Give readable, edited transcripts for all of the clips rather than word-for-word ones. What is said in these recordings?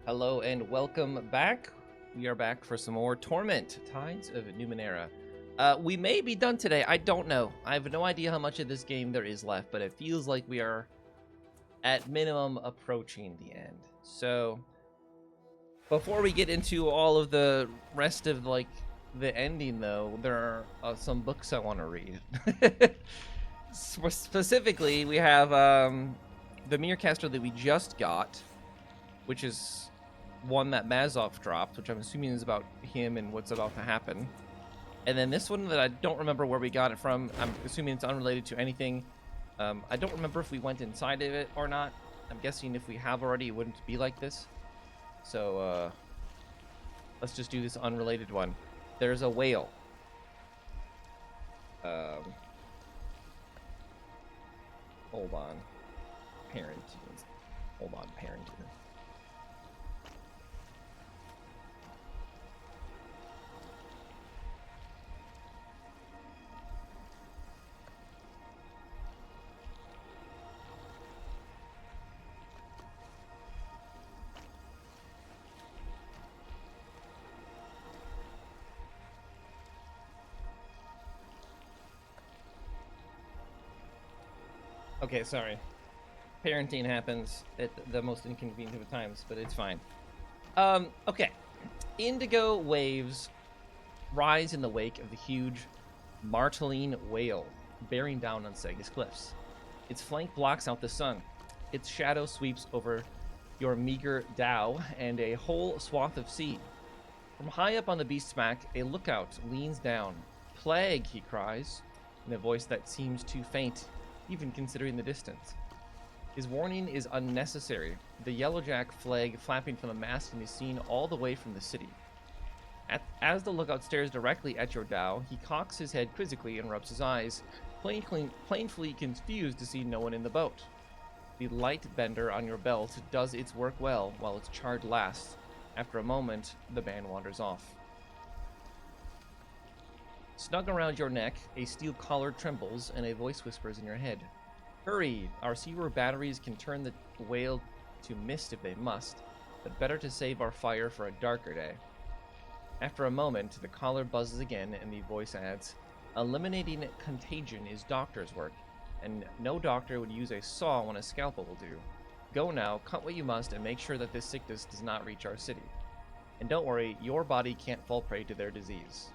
Hello and welcome back. We are back for some more Torment, Tides of Numenera. We may be done today. I don't know. I have no idea how much of this game there is left, but it feels like we are at minimum approaching the end. So before we get into all of the rest of the ending, though, there are some books I want to read. Specifically, we have the Mircaster that we just got, which is one that Mazov dropped, which I'm assuming is about him and what's about to happen. And then this one that I don't remember where we got it from. I'm assuming it's unrelated to anything. I don't remember if we went inside of it or not. I'm guessing if we have already, it wouldn't be like this. So let's just do this unrelated one. There's a whale. Hold on. Parent. Hold on, parent. Okay, sorry. Parenting happens at the most inconvenient of times, but it's fine. Okay. Indigo waves rise in the wake of the huge Marteline whale bearing down on Sega's cliffs. Its flank blocks out the sun. Its shadow sweeps over your meager dhow and a whole swath of sea. From high up on the beast's back, a lookout leans down. Plague, he cries, in a voice that seems too faint, even considering the distance. His warning is unnecessary. The Yellowjack flag flapping from the mast can be seen all the way from the city. As the lookout stares directly at your dhow, he cocks his head quizzically and rubs his eyes, plainly confused to see no one in the boat. The light bender on your belt does its work well while its charge lasts. After a moment, the band wanders off. Snug around your neck, a steel collar trembles and a voice whispers in your head. Hurry! Our seaward batteries can turn the whale to mist if they must, but better to save our fire for a darker day. After a moment, the collar buzzes again and the voice adds, eliminating contagion is doctor's work, and no doctor would use a saw when a scalpel will do. Go now, cut what you must, and make sure that this sickness does not reach our city. And don't worry, your body can't fall prey to their disease.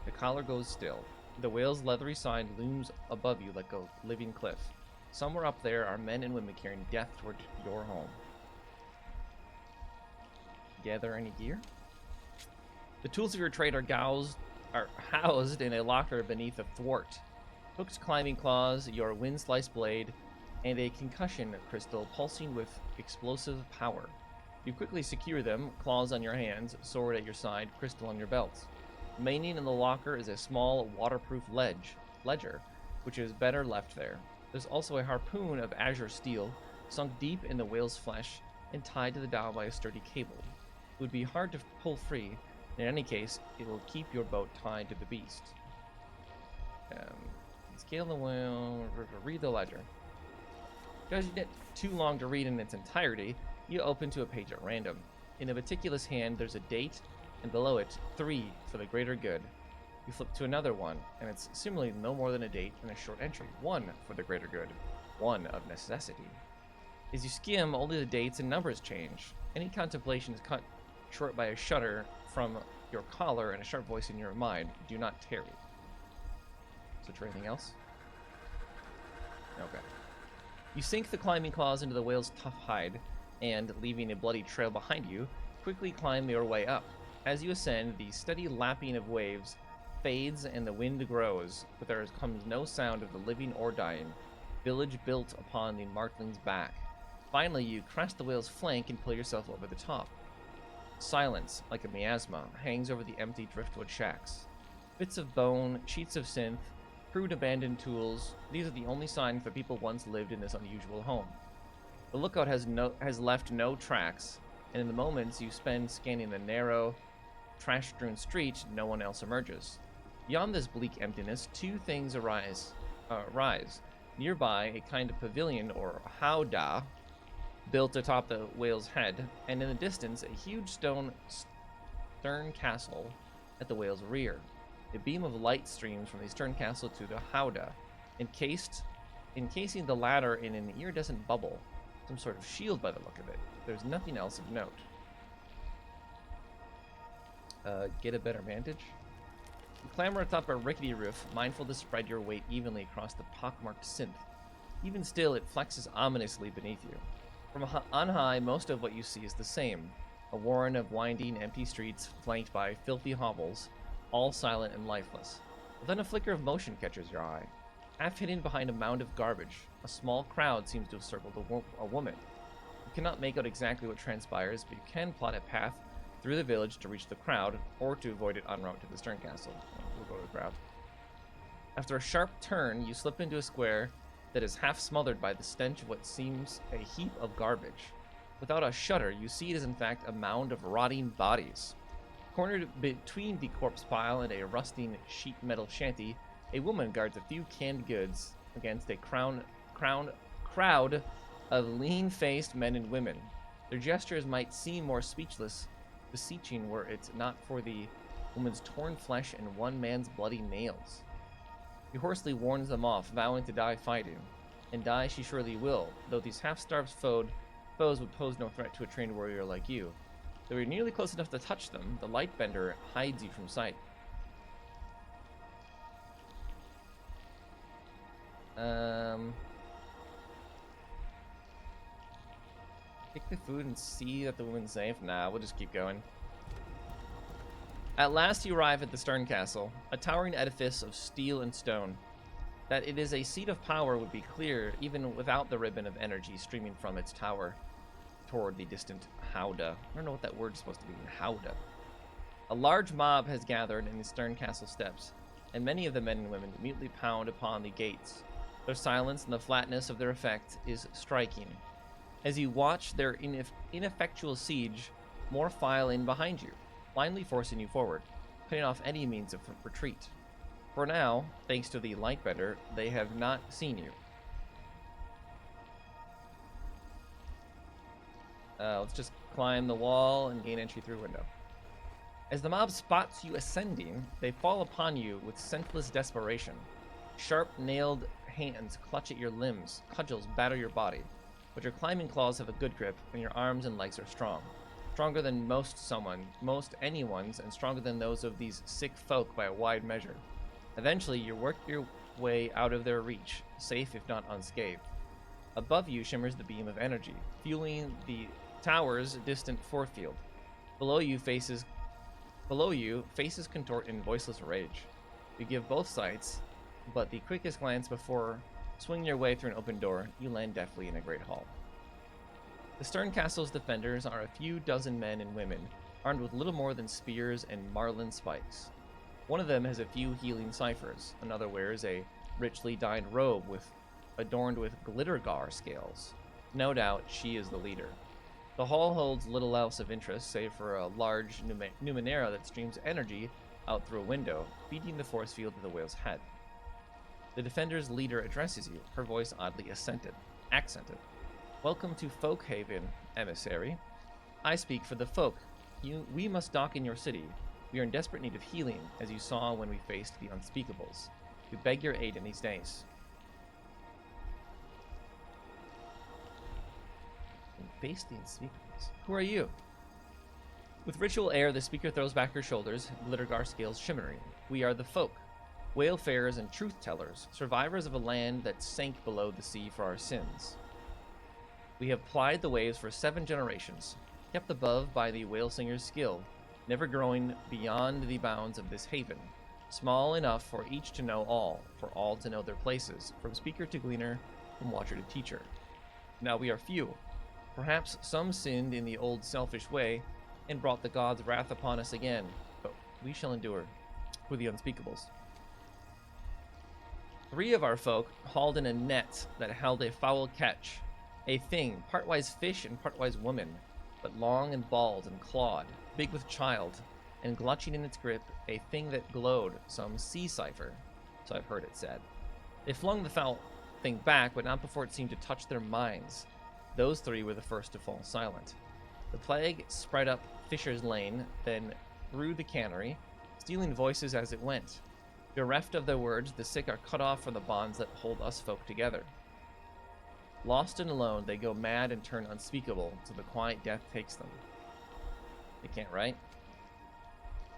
The collar goes still. The whale's leathery side looms above you like a living cliff. Somewhere up there are men and women carrying death toward your home. Gather any gear? The tools of your trade are housed in a locker beneath a thwart. Hooked climbing claws, your wind-sliced blade, and a concussion crystal pulsing with explosive power. You quickly secure them, claws on your hands, sword at your side, crystal on your belt. Remaining in the locker is a small waterproof ledger, which is better left there. There's also a harpoon of azure steel, sunk deep in the whale's flesh and tied to the dhow by a sturdy cable. It would be hard to pull free, and in any case, it will keep your boat tied to the beast. Scale the whale, read the ledger. Because you get too long to read in its entirety, you open to a page at random. In a meticulous hand, there's a date, and below it, 3 for the greater good. You flip to another one, and it's similarly no more than a date and a short entry. 1 for the greater good, 1 of necessity. As you skim, only the dates and numbers change. Any contemplation is cut short by a shudder from your collar and a sharp voice in your mind. Do not tarry. Is there anything else? Okay. You sink the climbing claws into the whale's tough hide, and, leaving a bloody trail behind you, quickly climb your way up. As you ascend, the steady lapping of waves fades and the wind grows, but there comes no sound of the living or dying. Village built upon the Martling's back. Finally, you crest the whale's flank and pull yourself over the top. Silence, like a miasma, hangs over the empty driftwood shacks. Bits of bone, sheets of synth, crude abandoned tools, these are the only signs that people once lived in this unusual home. The lookout has left no tracks, and in the moments you spend scanning the narrow, trash-strewn street, no one else emerges. Beyond this bleak emptiness, 2 things rise. Nearby, a kind of pavilion, or howdah, built atop the whale's head, and in the distance, a huge stone stern castle at the whale's rear. A beam of light streams from the stern castle to the howdah, encasing the latter in an iridescent bubble, some sort of shield by the look of it. There's nothing else of note. Get a better vantage. You clamber atop a rickety roof, mindful to spread your weight evenly across the pockmarked synth. Even still, it flexes ominously beneath you. From on high, most of what you see is the same. A warren of winding, empty streets flanked by filthy hovels, all silent and lifeless. But then a flicker of motion catches your eye. Half hidden behind a mound of garbage, a small crowd seems to have circled a woman. You cannot make out exactly what transpires, but you can plot a path through the village to reach the crowd, or to avoid it en route to the stern castle. We'll go to the crowd. After a sharp turn, you slip into a square that is half smothered by the stench of what seems a heap of garbage. Without a shudder, you see it is in fact a mound of rotting bodies. Cornered between the corpse pile and a rusting sheet metal shanty, a woman guards a few canned goods against a crowd of lean-faced men and women. Their gestures might seem more speechless, beseeching were it not for the woman's torn flesh and one man's bloody nails. He hoarsely warns them off, vowing to die fighting. And die she surely will, though these half-starved foes would pose no threat to a trained warrior like you. Though you're nearly close enough to touch them, the Lightbender hides you from sight. Pick the food and see that the woman's safe? Nah, we'll just keep going. At last you arrive at the Stern Castle, a towering edifice of steel and stone. That it is a seat of power would be clear, even without the ribbon of energy streaming from its tower toward the distant howdah. I don't know what that word is supposed to mean, howdah. A large mob has gathered in the Stern Castle steps, and many of the men and women mutely pound upon the gates. Their silence and the flatness of their effect is striking. As you watch their ineffectual siege, more file in behind you, blindly forcing you forward, cutting off any means of retreat. For now, thanks to the Lightbender, they have not seen you. Let's just climb the wall and gain entry through window. As the mob spots you ascending, they fall upon you with senseless desperation. Sharp, nailed hands clutch at your limbs, cudgels batter your body, but your climbing claws have a good grip, and your arms and legs are strong. Stronger than most anyone's, and stronger than those of these sick folk by a wide measure. Eventually, you work your way out of their reach, safe if not unscathed. Above you shimmers the beam of energy, fueling the tower's distant force field. Below you, faces contort in voiceless rage. You give both sights, but the quickest glance before swinging your way through an open door, you land deftly in a great hall. The Stern Castle's defenders are a few dozen men and women, armed with little more than spears and marlin spikes. One of them has a few healing ciphers, another wears a richly dyed robe adorned with glittergar scales. No doubt she is the leader. The hall holds little else of interest, save for a large Numenera that streams energy out through a window, feeding the force field to the whale's head. The defender's leader addresses you, her voice oddly accented. Welcome to Folkhaven, emissary. I speak for the folk. We must dock in your city. We are in desperate need of healing, as you saw when we faced the unspeakables. We beg your aid in these days. Face the unspeakables. Who are you? With ritual air, the speaker throws back her shoulders, glittergar scales shimmering. We are the folk, whalefarers and truth-tellers, survivors of a land that sank below the sea for our sins. We have plied the waves for 7 generations, kept above by the whale singer's skill, never growing beyond the bounds of this haven, small enough for each to know all, for all to know their places, from speaker to gleaner, from watcher to teacher. Now we are few. Perhaps some sinned in the old selfish way, and brought the gods' wrath upon us again, but we shall endure. We're the unspeakables. 3 of our folk hauled in a net that held a foul catch, a thing, partwise fish and partwise woman, but long and bald and clawed, big with child, and clutching in its grip a thing that glowed, some sea cipher, so I've heard it said. They flung the foul thing back, but not before it seemed to touch their minds. Those three were the first to fall silent. The plague spread up Fisher's Lane, then through the cannery, stealing voices as it went. Bereft of their words, the sick are cut off from the bonds that hold us folk together. Lost and alone, they go mad and turn unspeakable, till the quiet death takes them. They can't write.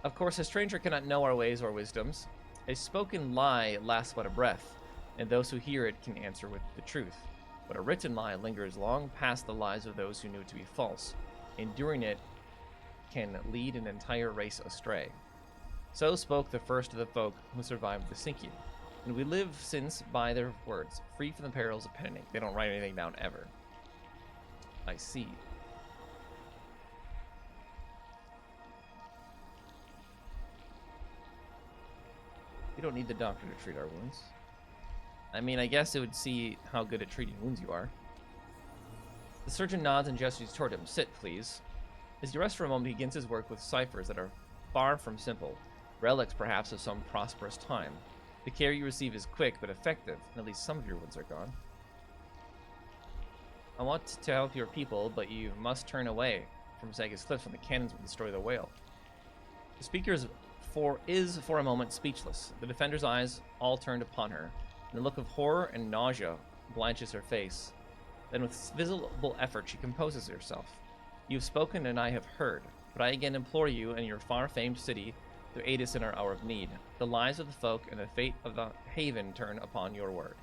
Of course, a stranger cannot know our ways or wisdoms. A spoken lie lasts but a breath, and those who hear it can answer with the truth. But a written lie lingers long past the lies of those who knew it to be false. Enduring it can lead an entire race astray. So spoke the first of the folk who survived the sinking, and we live since by their words, free from the perils of pen and ink. They don't write anything down ever. I see. We don't need the doctor to treat our wounds. I mean, I guess it would see how good at treating wounds you are. The surgeon nods and gestures toward him. Sit, please. As you rest for a moment, he begins his work with ciphers that are far from simple, relics perhaps of some prosperous time. The care you receive is quick but effective, and at least some of your wounds are gone. I want to help your people, but you must turn away from Zaga's cliffs when the cannons will destroy the whale. The speaker is for a moment speechless. The defender's eyes all turned upon her, and a look of horror and nausea blanches her face. Then with visible effort she composes herself. You have spoken and I have heard, but I again implore you and your far-famed city to aid us in our hour of need. The lives of the folk and the fate of the haven turn upon your word.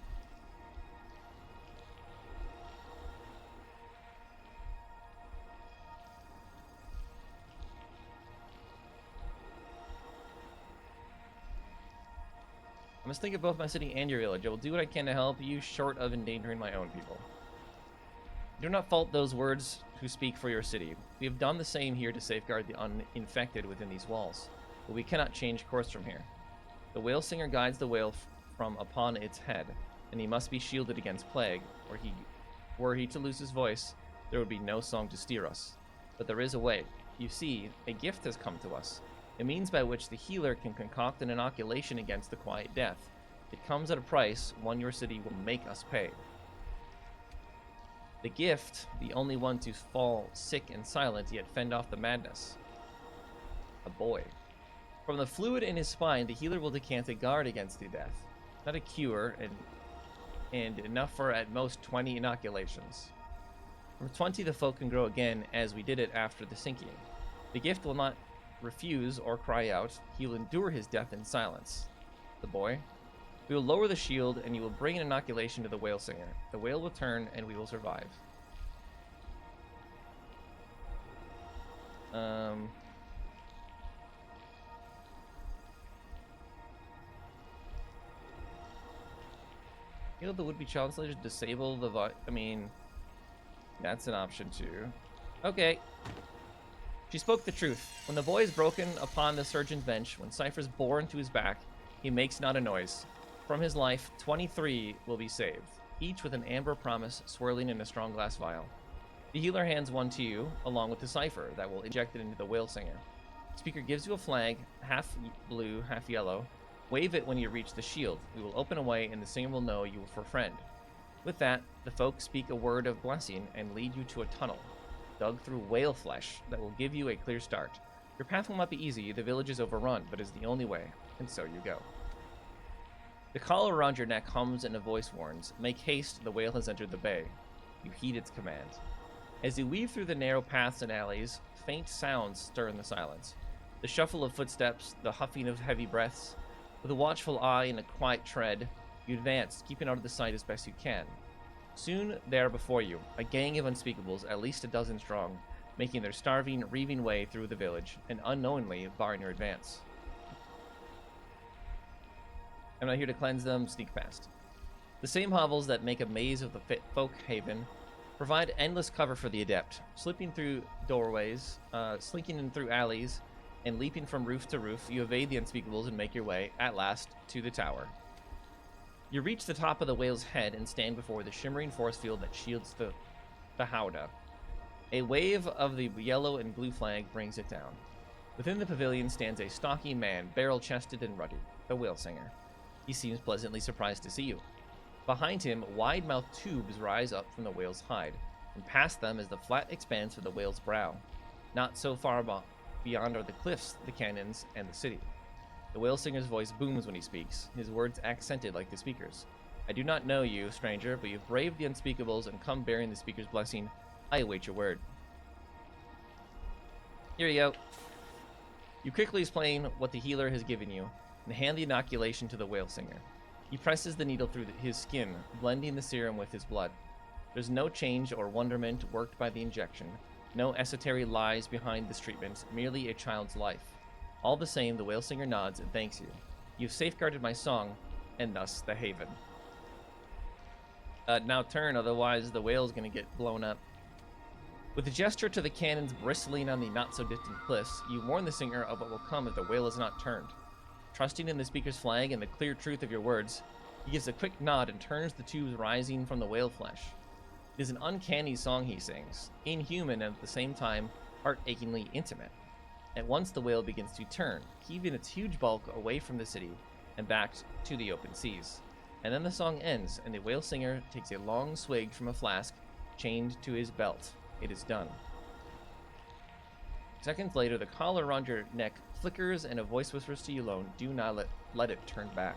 I must think of both my city and your village. I will do what I can to help you, short of endangering my own people. Do not fault those words who speak for your city. We have done the same here to safeguard the uninfected within these walls, but we cannot change course from here. The whale singer guides the whale from upon its head, and he must be shielded against plague, or were he to lose his voice, there would be no song to steer us. But there is a way. You see, a gift has come to us. A means by which the healer can concoct an inoculation against the quiet death. It comes at a price, one your city will make us pay. The gift, the only one to fall sick and silent, yet fend off the madness. A boy. From the fluid in his spine, the healer will decant a guard against the death. Not a cure, and enough for at most 20 inoculations. From 20 the folk can grow again, as we did it after the sinking. The gift will not refuse or cry out. He will endure his death in silence. The boy. We will lower the shield, and you will bring an inoculation to the whale singer. The whale will turn, and we will survive. Heal the would-be child slayer, disable the I mean, that's an option too. Okay. She spoke the truth. When the boy is broken upon the surgeon's bench, when Cypher's bore into his back, he makes not a noise. From his life, 23 will be saved, each with an amber promise swirling in a strong glass vial. The healer hands one to you, along with the cipher that will inject it into the whale singer. The speaker gives you a flag, half blue, half yellow. Wave it when you reach the shield. We will open a way, and the singer will know you for friend. With that, the folk speak a word of blessing and lead you to a tunnel, dug through whale flesh, that will give you a clear start. Your path will not be easy, the village is overrun, but is the only way, and so you go. The collar around your neck hums and a voice warns, make haste, the whale has entered the bay. You heed its command. As you weave through the narrow paths and alleys, faint sounds stir in the silence. The shuffle of footsteps, the huffing of heavy breaths. With a watchful eye and a quiet tread, you advance, keeping out of the sight as best you can. Soon they are before you, a gang of unspeakables, at least a dozen strong, making their starving, reaving way through the village, and unknowingly barring your advance. I'm not here to cleanse them, sneak past. The same hovels that make a maze of the folk haven provide endless cover for the adept, slipping through doorways, slinking in through alleys, and leaping from roof to roof. You evade the unspeakables and make your way, at last, to the tower. You reach the top of the whale's head and stand before the shimmering force field that shields the howdah. A wave of the yellow and blue flag brings it down. Within the pavilion stands a stocky man, barrel-chested and ruddy, the whale singer. He seems pleasantly surprised to see you. Behind him, wide-mouthed tubes rise up from the whale's hide. and past them is the flat expanse of the whale's brow. Not so far beyond are the cliffs, the canyons, and the city. The whale singer's voice booms when he speaks, his words accented like the speaker's. I do not know you, stranger, but you've braved the unspeakables and come bearing the speaker's blessing. I await your word. Here you go. You quickly explain what the healer has given you, and hand the inoculation to the whale singer. He presses the needle through his skin, blending the serum with his blood. There's no change or wonderment worked by the injection, no esoteric lies behind this treatment, merely a child's life. All the same, the whale singer nods and thanks you. You've safeguarded my song, and thus the haven. Now turn, otherwise the whale's gonna get blown up. With a gesture to the cannons bristling on the not-so-distant cliffs, you warn the singer of what will come if the whale is not turned. Trusting in the speaker's flag and the clear truth of your words, he gives a quick nod and turns the tubes rising from the whale flesh. It is an uncanny song he sings, inhuman and at the same time heart-achingly intimate. At once the whale begins to turn, heaving its huge bulk away from the city and back to the open seas. And then the song ends, and the whale singer takes a long swig from a flask chained to his belt. It is done. Seconds later, the collar around your neck flickers and a voice whispers to you alone, do not let it turn back.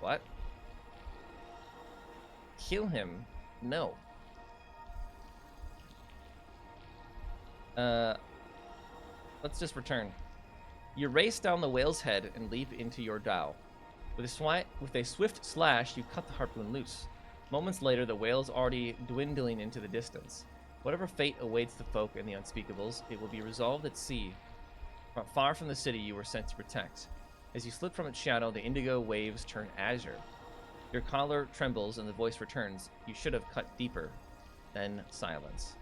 What? Kill him? No. Let's just return. You race down the whale's head and leap into your dhow. With a swift slash, you cut the harpoon loose. Moments later, the whale's already dwindling into the distance. Whatever fate awaits the folk and the unspeakables, it will be resolved at sea, far from the city you were sent to protect. As you slip from its shadow, the indigo waves turn azure. Your collar trembles and the voice returns. You should have cut deeper. Then silence.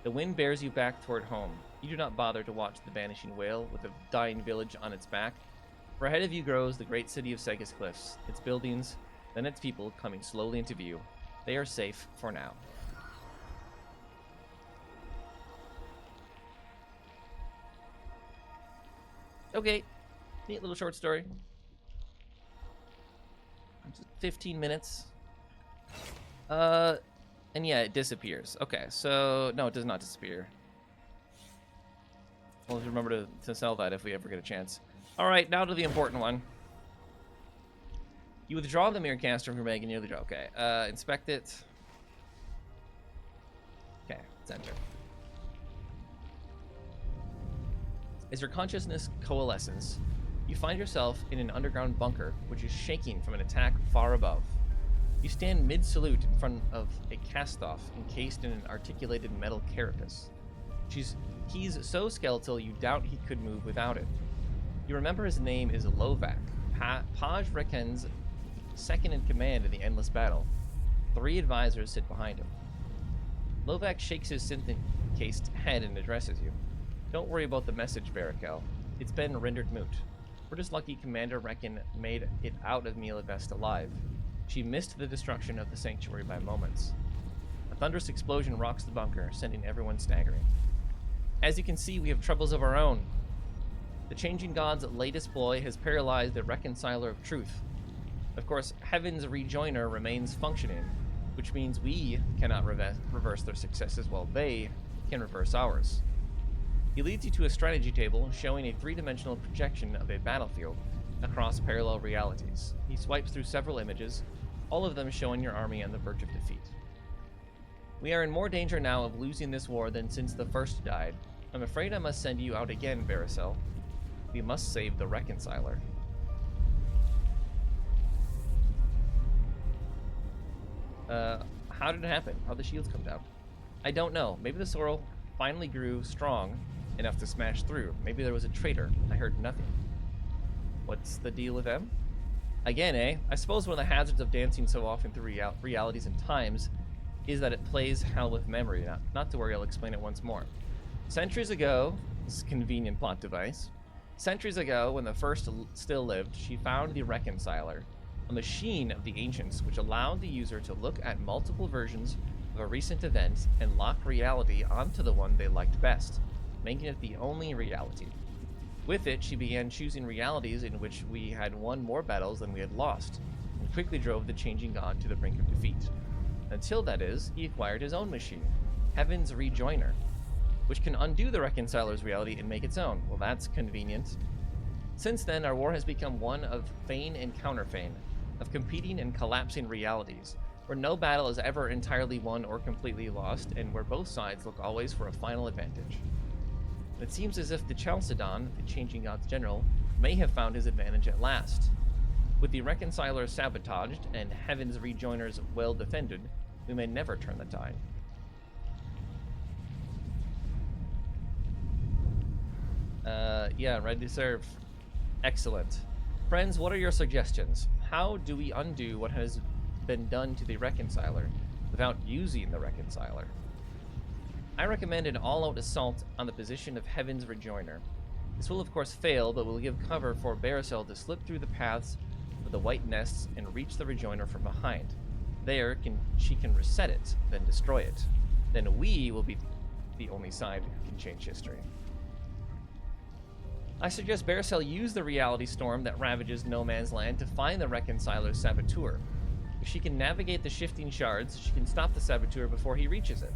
The wind bears you back toward home. You do not bother to watch the vanishing whale with a dying village on its back. For ahead of you grows the great city of Segas Cliffs, its buildings, then its people coming slowly into view. They are safe for now. Okay, neat little short story. Just 15 minutes. And yeah, it disappears. Okay, so no, it does not disappear. We'll remember to sell that if we ever get a chance. All right, now to the important one. You withdraw the Mirrorcaster from your bag and nearly draw. Okay, inspect it. Okay, let's enter. As your consciousness coalesces, you find yourself in an underground bunker, which is shaking from an attack far above. You stand mid-salute in front of a cast-off encased in an articulated metal carapace. He's so skeletal you doubt he could move without it. You remember his name is Lovak, Paj Reken's second in command in the Endless Battle. 3 advisors sit behind him. Lovak shakes his synth-encased head and addresses you. Don't worry about the message, Barakel. It's been rendered moot. We're just lucky Commander Reken made it out of Mila Vest alive. She missed the destruction of the sanctuary by moments. A thunderous explosion rocks the bunker, sending everyone staggering. As you can see, we have troubles of our own. The Changing God's latest ploy has paralyzed the Reconciler of Truth. Of course, Heaven's Rejoiner remains functioning, which means we cannot reverse their successes while they can reverse ours. He leads you to a strategy table showing a 3-dimensional projection of a battlefield across parallel realities. He swipes through several images, all of them showing your army on the verge of defeat. We are in more danger now of losing this war than since the first died. I'm afraid I must send you out again, Varicel. We must save the Reconciler. How did it happen? How'd the shields come down? I don't know. Maybe the sorrel finally grew strong enough to smash through. Maybe there was a traitor. I heard nothing. What's the deal with them? Again, eh? I suppose one of the hazards of dancing so often through realities and times is that it plays hell with memory. Not to worry, I'll explain it once more. Centuries ago, this is a convenient plot device. Centuries ago, when the First still lived, she found the Reconciler, a machine of the ancients which allowed the user to look at multiple versions of a recent event and lock reality onto the one they liked best, making it the only reality. With it, she began choosing realities in which we had won more battles than we had lost, and quickly drove the changing god to the brink of defeat. Until, that is, he acquired his own machine, Heaven's Rejoiner, which can undo the Reconciler's reality and make its own. Well, that's convenient. Since then, our war has become one of feign and counterfeign, of competing and collapsing realities, where no battle is ever entirely won or completely lost, and where both sides look always for a final advantage. It seems as if the Chalcedon, the Changing God's general, may have found his advantage at last. With the Reconciler sabotaged and Heaven's Rejoiners well defended, we may never turn the tide. Yeah, ready to serve. Excellent. Friends, what are your suggestions? How do we undo what has been done to the Reconciler without using the Reconciler? I recommend an all-out assault on the position of Heaven's Rejoiner. This will of course fail, but will give cover for Baricel to slip through the paths of the White Nests and reach the Rejoiner from behind. There, she can reset it, then destroy it. Then we will be the only side who can change history. I suggest Baricel use the reality storm that ravages No Man's Land to find the Reconciler's saboteur. If she can navigate the shifting shards, she can stop the saboteur before he reaches it.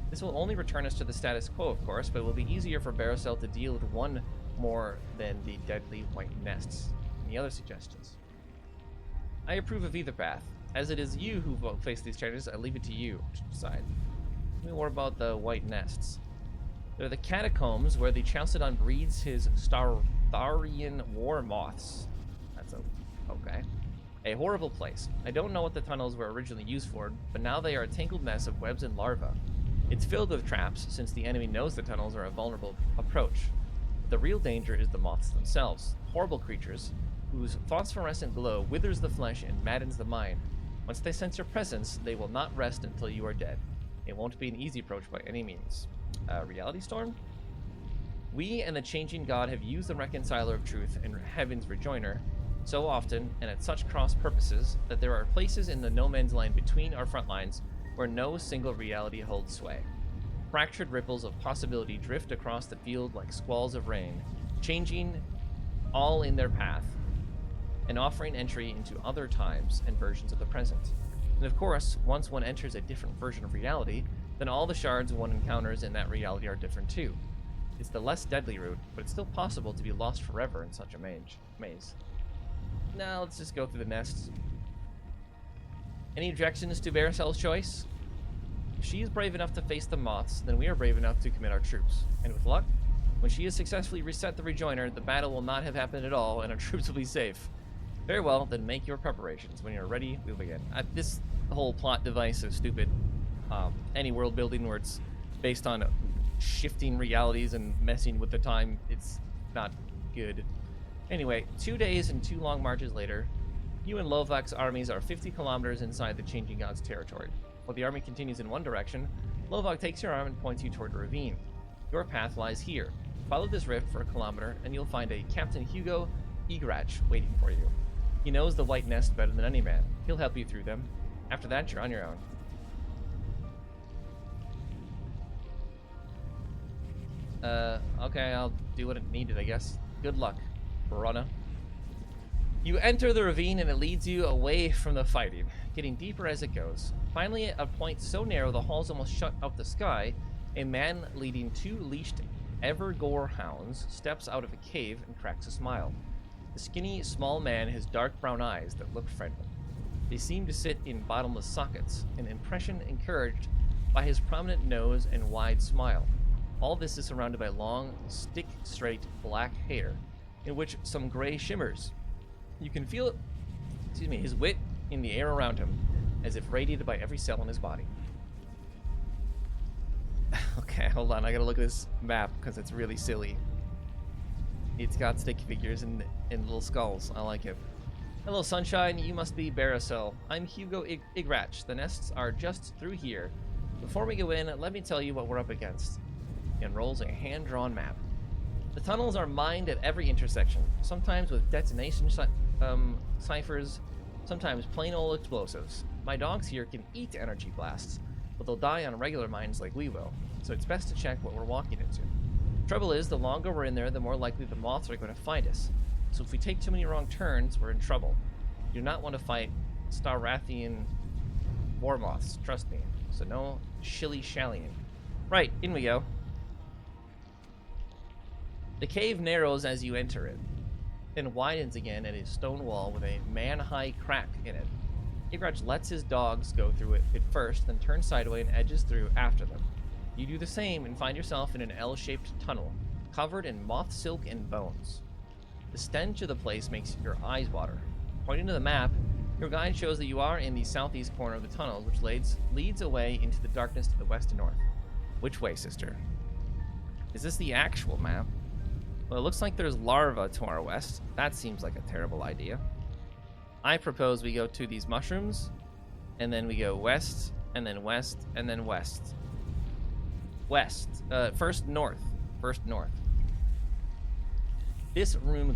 This will only return us to the status quo, of course, but it will be easier for Baricel to deal with one more than the deadly White Nests. Any other suggestions? I approve of either path. As it is you who face these challenges, I leave it to you to decide. Tell me more about the White Nests. They're the catacombs where the Chalcedon breeds his Startharian war moths. That's okay. A horrible place. I don't know what the tunnels were originally used for, but now they are a tangled mess of webs and larvae. It's filled with traps, since the enemy knows the tunnels are a vulnerable approach. But the real danger is the moths themselves, horrible creatures whose phosphorescent glow withers the flesh and maddens the mind. Once they sense your presence, they will not rest until you are dead. It won't be an easy approach by any means. Reality Storm? We and the Changing God have used the Reconciler of Truth and Heaven's Rejoiner so often and at such cross purposes that there are places in the No Man's Land between our front lines where no single reality holds sway. Fractured ripples of possibility drift across the field like squalls of rain, changing all in their path and offering entry into other times and versions of the present. And of course, once one enters a different version of reality, then all the shards one encounters in that reality are different too. It's the less deadly route, but it's still possible to be lost forever in such a maze. Now let's just go through the nests. Any objections to Baricel's choice? If she is brave enough to face the moths, then we are brave enough to commit our troops. And with luck, when she has successfully reset the Rejoiner, the battle will not have happened at all, and our troops will be safe. Very well, then make your preparations. When you're ready, we'll begin. This whole plot device is stupid. Any world building where it's based on shifting realities and messing with the time, it's not good. Anyway, 2 days and 2 long marches later, you and Lovak's armies are 50 kilometers inside the Changing God's territory. While the army continues in one direction, Lovak takes your arm and points you toward a ravine. Your path lies here. Follow this rift for a kilometer, and you'll find a Captain Hugo Igrach waiting for you. He knows the White Nest better than any man. He'll help you through them. After that, you're on your own. Okay, I'll do what it needed, I guess. Good luck, Verona. You enter the ravine and it leads you away from the fighting, getting deeper as it goes. Finally, at a point so narrow the halls almost shut out the sky, a man leading 2 leashed Evergore hounds steps out of a cave and cracks a smile. The skinny, small man has dark brown eyes that look friendly. They seem to sit in bottomless sockets, an impression encouraged by his prominent nose and wide smile. All this is surrounded by long, stick-straight black hair, in which some gray shimmers. You can feel his wit in the air around him, as if radiated by every cell in his body. Okay, hold on, I gotta look at this map, because it's really silly. It's got stick figures and little skulls. I like it. Hello, sunshine. You must be Baricel. I'm Hugo Igrach. The nests are just through here. Before we go in, let me tell you what we're up against. He unrolls a hand-drawn map. The tunnels are mined at every intersection, sometimes with detonation ciphers, sometimes plain old explosives. My dogs here can eat energy blasts, but they'll die on regular mines like we will, so it's best to check what we're walking into. Trouble is, the longer we're in there, the more likely the moths are going to find us. So if we take too many wrong turns, we're in trouble. You do not want to fight Starrathian war moths, trust me. So no shilly-shallying. Right, in we go. The cave narrows as you enter it, then widens again at a stone wall with a man-high crack in it. Igraj lets his dogs go through it first, then turns sideways and edges through after them. You do the same and find yourself in an L-shaped tunnel, covered in moth silk and bones. The stench of the place makes your eyes water. Pointing to the map, your guide shows that you are in the southeast corner of the tunnel, which leads away into the darkness to the west and north. Which way, sister? Is this the actual map? Well, it looks like there's larva to our west. That seems like a terrible idea. I propose we go to these mushrooms, and then we go west, and then west, and then west. West. First north. First north. This room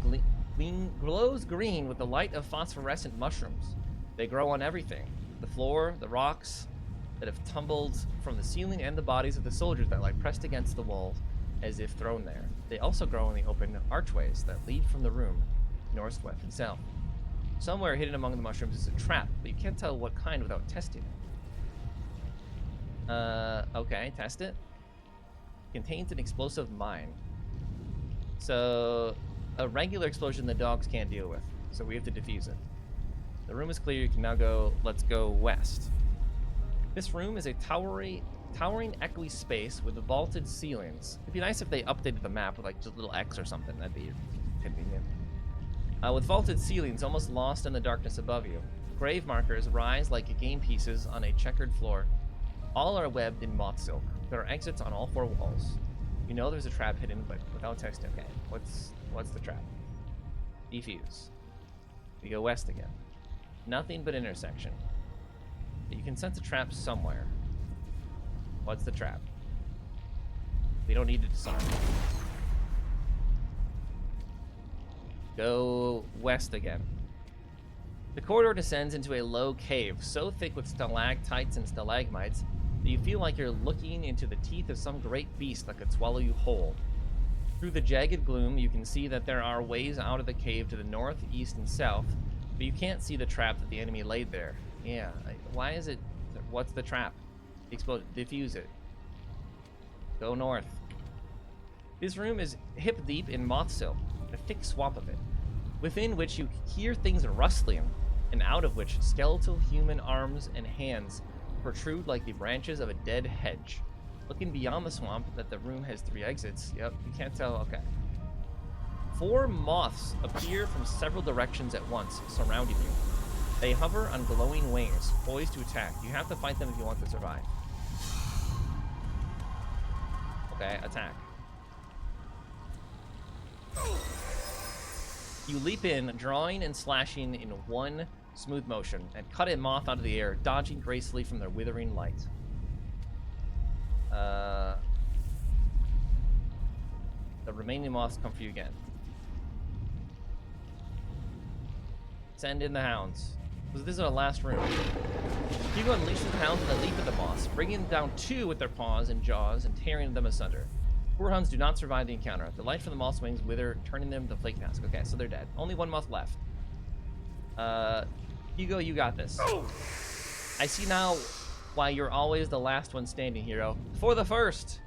glows green with the light of phosphorescent mushrooms. They grow on everything. The floor, the rocks that have tumbled from the ceiling, and the bodies of the soldiers that lie pressed against the wall as if thrown there. They also grow in the open archways that lead from the room, north, west, and south. Somewhere hidden among the mushrooms is a trap, but you can't tell what kind without testing it. Okay, test it. Contains an explosive mine. So, a regular explosion the dogs can't deal with, so we have to defuse it. The room is clear, you can now go, let's go west. This room is a towering, echoey space with vaulted ceilings. It'd be nice if they updated the map with like just a little X or something, that'd be convenient. With vaulted ceilings almost lost in the darkness above you. Grave markers rise like game pieces on a checkered floor. All are webbed in moth silk. There are exits on all four walls. You know there's a trap hidden, but without testing. Okay, what's the trap? Defuse. We go west again. Nothing but intersection. But you can sense a trap somewhere. What's the trap? We don't need to disarm. Go west again. The corridor descends into a low cave, so thick with stalactites and stalagmites that you feel like you're looking into the teeth of some great beast that could swallow you whole. Through the jagged gloom, you can see that there are ways out of the cave to the north, east, and south, but you can't see the trap that the enemy laid there. Yeah, why is it... What's the trap? Explode. Defuse it. Go north. This room is hip deep in moth silk, a thick swamp of it, within which you hear things rustling, and out of which skeletal human arms and hands protrude like the branches of a dead hedge. Looking beyond the swamp, that the room has 3 exits. Yep, you can't tell. Okay. 4 moths appear from several directions at once, surrounding you. They hover on glowing wings, poised to attack. You have to fight them if you want to survive. Okay, attack. You leap in, drawing and slashing in one smooth motion, and cut a moth out of the air, dodging gracefully from their withering light. The remaining moths come for you again. Send in the hounds. This is our last room. Hugo unleashes the hounds and they leap at the moths, bringing down 2 with their paws and jaws and tearing them asunder. Poor hounds do not survive the encounter. The light from the moth's wings wither, turning them to flake mask. Okay, so they're dead. Only 1 moth left. Hugo, you got this. I see now why you're always the last one standing, hero. For the first!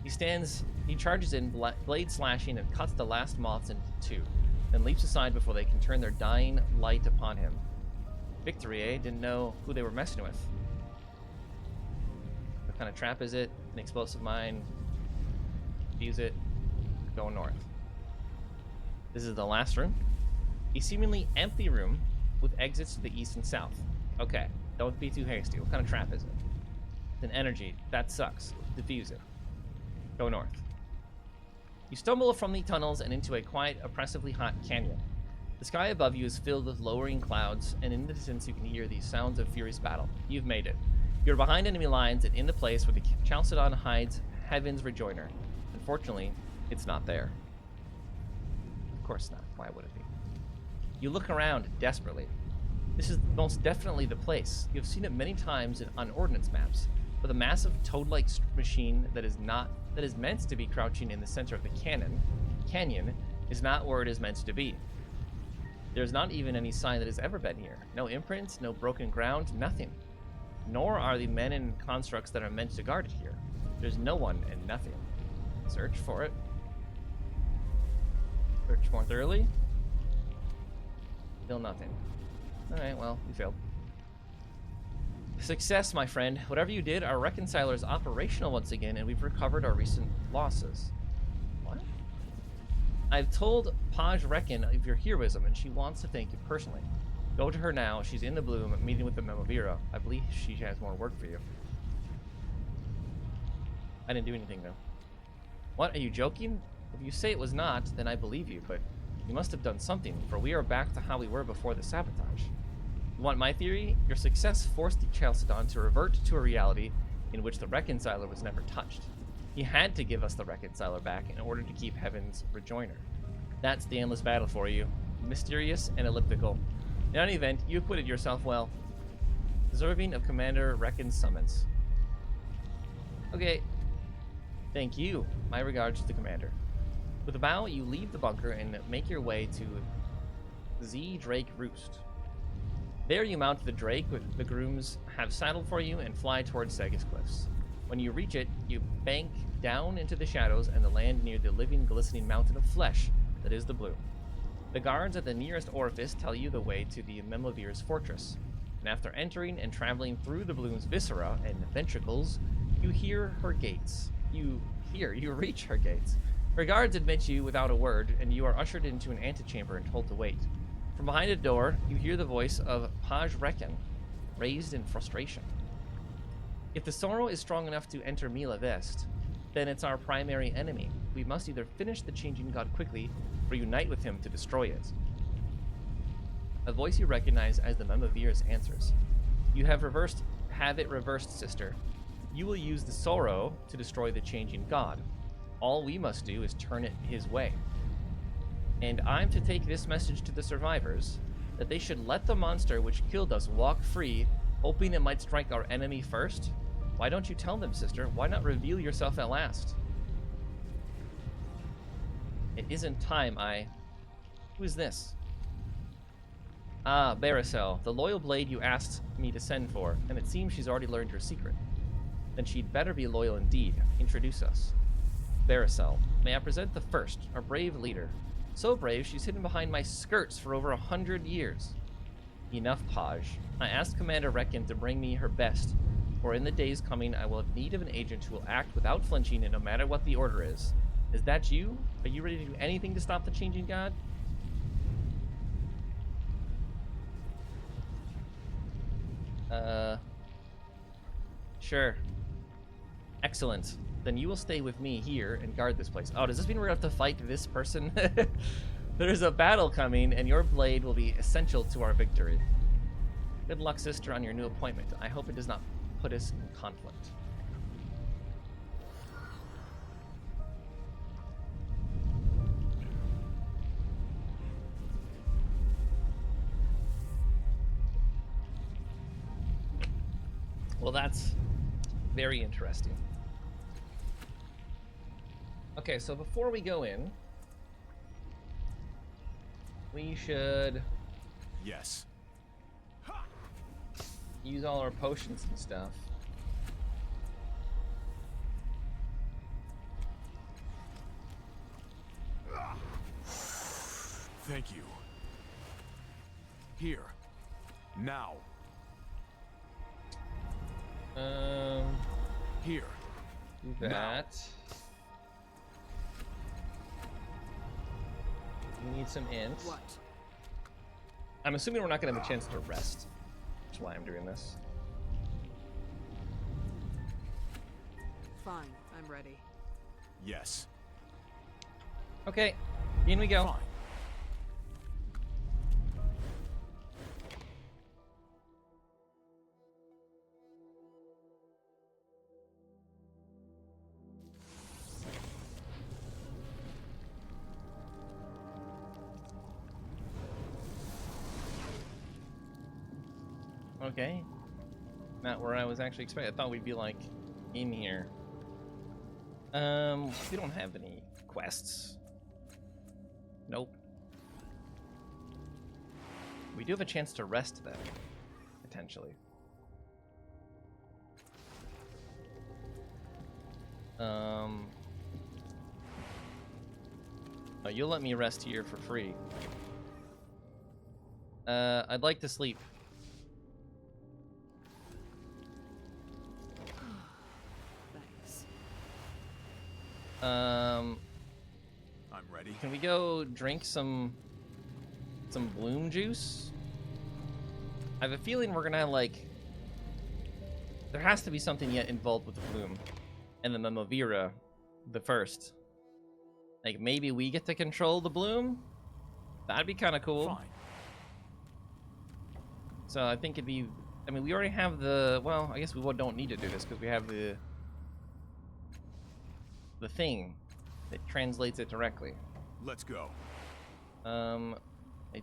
He charges in, blade slashing, and cuts the last moths into 2, then leaps aside before they can turn their dying light upon him. Victory, eh? Didn't know who they were messing with. What kind of trap is it? An explosive mine. Use it. Go north. This is the last room. A seemingly empty room with exits to the east and south. Okay, don't be too hasty. What kind of trap is it? It's an energy. That sucks. Defuse it. Go north. You stumble from the tunnels and into a quiet, oppressively hot canyon. The sky above you is filled with lowering clouds, and in the distance you can hear the sounds of furious battle. You've made it. You're behind enemy lines and in the place where the Chalcedon hides Heaven's Rejoinder. Unfortunately, it's not there. Of course not. Why would it be? You look around desperately. This is most definitely the place. You've seen it many times on ordnance maps, but the massive toad-like machine that is meant to be crouching in the center of the canyon is not where it is meant to be. There's not even any sign that has ever been here. No imprints, no broken ground, nothing. Nor are the men and constructs that are meant to guard it here. There's no one and nothing. Search for it. Search more thoroughly. Still nothing. Alright, well, you failed. Success, my friend. Whatever you did, our reconciler is operational once again, and we've recovered our recent losses. What? I've told Paj Reckon of your heroism, and she wants to thank you personally. Go to her now. She's in the Bloom, meeting with the Memovira. I believe she has more work for you. I didn't do anything, though. What? Are you joking? If you say it was not, then I believe you, but you must have done something, for we are back to how we were before the sabotage. You want my theory? Your success forced the Chalcedon to revert to a reality in which the Reconciler was never touched. He had to give us the Reconciler back in order to keep Heaven's Rejoiner. That's the endless battle for you. Mysterious and elliptical. In any event, you acquitted yourself well. Deserving of Commander Reckon's summons. Okay. Thank you. My regards to the Commander. With a bow, you leave the bunker and make your way to Z Drake Roost. There you mount the Drake the grooms have saddled for you and fly towards Sagus Cliffs. When you reach it, you bank down into the shadows and the land near the living, glistening mountain of flesh that is the Bloom. The guards at the nearest orifice tell you the way to the Memovir's fortress, and after entering and traveling through the Bloom's viscera and ventricles, you hear her gates. You reach her gates. Her guards admit you without a word, and you are ushered into an antechamber and told to wait. From behind a door, you hear the voice of Paj Reckon, raised in frustration. If the sorrow is strong enough to enter Mila Vest, then it's our primary enemy. We must either finish the changing god quickly or unite with him to destroy it. A voice you recognize as the Memovir's answers. You have it reversed, sister. You will use the sorrow to destroy the changing god. All we must do is turn it his way. And I'm to take this message to the survivors, that they should let the monster which killed us walk free, hoping it might strike our enemy first? Why don't you tell them, sister? Why not reveal yourself at last? It isn't time, Who is this? Ah, Baricel, the loyal blade you asked me to send for, and it seems she's already learned your secret. Then she'd better be loyal indeed. Introduce us. Baricel, may I present the first, our brave leader. So brave, she's hidden behind my skirts for over 100 years. Enough, Paj. I asked Commander Reckon to bring me her best, for in the days coming I will have need of an agent who will act without flinching and no matter what the order is. Is that you? Are you ready to do anything to stop the changing god? Sure. Excellent. Then you will stay with me here and guard this place. Oh, does this mean we're gonna have to fight this person? There's a battle coming, and your blade will be essential to our victory. Good luck, sister, on your new appointment. I hope it does not put us in conflict. Well, that's very interesting. Okay, so before we go in, we should Yes. use all our potions and stuff. Thank you. Here. Now. Here. Do that. We need some int. What? I'm assuming we're not going to have a chance to rest. That's why I'm doing this. Fine, I'm ready. Yes. Okay, in we go. Fine. Okay. Not where I was actually expecting. I thought we'd be like in here. We don't have any quests. Nope. We do have a chance to rest them, potentially. Oh, you'll let me rest here for free. I'd like to sleep. Thanks. I'm ready. Can we go drink some bloom juice? I have a feeling we're gonna like. There has to be something yet involved with the bloom, and the Memovira, the first. Like maybe we get to control the bloom. That'd be kind of cool. Fine. So I think it'd be. I mean, we already have the. Well, I guess we don't need to do this because we have the thing that translates it directly. Let's go. I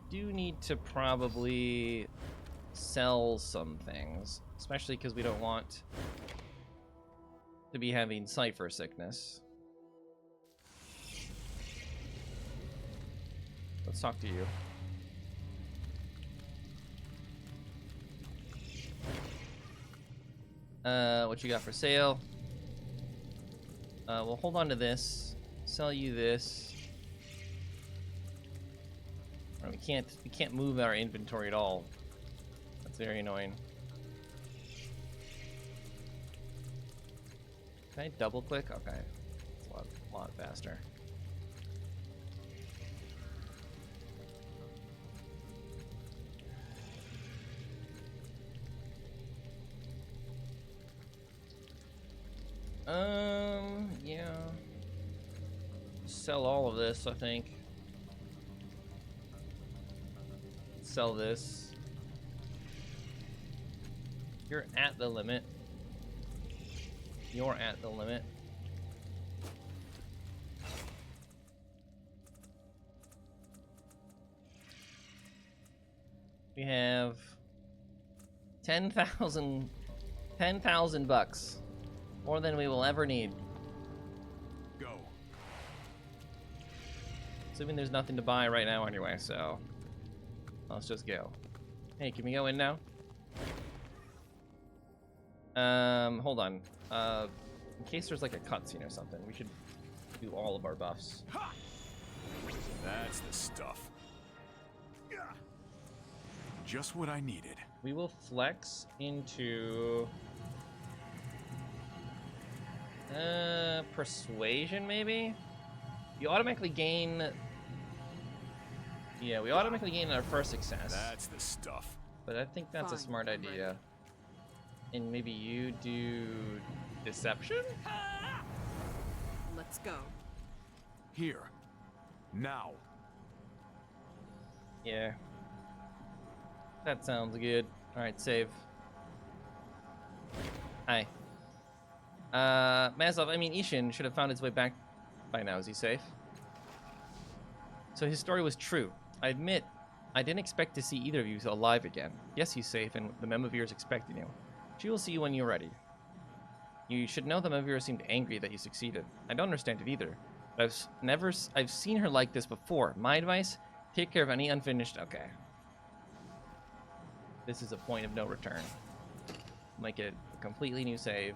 do need to probably sell some things, especially because we don't want to be having cipher sickness. Let's talk to you. What you got for sale? We'll hold on to this. Sell you this. We can't move our inventory at all. That's very annoying. Can I double click? Okay, it's a lot faster. Yeah. Sell all of this, I think. Sell this. You're at the limit. You're at the limit. We have 10,000 bucks. More than we will ever need. Go. Assuming there's nothing to buy right now anyway, so let's just go. Hey, can we go in now? Hold on. In case there's like a cutscene or something, we should do all of our buffs. Ha! That's the stuff. Just what I needed. We will flex into persuasion, maybe? You automatically gain. Yeah, we automatically gain our first success. That's the stuff. But I think that's a Fine, smart I'm idea. ready. And maybe you do deception? Let's go. Here. Now. Yeah. That sounds good. Alright, save. Hi. Mazov, I mean, Ishin should have found his way back by now. Is he safe? So his story was true. I admit, I didn't expect to see either of you alive again. Yes, he's safe, and the Memovir is expecting you. She will see you when you're ready. You should know the Memovir seemed angry that you succeeded. I don't understand it either. But I've seen her like this before. My advice, take care of any unfinished... Okay. This is a point of no return. Make it a completely new save.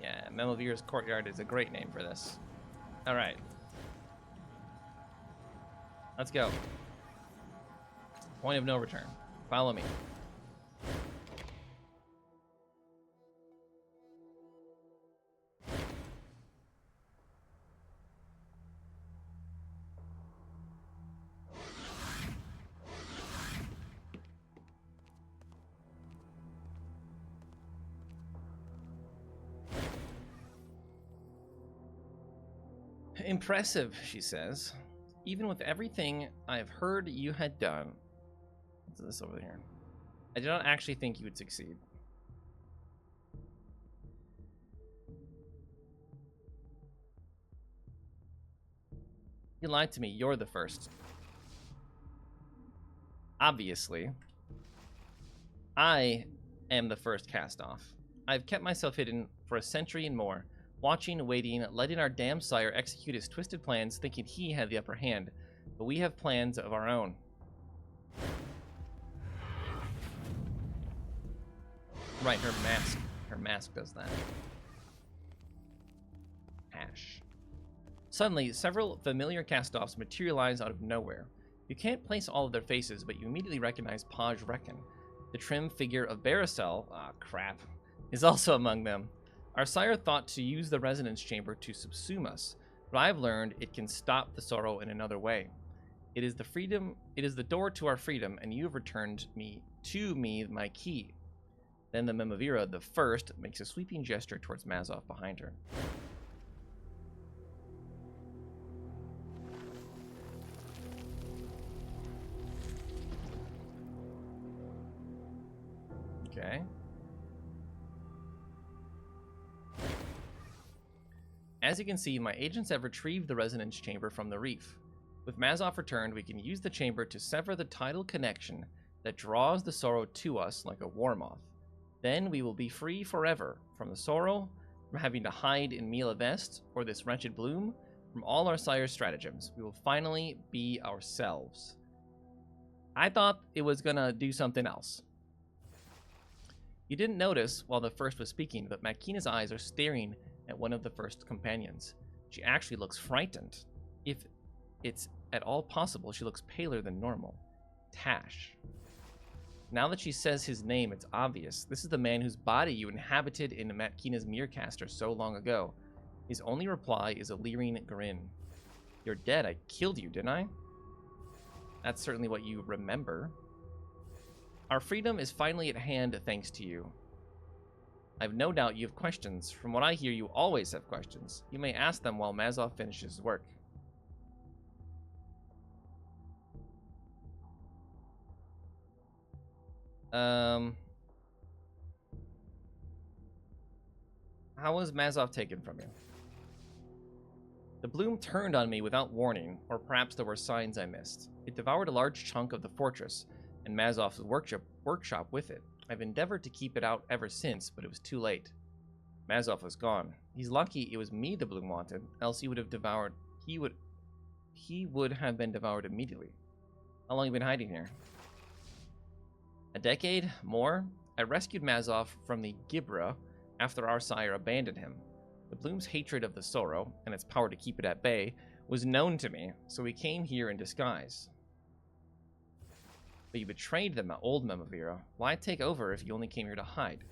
Yeah, Memovir's Courtyard is a great name for this. Alright. Let's go. Point of no return. Follow me. Impressive, she says. Even with everything I've heard you had done. What's this over here? I do not actually think you would succeed. You lied to me. You're the first. Obviously. I am the first cast off. I've kept myself hidden for a century and more. Watching, waiting, letting our damn sire execute his twisted plans, thinking he had the upper hand. But we have plans of our own. Right, her mask. Her mask does that. Hash. Suddenly, several familiar cast-offs materialize out of nowhere. You can't place all of their faces, but you immediately recognize Paj Reckon. The trim figure of Baricel, crap, is also among them. Our sire thought to use the resonance chamber to subsume us, but I've learned it can stop the sorrow in another way. It is the door to our freedom, and you have returned me my key. Then the Memavira, the first, makes a sweeping gesture towards Mazov behind her. Okay. As you can see, my agents have retrieved the resonance chamber from the reef. With Mazov returned, we can use the chamber to sever the tidal connection that draws the sorrow to us like a war moth. Then we will be free forever from the sorrow, from having to hide in Mila Vest or this wretched bloom, from all our sire's stratagems. We will finally be ourselves. I thought it was gonna do something else. You didn't notice while the first was speaking, but Makina's eyes are staring at one of the first companions. She actually looks frightened. If it's at all possible, she looks paler than normal. Tash. Now that she says his name, it's obvious. This is the man whose body you inhabited in Matkina's Mirrorcaster so long ago. His only reply is a leering grin. You're dead. I killed you, didn't I? That's certainly what you remember. Our freedom is finally at hand thanks to you. I've no doubt you have questions. From what I hear, you always have questions. You may ask them while Mazov finishes his work. How was Mazov taken from you? The bloom turned on me without warning, or perhaps there were signs I missed. It devoured a large chunk of the fortress, and Mazov's workshop with it. I've endeavored to keep it out ever since, but it was too late. Mazov was gone. He's lucky it was me the bloom wanted, else he would have devoured. He would have been devoured immediately. How long have you been hiding here? A decade? More? I rescued Mazov from the Gibra after our sire abandoned him. The bloom's hatred of the sorrow, and its power to keep it at bay, was known to me, so we came here in disguise. But you betrayed the old Memavira. Why take over if you only came here to hide?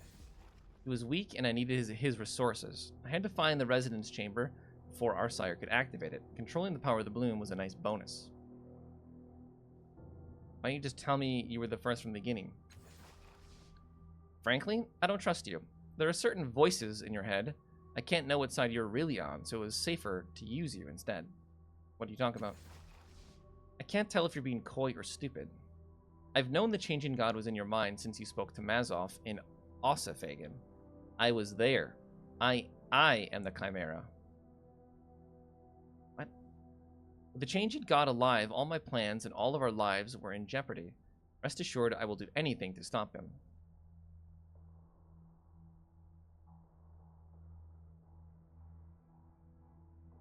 He was weak and I needed his resources. I had to find the resonance chamber before our sire could activate it. Controlling the power of the bloom was a nice bonus. Why don't you just tell me you were the first from the beginning? Frankly, I don't trust you. There are certain voices in your head. I can't know what side you're really on, so it was safer to use you instead. What are you talking about? I can't tell if you're being coy or stupid. I've known the changing god was in your mind since you spoke to Mazov in Ossafagan. I was there. I am the Chimera. What? With the changing god alive, all my plans and all of our lives were in jeopardy. Rest assured, I will do anything to stop him.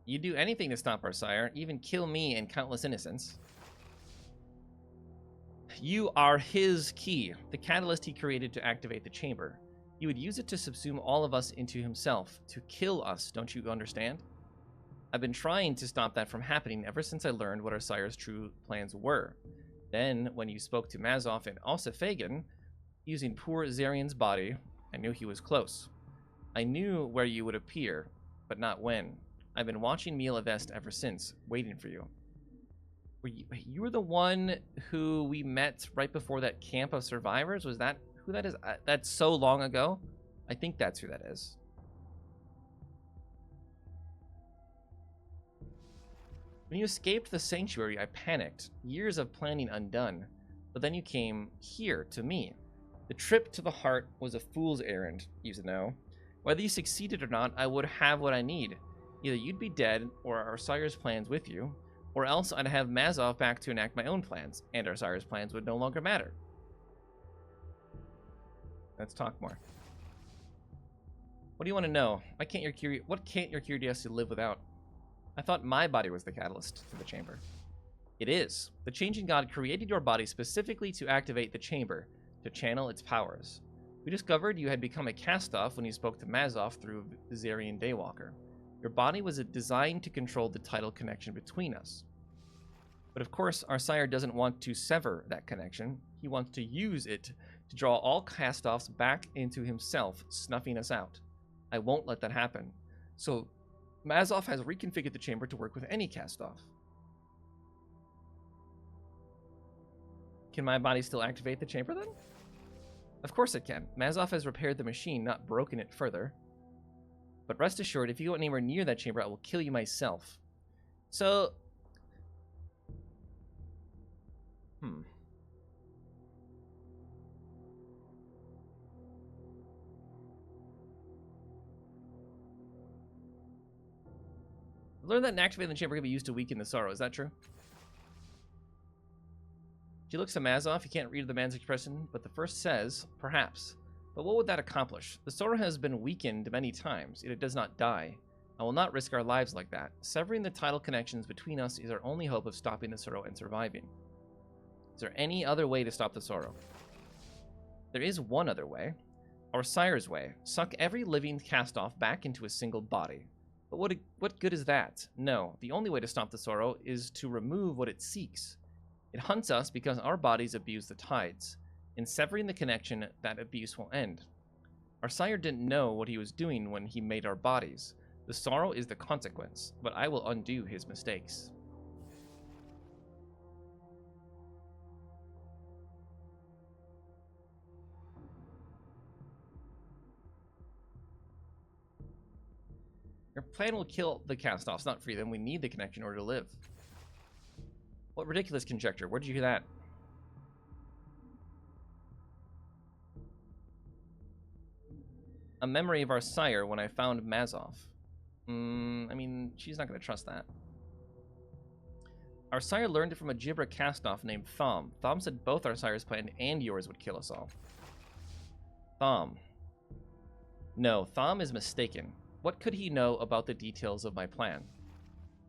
You'd do anything to stop our sire, even kill me and countless innocents. You are his key, the catalyst he created to activate the chamber. He would use it to subsume all of us into himself, to kill us, don't you understand? I've been trying to stop that from happening ever since I learned what our sire's true plans were. Then, when you spoke to Mazov and Ossafagan, using poor Zarian's body, I knew he was close. I knew where you would appear, but not when. I've been watching Mila Vest ever since, waiting for you. You were the one who we met right before that camp of survivors? Was that who that is? That's so long ago. I think that's who that is. When you escaped the sanctuary, I panicked. Years of planning undone. But then you came here, to me. The trip to the heart was a fool's errand, you know. Whether you succeeded or not, I would have what I need. Either you'd be dead, or our sire's plans with you, or else I'd have Mazov back to enact my own plans, and our sire's plans would no longer matter. Let's talk more. What do you want to know? What can't your curiosity live without? I thought my body was the catalyst for the chamber. It is. The changing god created your body specifically to activate the chamber, to channel its powers. We discovered you had become a cast-off when you spoke to Mazov through Zarian Daywalker. Your body was designed to control the tidal connection between us. But of course, our sire doesn't want to sever that connection. He wants to use it to draw all cast-offs back into himself, snuffing us out. I won't let that happen. So, Mazov has reconfigured the chamber to work with any cast-off. Can my body still activate the chamber then? Of course it can. Mazov has repaired the machine, not broken it further. But rest assured, if you go anywhere near that chamber, I will kill you myself. So... Learn that activating the chamber can be used to weaken the sorrow. Is that true? She looks at Mazov. You can't read the man's expression, but the first says, perhaps. But what would that accomplish? The sorrow has been weakened many times, yet it does not die. I will not risk our lives like that. Severing the tidal connections between us is our only hope of stopping the sorrow and surviving. Is there any other way to stop the sorrow? There is one other way. Our sire's way. Suck every living cast-off back into a single body. But what good is that? No, the only way to stop the sorrow is to remove what it seeks. It hunts us because our bodies abuse the tides. In severing the connection, that abuse will end. Our sire didn't know what he was doing when he made our bodies. The sorrow is the consequence, but I will undo his mistakes. Your plan will kill the cast-offs, not free them. We need the connection in order to live. What ridiculous conjecture. Where did you hear that? A memory of our sire when I found Mazov. I mean, she's not going to trust that. Our sire learned it from a Jibra cast-off named Thom. Thom said both our sire's plan and yours would kill us all. Thom. No, Thom is mistaken. What could he know about the details of my plan?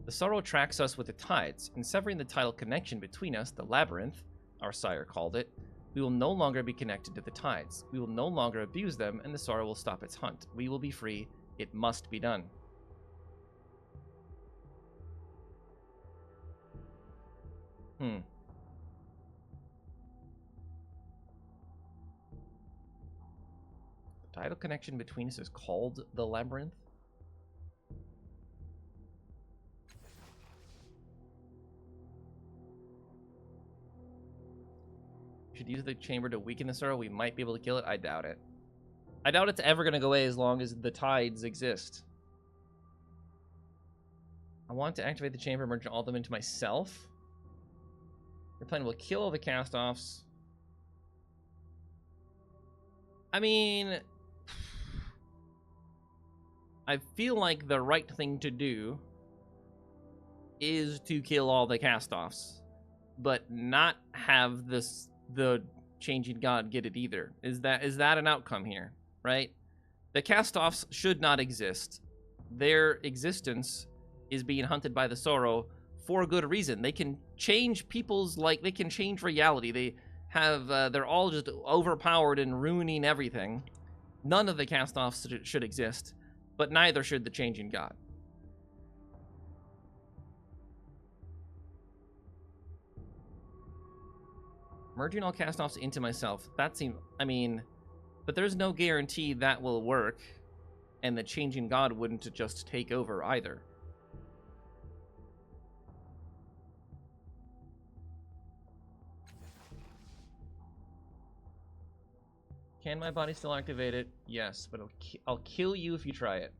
The sorrow tracks us with the tides. In severing the tidal connection between us, the labyrinth, our sire called it, we will no longer be connected to the tides. We will no longer abuse them, and the sorrow will stop its hunt. We will be free. It must be done. The tidal connection between us is called the labyrinth? We should use the chamber to weaken the sorrow. We might be able to kill it. I doubt it. I doubt it's ever going to go away as long as the tides exist. I want to activate the chamber, merge all of them into myself. Your plan will kill all the cast-offs. I mean, I feel like the right thing to do is to kill all the cast-offs, but not have the changing god get it either. Is that an outcome here, right? The cast-offs should not exist. Their existence is being hunted by the sorrow for a good reason. They can change they can change reality. They have, they're all just overpowered and ruining everything. None of the cast-offs should exist, but neither should the changing god. Merging all cast-offs into myself, that seems, I mean, but there's no guarantee that will work, and the changing god wouldn't just take over either. Can my body still activate it? Yes, but I'll kill you if you try it.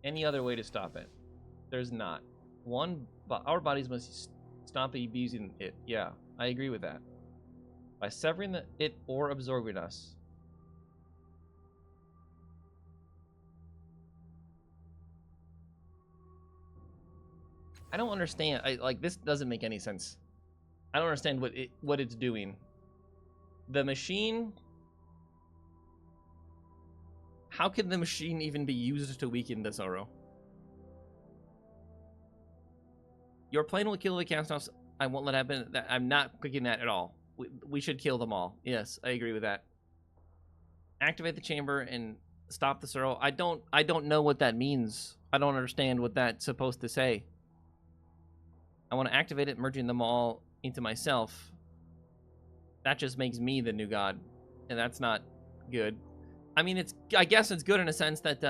Any other way to stop it? There's not. Our bodies must stop abusing it. Yeah, I agree with that. By severing it or absorbing us. I don't understand. This doesn't make any sense. I don't understand what it's doing. The machine... How can the machine even be used to weaken the sorrow? Your plan will kill the cast-offs. I won't let it happen. I'm not clicking that at all. We should kill them all. Yes, I agree with that. Activate the chamber and stop the Sorrow. I don't know what that means. I don't understand what that's supposed to say. I want to activate it, merging them all into myself. That just makes me the new god, and that's not good. I mean, I guess it's good in a sense that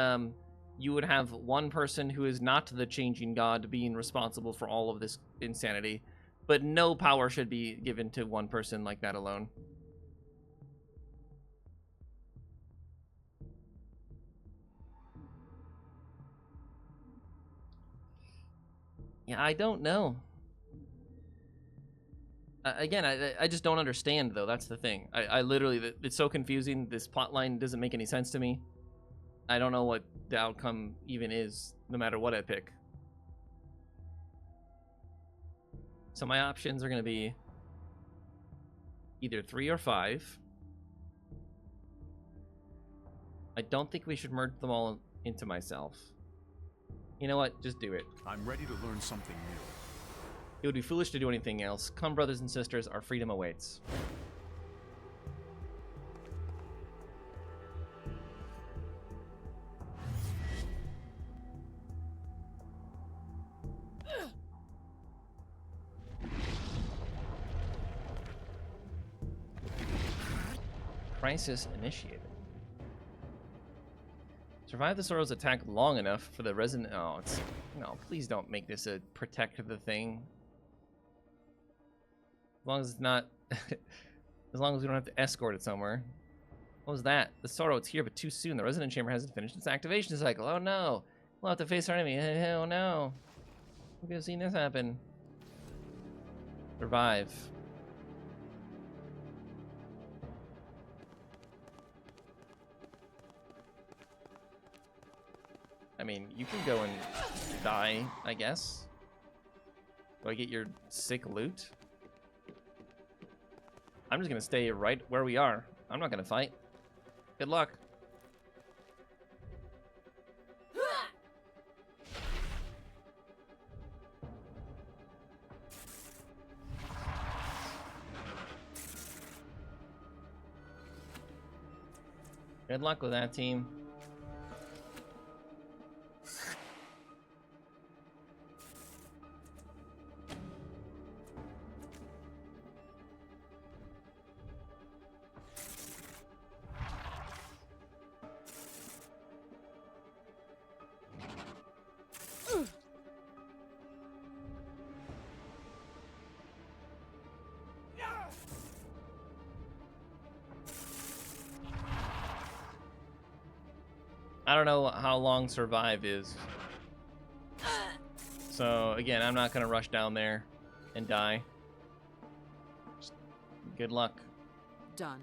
you would have one person who is not the changing god being responsible for all of this insanity, but no power should be given to one person like that alone. Yeah, I don't know. Again, I just don't understand, though. That's the thing. I literally, it's so confusing. This plotline doesn't make any sense to me. I don't know what the outcome even is, no matter what I pick. So my options are going to be either 3 or 5. I don't think we should merge them all into myself. You know what? Just do it. I'm ready to learn something new. It would be foolish to do anything else. Come, brothers and sisters, our freedom awaits. Crisis initiated. Survive the Sorrow's attack long enough for the resident. Oh, it's no. Please don't make this a protect the thing. As long as it's not. As long as we don't have to escort it somewhere. What was that? The Sorrow, it's here, but too soon. The Resonant Chamber hasn't finished its activation cycle. Oh no! We'll have to face our enemy. Oh no! We could have seen this happen. Survive. I mean, you can go and die, I guess. Do I get your sick loot? I'm just gonna stay right where we are. I'm not gonna fight. Good luck. Good luck with that, team. I don't know how long survive is. So again, I'm not gonna rush down there and die. Just good luck. Done.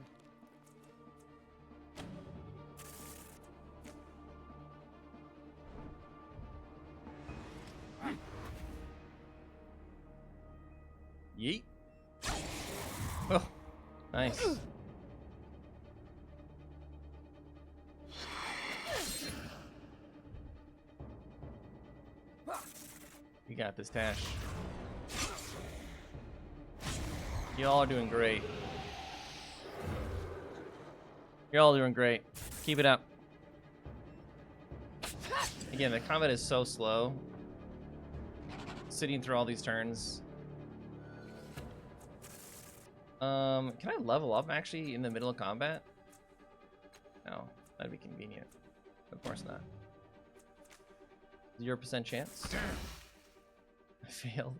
Yeet. Oh, nice. You got this, Tash. You all are doing great. You're all doing great. Keep it up. Again, the combat is so slow. Sitting through all these turns. Can I level up actually in the middle of combat? No, that'd be convenient. Of course not. 0% chance. I failed.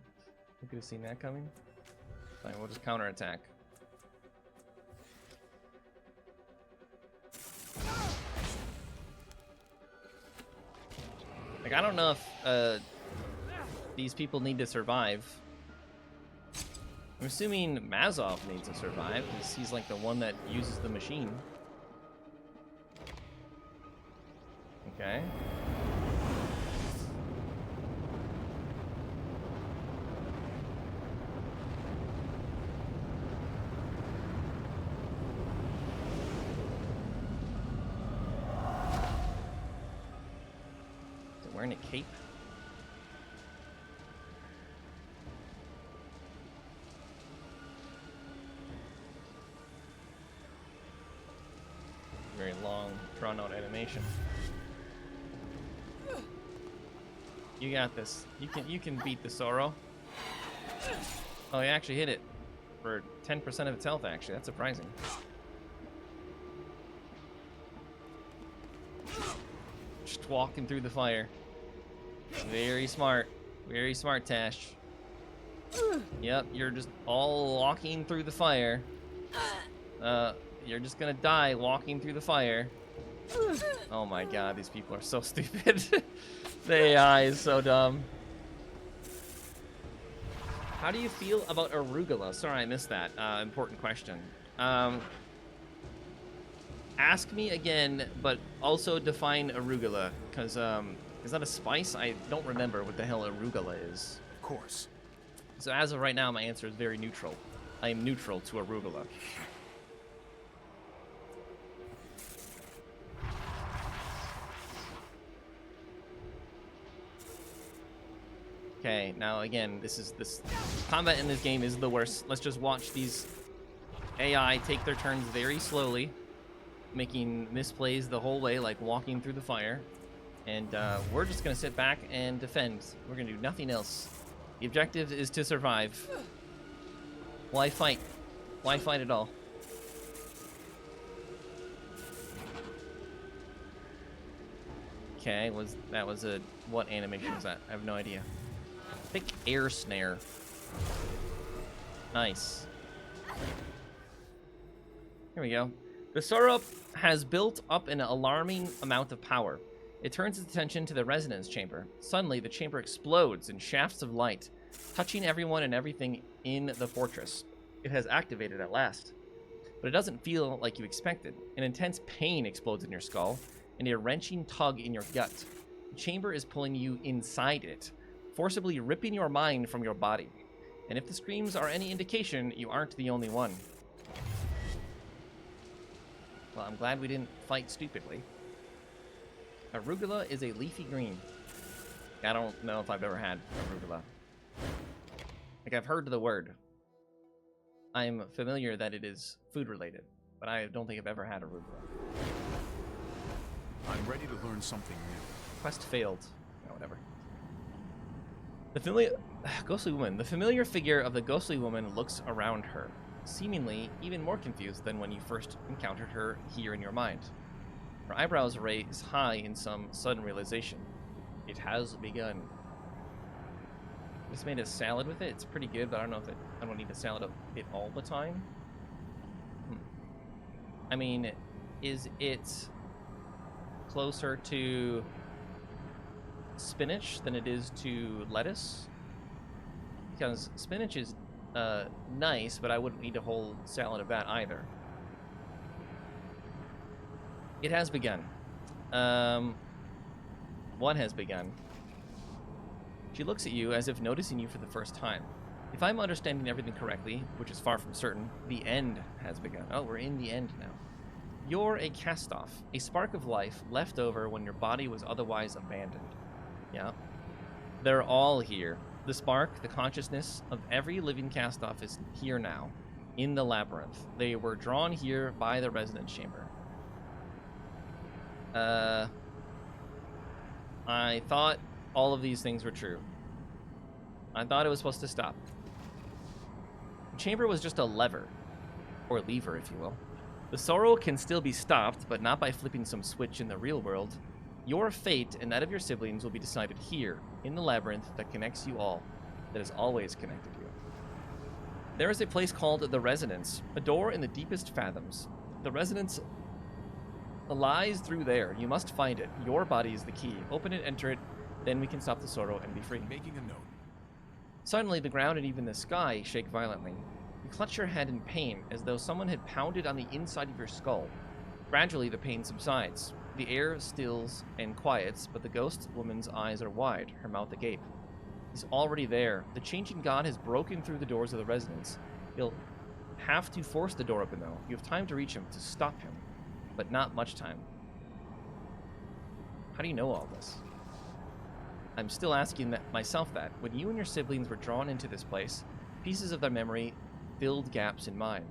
I could have seen that coming. Fine, we'll just counterattack. Like, I don't know if these people need to survive. I'm assuming Mazov needs to survive because he's like the one that uses the machine. Okay. Is it wearing a cape? very long, drawn-out animation. You got this. You can beat the Sorrow. Oh, he actually hit it for 10% of its health. Actually, that's surprising. Just walking through the fire. Very smart. Very smart, Tash. Yep, you're just all walking through the fire. You're just gonna die walking through the fire. Oh my god, these people are so stupid. The AI is so dumb. How do you feel about arugula? Sorry, I missed that. Important question. Ask me again, but also define arugula, because is that a spice? I don't remember what the hell arugula is. Of course. So as of right now, my answer is very neutral. I am neutral to arugula. Okay, now again, this combat in this game is the worst. Let's just watch these AI take their turns very slowly, making misplays the whole way, like walking through the fire. And we're just gonna sit back and defend. We're gonna do nothing else. The objective is to survive. Why fight? Why fight at all? Okay, what animation was that? I have no idea. Thick air snare. Nice. Here we go. The Sorrow has built up an alarming amount of power. It turns its attention to the resonance chamber. Suddenly, the chamber explodes in shafts of light, touching everyone and everything in the fortress. It has activated at last. But it doesn't feel like you expected. An intense pain explodes in your skull, and a wrenching tug in your gut. The chamber is pulling you inside it, forcibly ripping your mind from your body. And if the screams are any indication, you aren't the only one. Well, I'm glad we didn't fight stupidly. Arugula is a leafy green. I don't know if I've ever had arugula. Like, I've heard the word. I'm familiar that it is food related, but I don't think I've ever had arugula. I'm ready to learn something new. Quest failed. No, whatever. The familiar ghostly woman. The familiar figure of the ghostly woman looks around her, seemingly even more confused than when you first encountered her here in your mind. Her eyebrows raise high in some sudden realization. It has begun. Just made a salad with it. It's pretty good, but I don't know if I don't need a salad of it all the time. I mean, is it closer to spinach than it is to lettuce? Because spinach is nice, but I wouldn't eat a whole salad of that either. It has begun. What has begun? She looks at you as if noticing you for the first time. If I'm understanding everything correctly, which is far from certain, the end has begun. Oh, we're in the end now. You're a cast-off, a spark of life left over when your body was otherwise abandoned. Yeah. They're all here. The spark, the consciousness of every living cast-off is here now, in the labyrinth. They were drawn here by the resonance chamber. I thought all of these things were true. I thought it was supposed to stop. The chamber was just a lever, or lever, if you will. The Sorrow can still be stopped, but not by flipping some switch in the real world. Your fate and that of your siblings will be decided here, in the labyrinth that connects you all, that has always connected you. There is a place called the Resonance, a door in the deepest fathoms. The Resonance lies through there. You must find it. Your body is the key. Open it, enter it, then we can stop the Sorrow and be free. Making a note. Suddenly, the ground and even the sky shake violently. You clutch your head in pain, as though someone had pounded on the inside of your skull. Gradually, the pain subsides. The air stills and quiets, but the ghost woman's eyes are wide, her mouth agape. He's already there. The changing god has broken through the doors of the Resonance. You'll have to force the door open, though. You have time to reach him, to stop him, but not much time. How do you know all this? I'm still asking myself that. When you and your siblings were drawn into this place, pieces of their memory filled gaps in mine.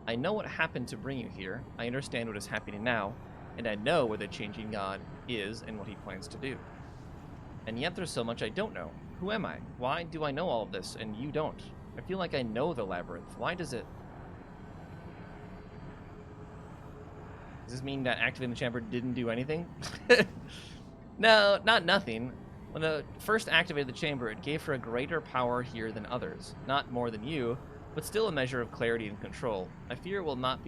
I know what happened to bring you here. I understand what is happening now, and I know where the changing god is and what he plans to do. And yet there's so much I don't know. Who am I? Why do I know all of this and you don't? I feel like I know the labyrinth. Why does it... Does this mean that activating the chamber didn't do anything? No, not nothing. When it first activated the chamber, it gave her a greater power here than others. Not more than you, but still a measure of clarity and control. I fear it will not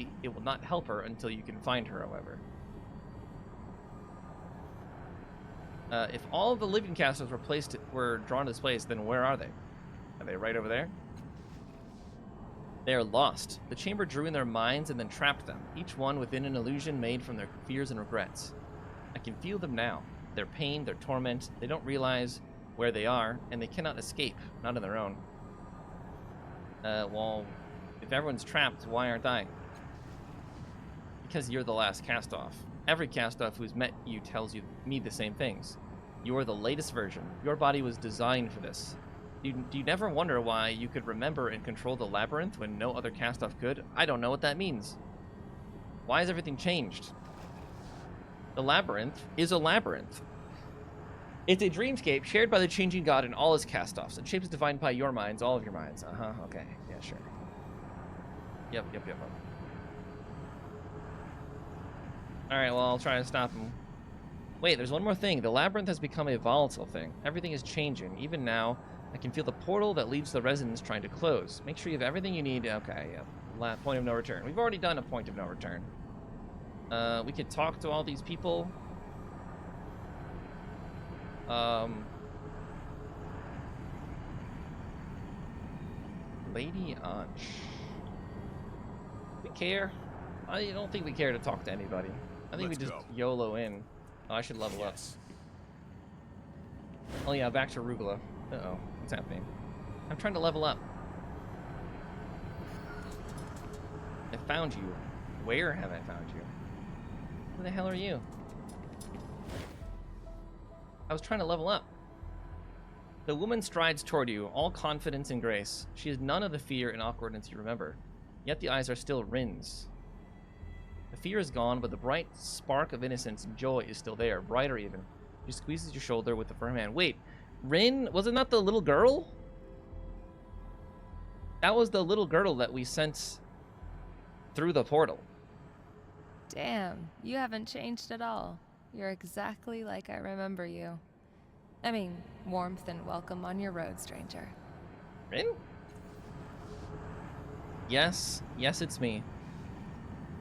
help her until you can find her, however. If all of the living castles were drawn to this place, then where are they? Are they right over there? They are lost. The chamber drew in their minds and then trapped them, each one within an illusion made from their fears and regrets. I can feel them now. Their pain, their torment. They don't realize where they are, and they cannot escape, not on their own. Well, if everyone's trapped, why aren't I? Because you're the last cast-off. Every cast-off who's met you tells me the same things. You are the latest version. Your body was designed for this. Do you never wonder why you could remember and control the labyrinth when no other cast-off could? I don't know what that means. Why has everything changed? The labyrinth is a labyrinth. It's a dreamscape shared by the changing god and all his cast-offs. And shape is defined by your minds, all of your minds. Okay. Yeah, sure. Yep. Alright, well, I'll try to stop him. Wait, there's one more thing. The labyrinth has become a volatile thing. Everything is changing. Even now, I can feel the portal that leads to the residence trying to close. Make sure you have everything you need. Okay, yeah. Point of no return. We've already done a point of no return. We could talk to all these people. Lady Anj. We care? I don't think we care to talk to anybody. I think Let's we just go. YOLO in. Oh, I should level Yes. up. Oh yeah, back to Arugula. Uh-oh, what's happening? I'm trying to level up. I found you. Where have I found you? Who the hell are you? I was trying to level up. The woman strides toward you, all confidence and grace. She has none of the fear and awkwardness you remember. Yet the eyes are still Rin's. The fear is gone, but the bright spark of innocence and joy is still there, brighter even. She squeezes your shoulder with a firm hand. Wait, Rin, was it not the little girl? That was the little girl that we sent through the portal. Damn, you haven't changed at all. You're exactly like I remember you. I mean, warmth and welcome on your road, stranger. Rin? Yes, it's me.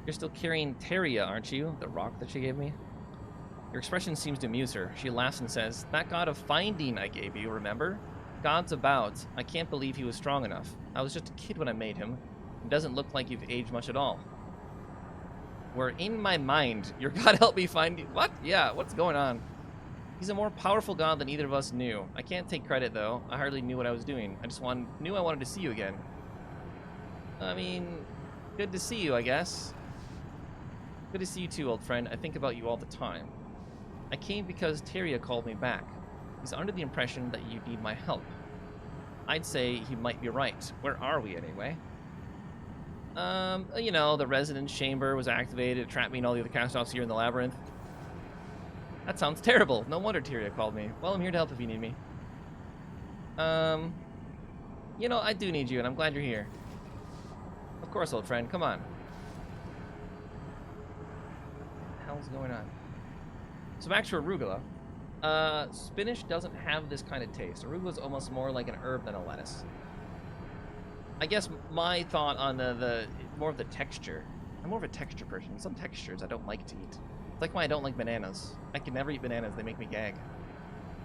You're still carrying Teria, aren't you? The rock that she gave me? Your expression seems to amuse her. She laughs and says, that god of finding I gave you, remember? God's about. I can't believe he was strong enough. I was just a kid when I made him. It doesn't look like you've aged much at all. We're in my mind. Your god helped me find you. What? Yeah, what's going on? He's a more powerful god than either of us knew. I can't take credit, though. I hardly knew what I was doing. I just knew I wanted to see you again. I mean, good to see you, I guess. Good to see you too, old friend. I think about you all the time. I came because Teria called me back. He's under the impression that you need my help. I'd say he might be right. Where are we, anyway? You know, the residence chamber was activated, trapped me and all the other cast-offs here in the labyrinth. That sounds terrible. No wonder Teria called me. Well, I'm here to help if you need me. You know, I do need you, and I'm glad you're here. Of course, old friend. Come on. What the hell's going on? So back to arugula. Spinach doesn't have this kind of taste. Arugula's almost more like an herb than a lettuce. I guess my thought on the more of the texture. I'm more of a texture person. Some textures I don't like to eat. It's like why I don't like bananas. I can never eat bananas. They make me gag.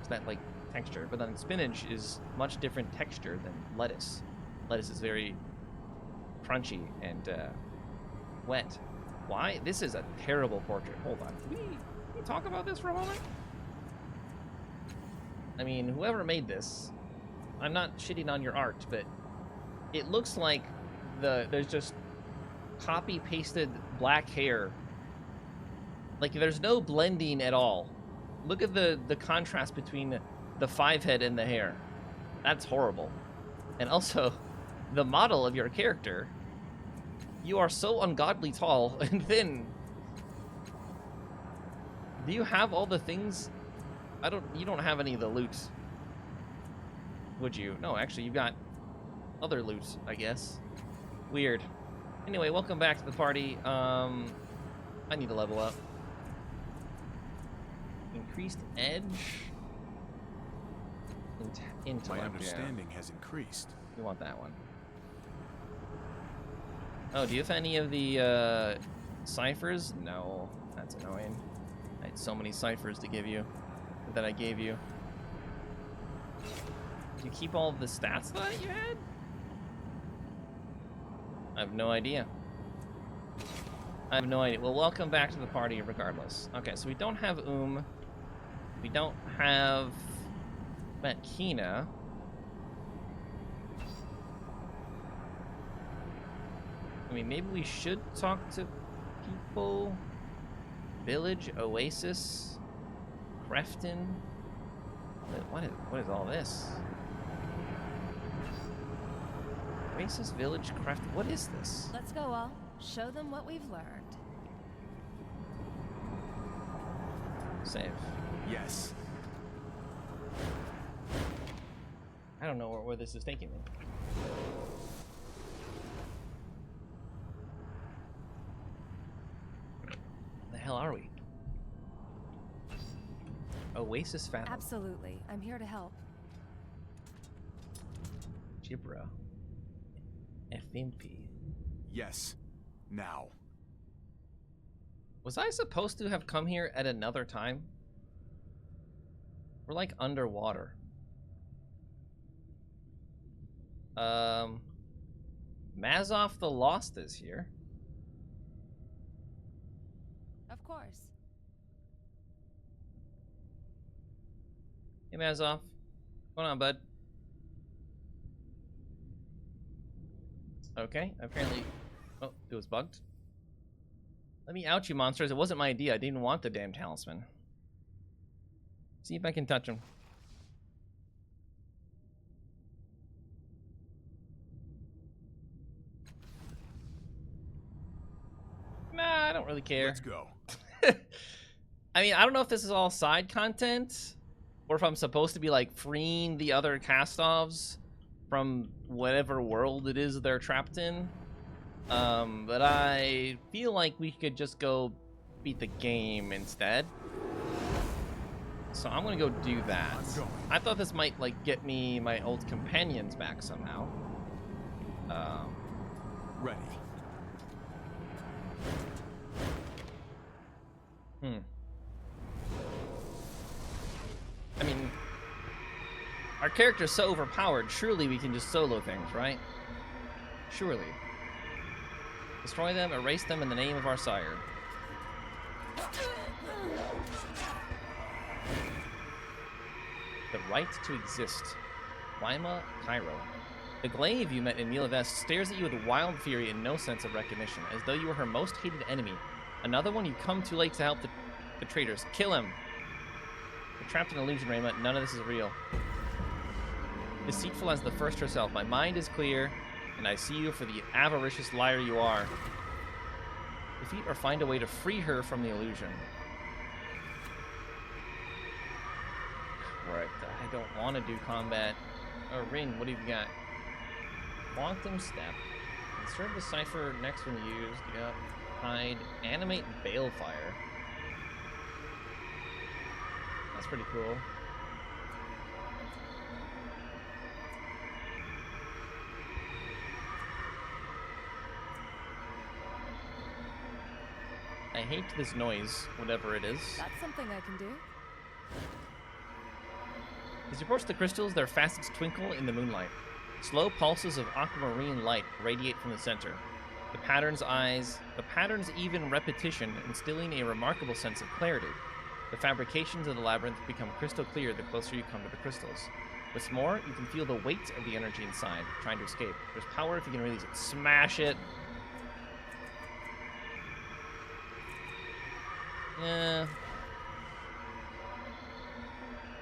It's that like texture. But then spinach is much different texture than lettuce. Lettuce is very crunchy and wet. Why? This is a terrible portrait. Hold on. Can we talk about this for a moment? I mean, whoever made this, I'm not shitting on your art, but it looks like there's just copy-pasted black hair. Like, there's no blending at all. Look at the contrast between the 5-head and the hair. That's horrible. And also, the model of your character, you are so ungodly tall and thin. Do you have all the things? You don't have any of the loot. Would you? No, actually, you've got other loot, I guess. Weird. Anyway, welcome back to the party. I need to level up. Increased edge. Intellect. My understanding has increased. You want that one. Oh, do you have any of the ciphers? No, that's annoying. I had so many ciphers to give you that I gave you. Do you keep all of the stats that you had? I have no idea. I have no idea. Well, welcome back to the party regardless. Okay, so we don't have We don't have Metkina. I mean, maybe we should talk to people. Village, Oasis, Crefton. What is all this? Oasis, Village, Crefton. What is this? Let's go, all. Show them what we've learned. Save. Yes. I don't know where this is taking me. The hell are we? Oasis Fathom. Absolutely. I'm here to help. Gibra. FMP. Yes. Now. Was I supposed to have come here at another time? We're like underwater. Mazov the Lost is here. Of course. Hey Mazov. What's going on, bud? Okay, apparently... Oh, it was bugged. Let me out, you monsters. It wasn't my idea. I didn't want the damn talisman. See if I can touch him. Nah, I don't really care. Let's go. I mean, I don't know if this is all side content, or if I'm supposed to be, like, freeing the other cast-offs from whatever world it is they're trapped in. But I feel like we could just go beat the game instead. So I'm gonna go do that. I'm going. I thought this might, like, get me my old companions back somehow. Ready. I mean, our character's so overpowered, surely we can just solo things, right? Surely. Destroy them, erase them in the name of our sire. The right to exist. Lima Cairo. The glaive you met in Mila Vest stares at you with wild fury and no sense of recognition, as though you were her most hated enemy. Another one, you come too late to help the traitors. Kill him! You're trapped in illusion, Rayma. None of this is real. Deceitful as the first herself, my mind is clear, and I see you for the avaricious liar you are. Defeat or find a way to free her from the illusion. Right, I don't want to do combat. Oh, Ring, what have you got? Quantum Step. Insert the cipher next when used. Yep. Hide. Animate Balefire. That's pretty cool. I hate this noise, whatever it is. That's something I can do. As you approach the crystals, their facets twinkle in the moonlight. Slow pulses of aquamarine light radiate from the center. The pattern's even repetition, instilling a remarkable sense of clarity. The fabrications of the labyrinth become crystal clear the closer you come to the crystals. What's more, you can feel the weight of the energy inside, trying to escape. There's power if you can release it. Smash it! Yeah.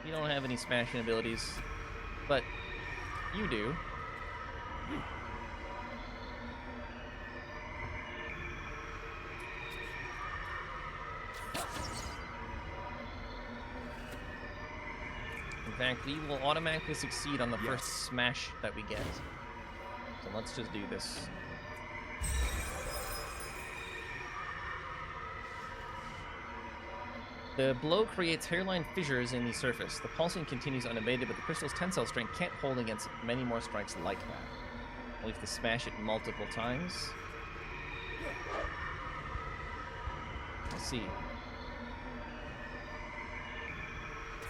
You don't have any smashing abilities, but you do. fact, we will automatically succeed on the Yes. first smash that we get. So let's just do this. The blow creates hairline fissures in the surface. The pulsing continues unabated, but the crystal's tensile strength can't hold against many more strikes like that. We'll have to smash it multiple times. Let's see.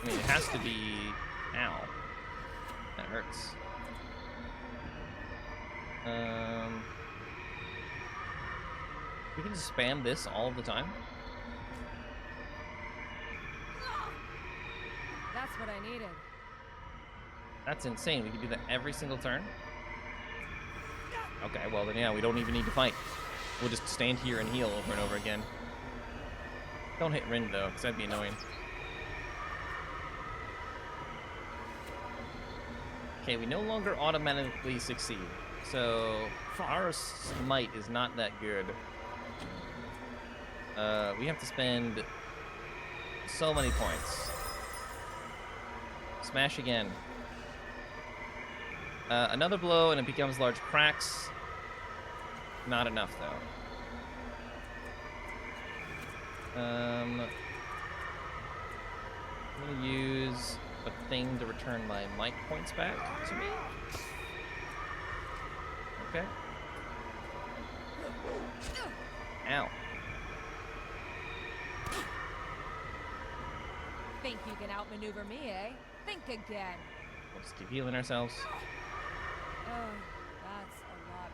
I mean, it has to be... Ow. That hurts. We can just spam this all the time. That's what I needed. That's insane. We can do that every single turn. Okay, well then yeah, we don't even need to fight. We'll just stand here and heal over and over again. Don't hit Rin though, because that'd be annoying. Okay, we no longer automatically succeed. So our smite is not that good. We have to spend so many points. Smash again. Another blow and it becomes large cracks. Not enough though. I'm gonna use a thing to return my might points back to me. Okay. Ow. Think you can outmaneuver me, eh? Think again. We'll just keep healing ourselves. Oh, that's a lot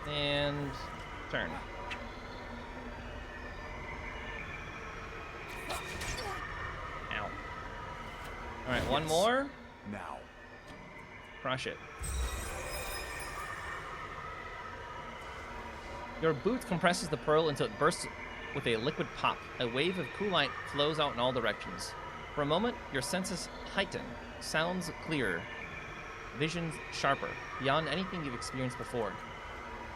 better. And turn. Ow. Alright, one more. Now. Crush it. Your boot compresses the pearl until it bursts with a liquid pop. A wave of cool light flows out in all directions. For a moment, your senses heighten, sounds clearer, visions sharper, beyond anything you've experienced before.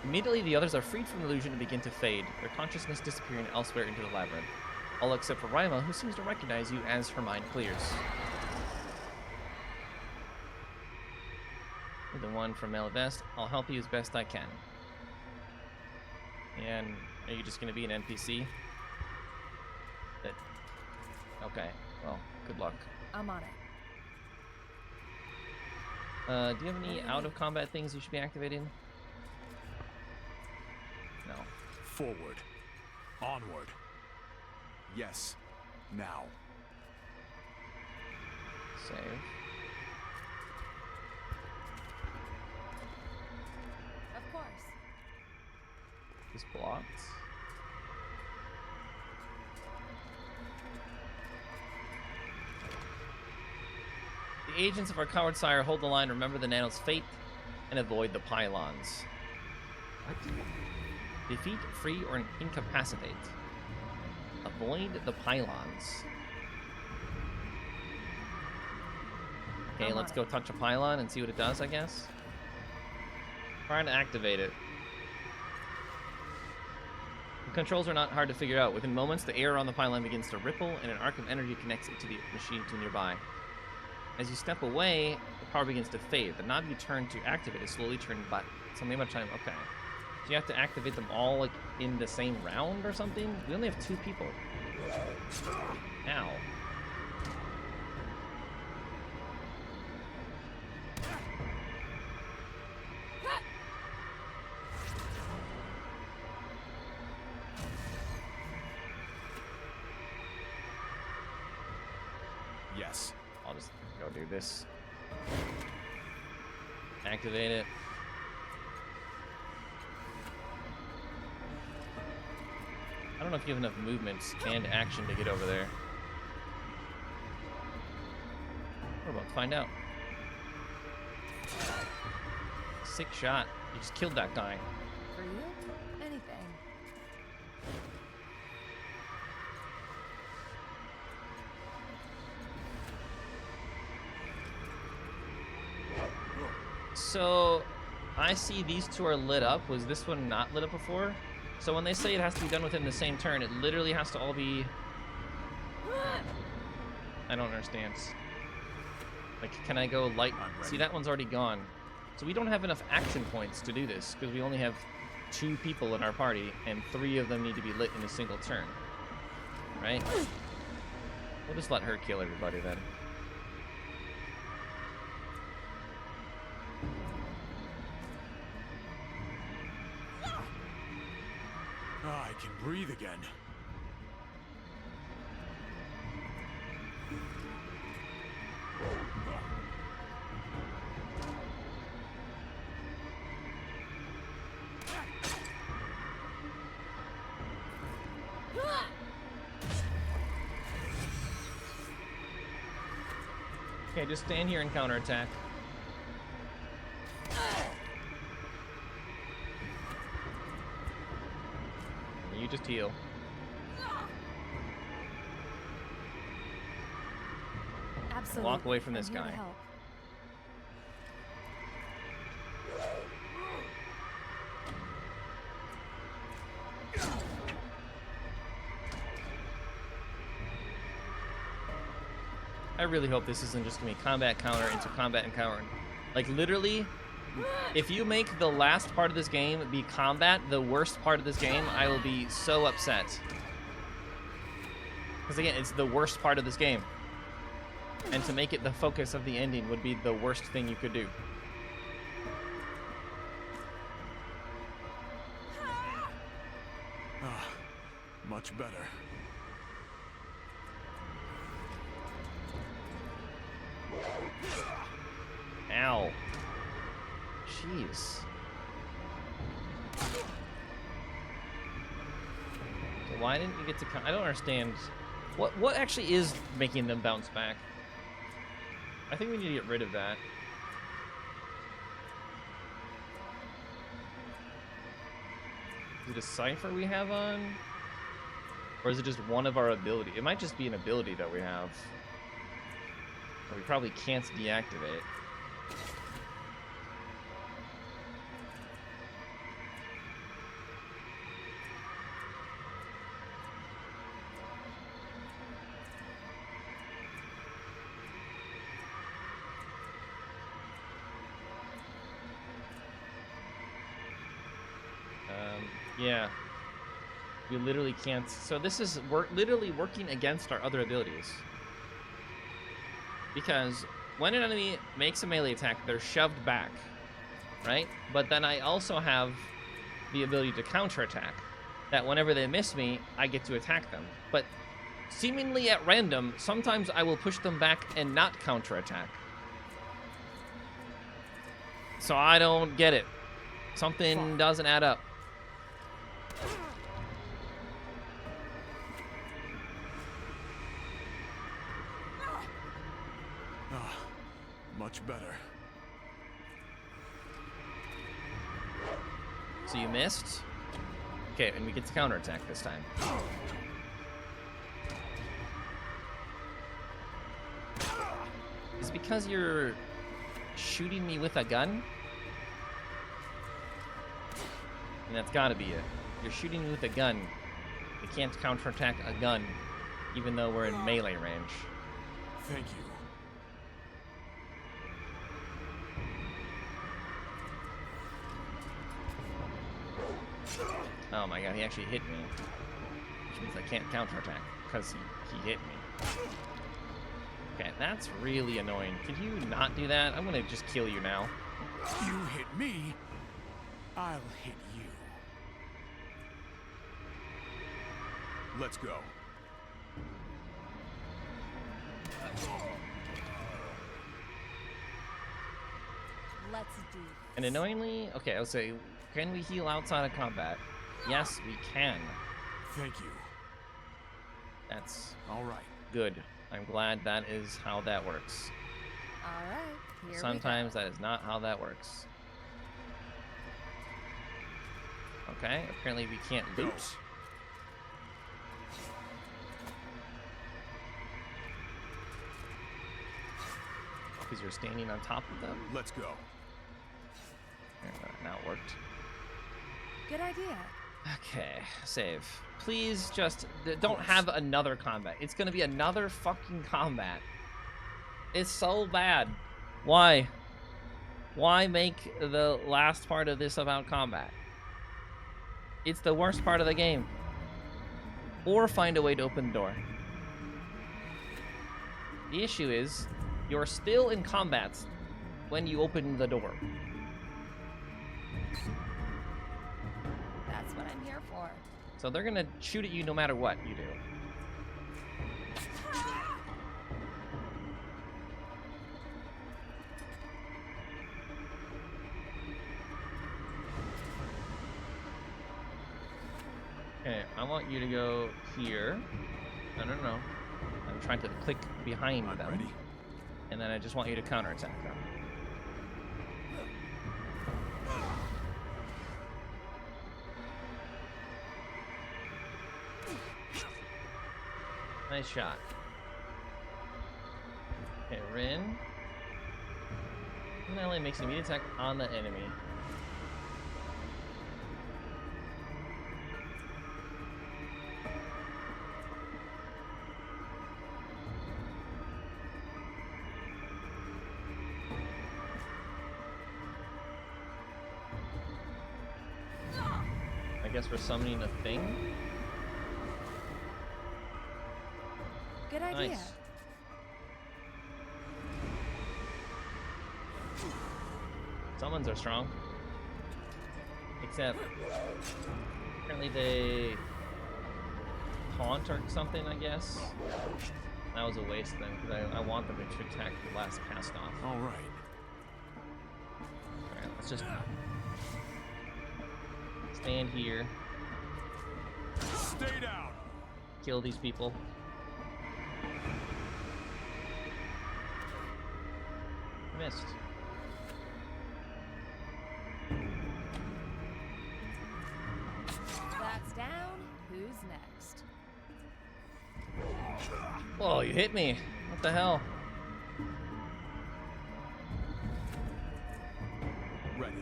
Immediately, the others are freed from the illusion and begin to fade, their consciousness disappearing elsewhere into the labyrinth. All except for Raima, who seems to recognize you as her mind clears. You're the one from Malivest. I'll help you as best I can. And are you just going to be an NPC? Okay, well, good luck. I'm on it. Do you have any out-of-combat things you should be activating? No. Forward. Onward. Yes. Now. Save. Of course. Is blocked. The agents of our coward sire hold the line, remember the Nano's fate, and avoid the pylons. What? Defeat, free, or incapacitate. Avoid the pylons. Okay, I'm let's on go it. touch a pylon and see what it does, I guess. Trying to activate it. The controls are not hard to figure out. Within moments, the air on the pylon begins to ripple, and an arc of energy connects it to the machine to nearby. As you step away, the power begins to fade. The knob you turn to activate is slowly turned back. Something about time. Okay. So you have to activate them all like in the same round or something? We only have 2 people. Ow. Yes. I'll just go do this. Activate it. I don't know if you have enough movements and action to get over there. We're about to find out. Sick shot. You just killed that guy. For you? Anything. So, I see these 2 are lit up. Was this one not lit up before? So when they say it has to be done within the same turn, it literally has to all be... I don't understand. Like, can I go light? I'm ready. See, that one's already gone. So we don't have enough action points to do this, because we only have 2 people in our party, and 3 of them need to be lit in a single turn. Right? We'll just let her kill everybody then. I can breathe again. Okay, just stand here and counterattack. You just heal. Absolutely. Walk away from this I'm here to guy. help. I really hope this isn't just gonna be combat counter into combat and counter. Like literally, if you make the last part of this game be combat, the worst part of this game, I will be so upset. Because again, it's the worst part of this game. And to make it the focus of the ending would be the worst thing you could do. Ah, much better. Ow. Jeez. So why didn't you get to I don't understand. What actually is making them bounce back? I think we need to get rid of that. Is it a cipher we have on? Or is it just one of our ability? It might just be an ability that we have. That we probably can't deactivate. Yeah. We literally can't. So this is literally working against our other abilities. Because when an enemy makes a melee attack, they're shoved back, right? But then I also have the ability to counterattack. That whenever they miss me, I get to attack them. But seemingly at random, sometimes I will push them back and not counterattack. So I don't get it. Something doesn't add up. Ah, much better. So you missed. Okay, and we get to counterattack this time. Is it because you're shooting me with a gun? And that's gotta be it. You're shooting me with a gun. We can't counterattack a gun, even though we're in melee range. Thank you. Oh my god, he actually hit me. Which means I can't counterattack, because he hit me. Okay, that's really annoying. Could you not do that? I'm gonna just kill you now. You hit me, I'll hit you. Let's go. Let's do. And annoyingly, okay, I'll say, can we heal outside of combat? Yes, we can. Thank you. That's All right. good. I'm glad that is how that works. All right. Here Sometimes we go. that is not how that works. Okay, apparently we can't Go. loot. Because you're standing on top of them. Let's go. There, that now worked. Good idea. Okay, save. Please just don't have another combat. It's gonna be another fucking combat. It's so bad. Why? Why make the last part of this about combat? It's the worst part of the game. Or find a way to open the door. The issue is, you're still in combat when you open the door. That's what I'm here for. So they're gonna shoot at you no matter what you do. Okay, I want you to go here. No. I'm trying to click behind I'm them. ready. And then I just want you to counterattack them. Nice shot. Okay, Rin. Melee makes an immediate attack on the enemy. I guess we're summoning a thing. Good idea. Nice. Summons are strong. Except, apparently they taunt or something, I guess. That was a waste then, because I want them to attack the last cast off. All right. Alright, let's just stand here, Stay down. kill these people. Missed. That's down. Who's next? Whoa, you hit me. What the hell? Ready.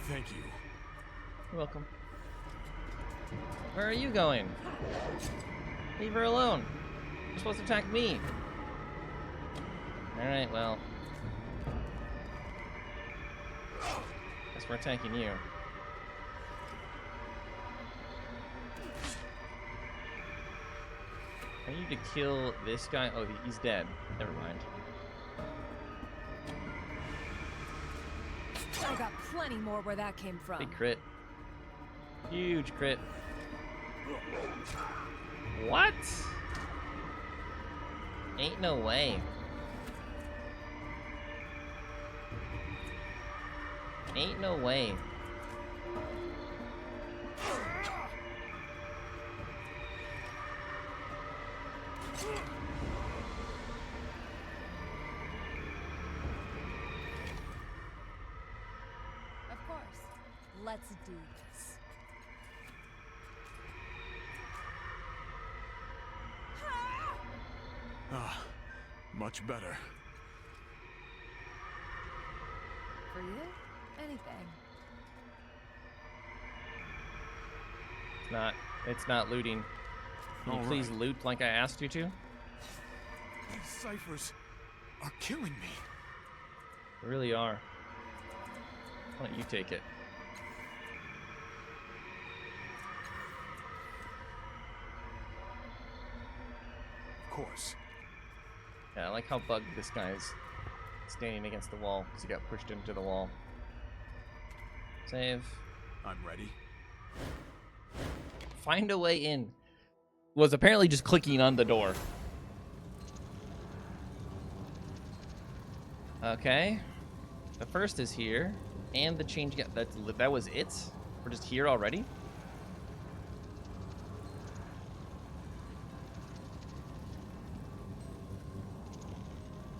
Thank you. You're welcome. Where are you going? Leave her alone. You're supposed to attack me. Alright, well. Guess we're attacking you. I need to kill this guy. Oh, he's dead. Never mind. I got plenty more where that came from. Big crit. Huge crit. What? Ain't no way. Ain't no way. Of course. Let's do this. Ah, much better. For you, anything. It's not looting. Can you All please right. loot like I asked you to? These ciphers are killing me. They really are. Why don't you take it? Of course. Yeah, I like how bugged this guy's standing against the wall because he got pushed into the wall. Save. I'm ready. Find a way in. Was apparently just clicking on the door. Okay. The first is here. And the change... That was it? We're just here already?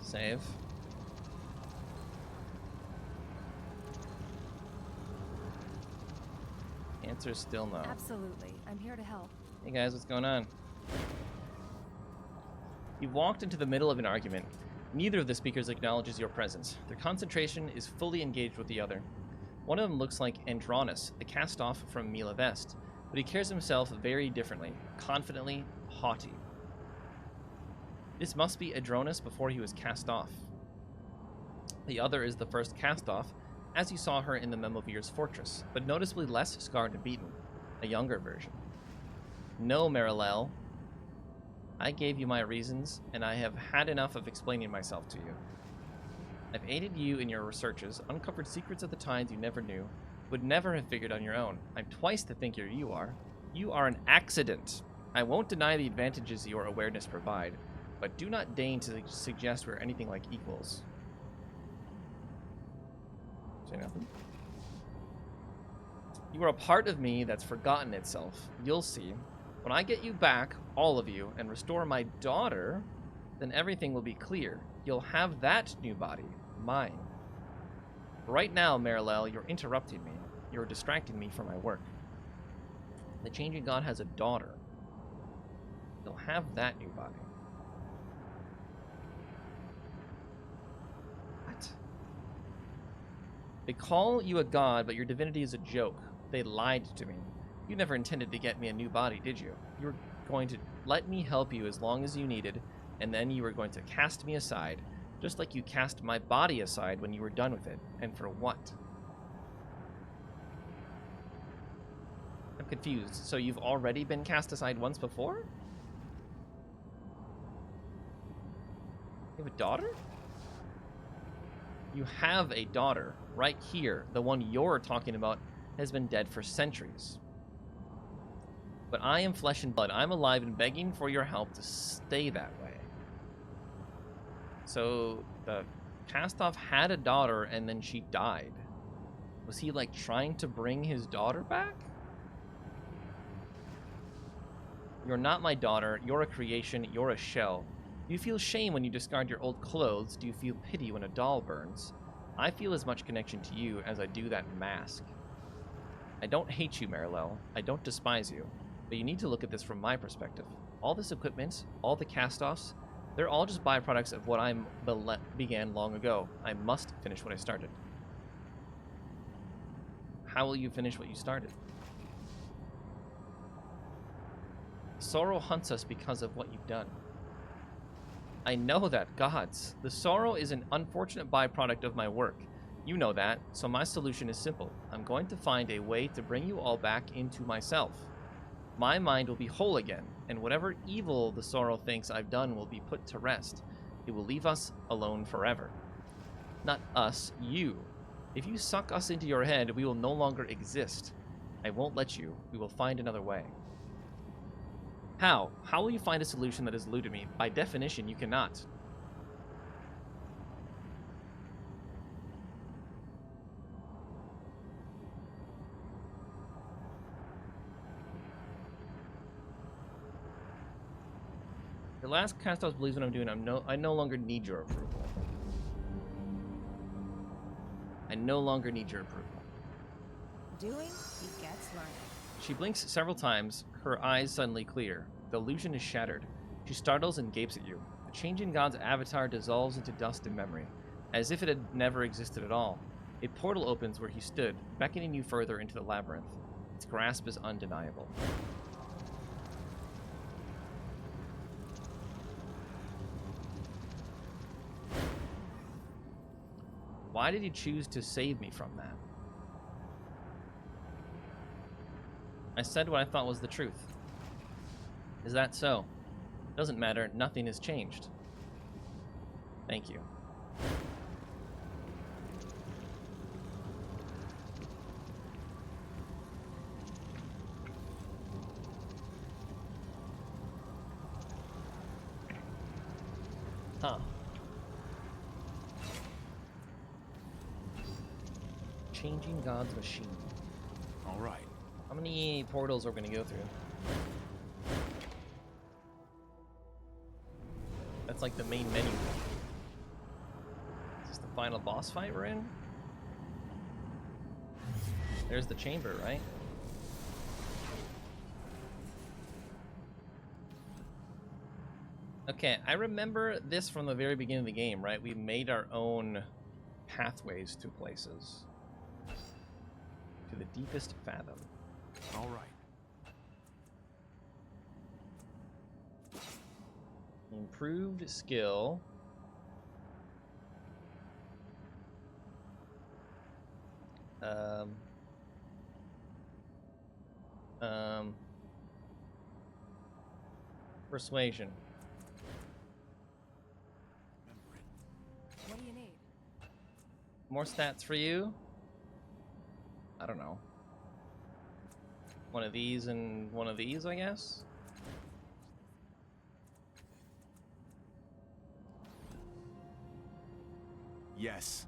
Save. Answer is still no. Absolutely. I'm here to help. Hey guys, what's going on? You walked into the middle of an argument. Neither of the speakers acknowledges your presence. Their concentration is fully engaged with the other. One of them looks like Andronis, the cast-off from Mila Vest, but he carries himself very differently, confidently, haughty. This must be Adronis before he was cast off. The other is the first cast-off, as you saw her in the Memovir's fortress, but noticeably less scarred and beaten, a younger version. No, Marilel. I gave you my reasons, and I have had enough of explaining myself to you. I've aided you in your researches, uncovered secrets of the times you never knew, would never have figured on your own. I'm twice the thinker you are. You are an accident. I won't deny the advantages your awareness provide, but do not deign to suggest we're anything like equals. Say nothing. You are a part of me that's forgotten itself. You'll see. When I get you back, all of you, and restore my daughter, then everything will be clear. You'll have that new body, mine. Right now, Marilel, you're interrupting me. You're distracting me from my work. The Changing God has a daughter. You'll have that new body. What? They call you a god, but your divinity is a joke. They lied to me. You never intended to get me a new body, did you? You were going to let me help you as long as you needed, and then you were going to cast me aside, just like you cast my body aside when you were done with it. And for what? I'm confused. So you've already been cast aside once before? You have a daughter? You have a daughter right here. The one you're talking about has been dead for centuries. But I am flesh and blood. I'm alive and begging for your help to stay that way. So the cast-off had a daughter and then she died. Was he like trying to bring his daughter back? You're not my daughter. You're a creation. You're a shell. Do you feel shame when you discard your old clothes? Do you feel pity when a doll burns? I feel as much connection to you as I do that mask. I don't hate you, Marilel. I don't despise you. But you need to look at this from my perspective. All this equipment, all the cast-offs, they're all just byproducts of what I began long ago. I must finish what I started. How will you finish what you started? Sorrow hunts us because of what you've done. I know that, gods. The sorrow is an unfortunate byproduct of my work. You know that, so my solution is simple. I'm going to find a way to bring you all back into myself. My mind will be whole again, and whatever evil the sorrow thinks I've done will be put to rest. It will leave us alone forever. Not us, you. If you suck us into your head, we will no longer exist. I won't let you. We will find another way. How? How will you find a solution that has eluded me? By definition, you cannot. The last cast-off believes what I'm doing. I no longer need your approval. I no longer need your approval. Doing begets learning. She blinks several times, her eyes suddenly clear. The illusion is shattered. She startles and gapes at you. The Changing God's avatar dissolves into dust and memory, as if it had never existed at all. A portal opens where he stood, beckoning you further into the labyrinth. Its grasp is undeniable. Why did you choose to save me from that? I said what I thought was the truth. Is that so? Doesn't matter, nothing has changed. Thank you. Huh. Changing God's machine. All right. How many portals are we going to go through? That's like the main menu. Is this the final boss fight we're in? There's the chamber, right? Okay, I remember this from the very beginning of the game, right? We made our own pathways to places. To the deepest fathom. All right. Improved skill. Persuasion. Remember it. What do you need? More stats for you? I don't know. One of these and one of these, I guess? Yes.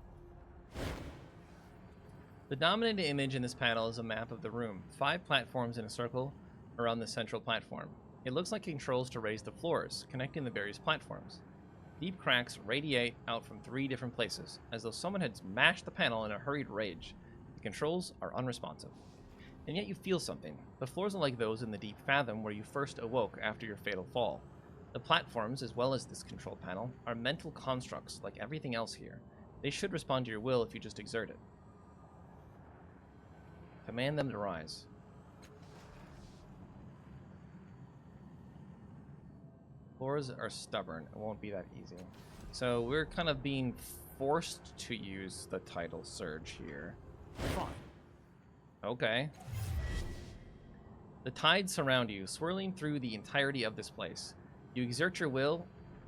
The dominant image in this panel is a map of the room. 5 platforms in a circle around the central platform. It looks like controls to raise the floors, connecting the various platforms. Deep cracks radiate out from 3 different places, as though someone had smashed the panel in a hurried rage. The controls are unresponsive. And yet you feel something. The floors are like those in the deep fathom where you first awoke after your fatal fall. The platforms, as well as this control panel, are mental constructs like everything else here. They should respond to your will if you just exert it. Command them to rise. Floors are stubborn. It won't be that easy. So we're kind of being forced to use the tidal surge here. Fine. Okay. The tides surround you, swirling through the entirety of this place. You exert your will,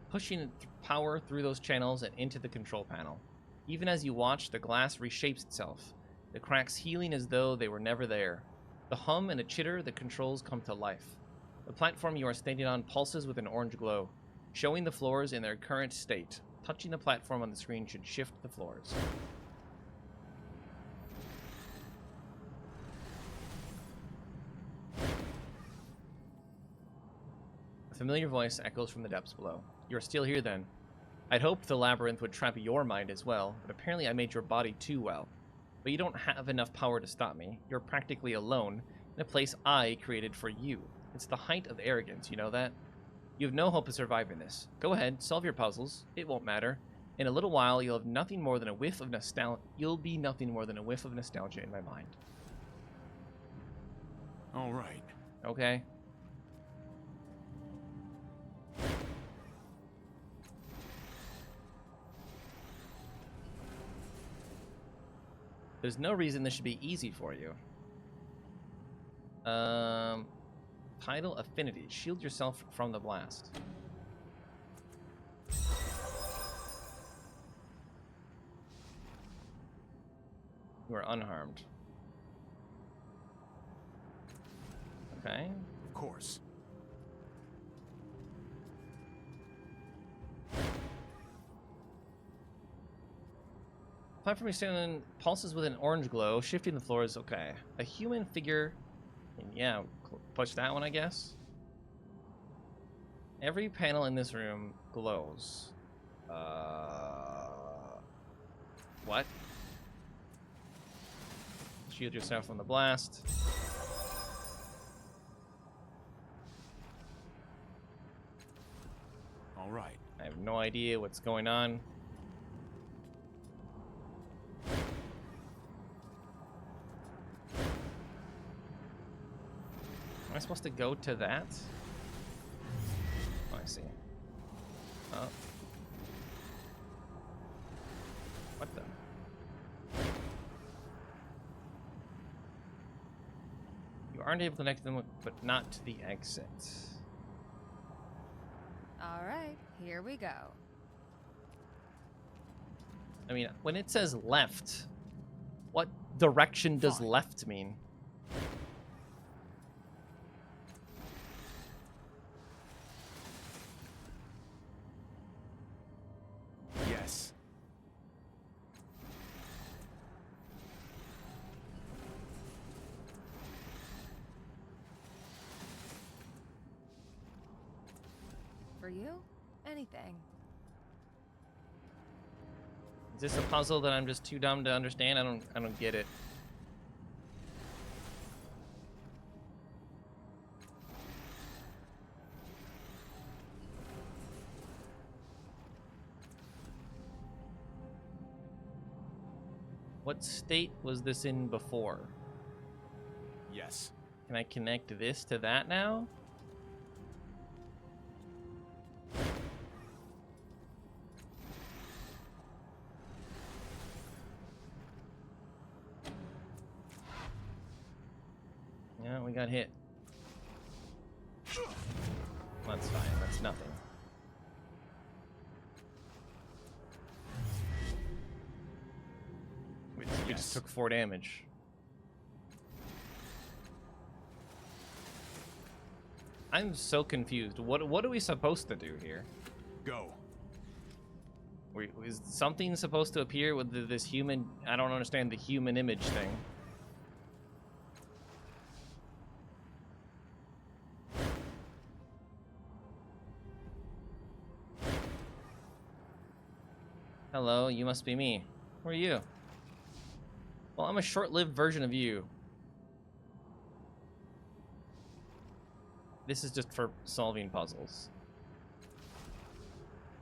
pushing power through those channels and into the control panel. Even as you watch, the glass reshapes itself, the cracks healing as though they were never there. The hum and a chitter, the controls come to life. The platform you are standing on pulses with an orange glow, showing the floors in their current state. Touching the platform on the screen should shift the floors. A familiar voice echoes from the depths below. You're still here then. I'd hoped the labyrinth would trap your mind as well, but apparently I made your body too well. But you don't have enough power to stop me. You're practically alone in a place I created for you. It's the height of arrogance, you know that? You have no hope of surviving this. Go ahead, solve your puzzles. It won't matter. In a little while, you'll have nothing more than a whiff of nostalgia. You'll be nothing more than a whiff of nostalgia in my mind. All right. Okay. There's no reason this should be easy for you. Tidal affinity. Shield yourself from the blast. You are unharmed. Okay. Of course. Platform standing pulses with an orange glow, shifting the floors. Okay. A human figure. Yeah, push that one, I guess. Every panel in this room glows. What? Shield yourself from the blast. All right. I have no idea what's going on. Am I supposed to go to that? Oh, I see. Oh. What the? You aren't able to connect them, but not to the exit. All right, here we go. I mean, when it says left, what direction does Fine. left mean? Yes. For you, anything. Is this a puzzle that I'm just too dumb to understand? I don't get it. What state was this in before? Yes. Can I connect this to that now? Yeah, we got hit. That's fine. That's nothing. We just took 4 damage. I'm so confused. What are we supposed to do here? Go. Is something supposed to appear with this human? I don't understand the human image thing. Hello, you must be me. Who are you? Well, I'm a short-lived version of you. This is just for solving puzzles.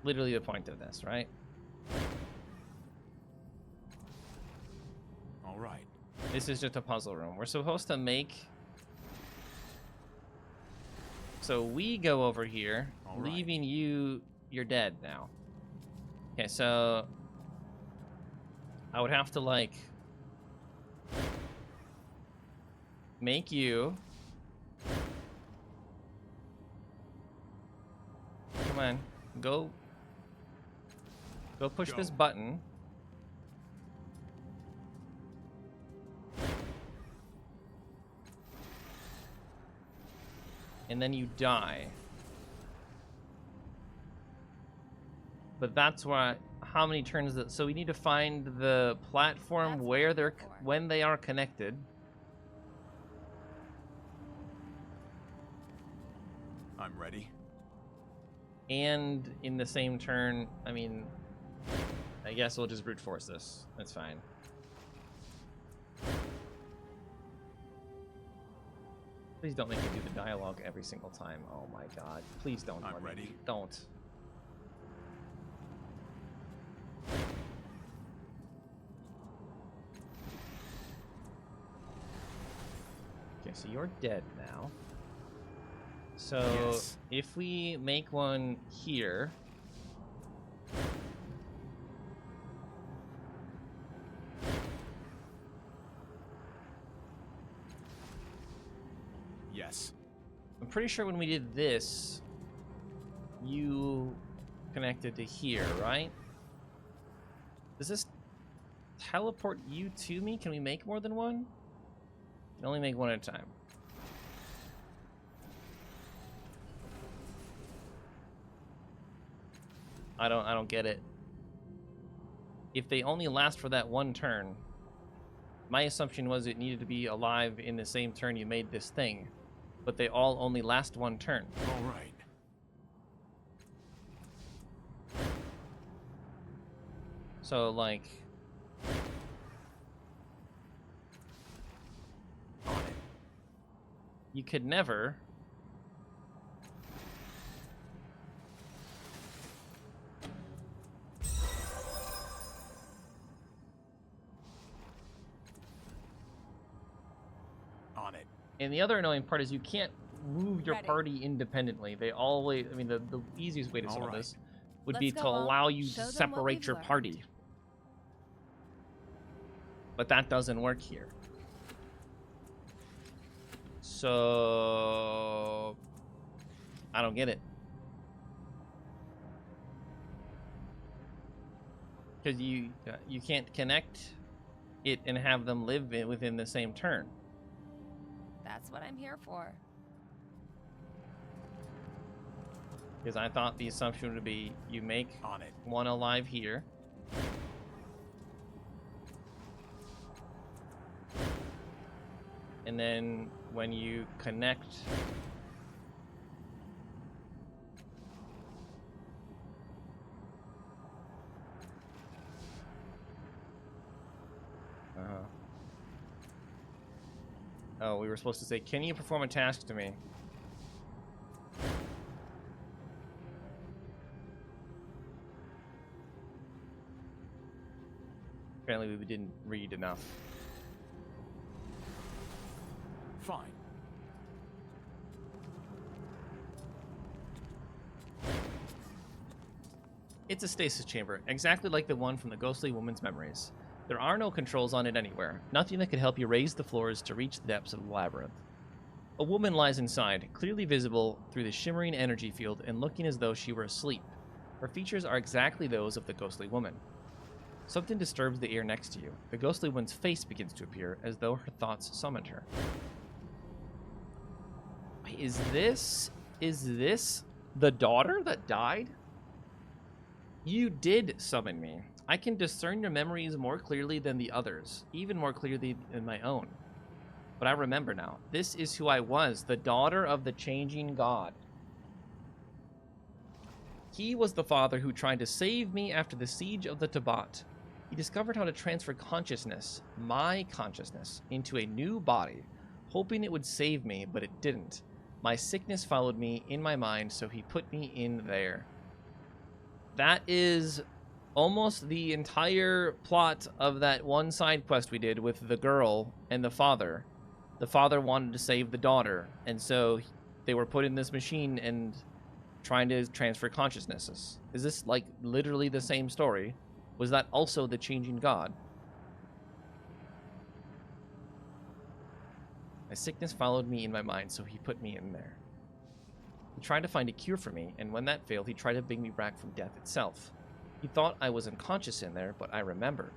Literally the point of this, right? All right. This is just a puzzle room. We're supposed to make... So we go over here, All right. leaving you... You're dead now. Okay, so... I would have to, like... make you... Come on. Go push this button. And then you die. But that's why, how many turns that, so we need to find the platform That's what where I'm they're, looking for. when they are connected. I'm ready. And in the same turn, I mean, I guess we'll just brute force this. That's fine. Please don't make me do the dialogue every single time. Oh my god. Please don't. I'm let me. ready. Don't. Okay, so you're dead now. So Yes. if we make one here, Yes. I'm pretty sure when we did this, you connected to here, right? Does this teleport you to me? Can we make more than one? Can only make one at a time. I don't get it. If they only last for that one turn, my assumption was it needed to be alive in the same turn you made this thing, but they all only last one turn. All right. So like, On it. you could never On it. and the other annoying part is you can't move your Ready. party independently. They always, I mean, the easiest way to All solve right. this would Let's be go to on. allow you Show to them what separate we've your learned. party. But that doesn't work here. So I don't get it. Because you can't connect it and have them live within the same turn. That's what I'm here for. Because I thought the assumption would be you make On it. one alive here. And then when you connect... Oh, we were supposed to say, can you perform a task to me? Apparently we didn't read enough. Fine. It's a stasis chamber, exactly like the one from the ghostly woman's memories. There are no controls on it anywhere, nothing that could help you raise the floors to reach the depths of the labyrinth. A woman lies inside, clearly visible through the shimmering energy field and looking as though she were asleep. Her features are exactly those of the ghostly woman. Something disturbs the air next to you. The ghostly woman's face begins to appear, as though her thoughts summoned her. Is this the daughter that died? You did summon me. I can discern your memories more clearly than the others, even more clearly than my own. But I remember now. This is who I was, the daughter of the changing god. He was the father who tried to save me after the siege of the Tabat. He discovered how to transfer consciousness, my consciousness, into a new body, hoping it would save me, but it didn't. My sickness followed me in my mind, so he put me in there. That is almost the entire plot of that one side quest we did with the girl and the father. The father wanted to save the daughter, and so they were put in this machine and trying to transfer consciousnesses. Is this like literally the same story? Was that also the changing god? My sickness followed me in my mind, so he put me in there. He tried to find a cure for me, and when that failed, he tried to bring me back from death itself. He thought I was unconscious in there, but I remember.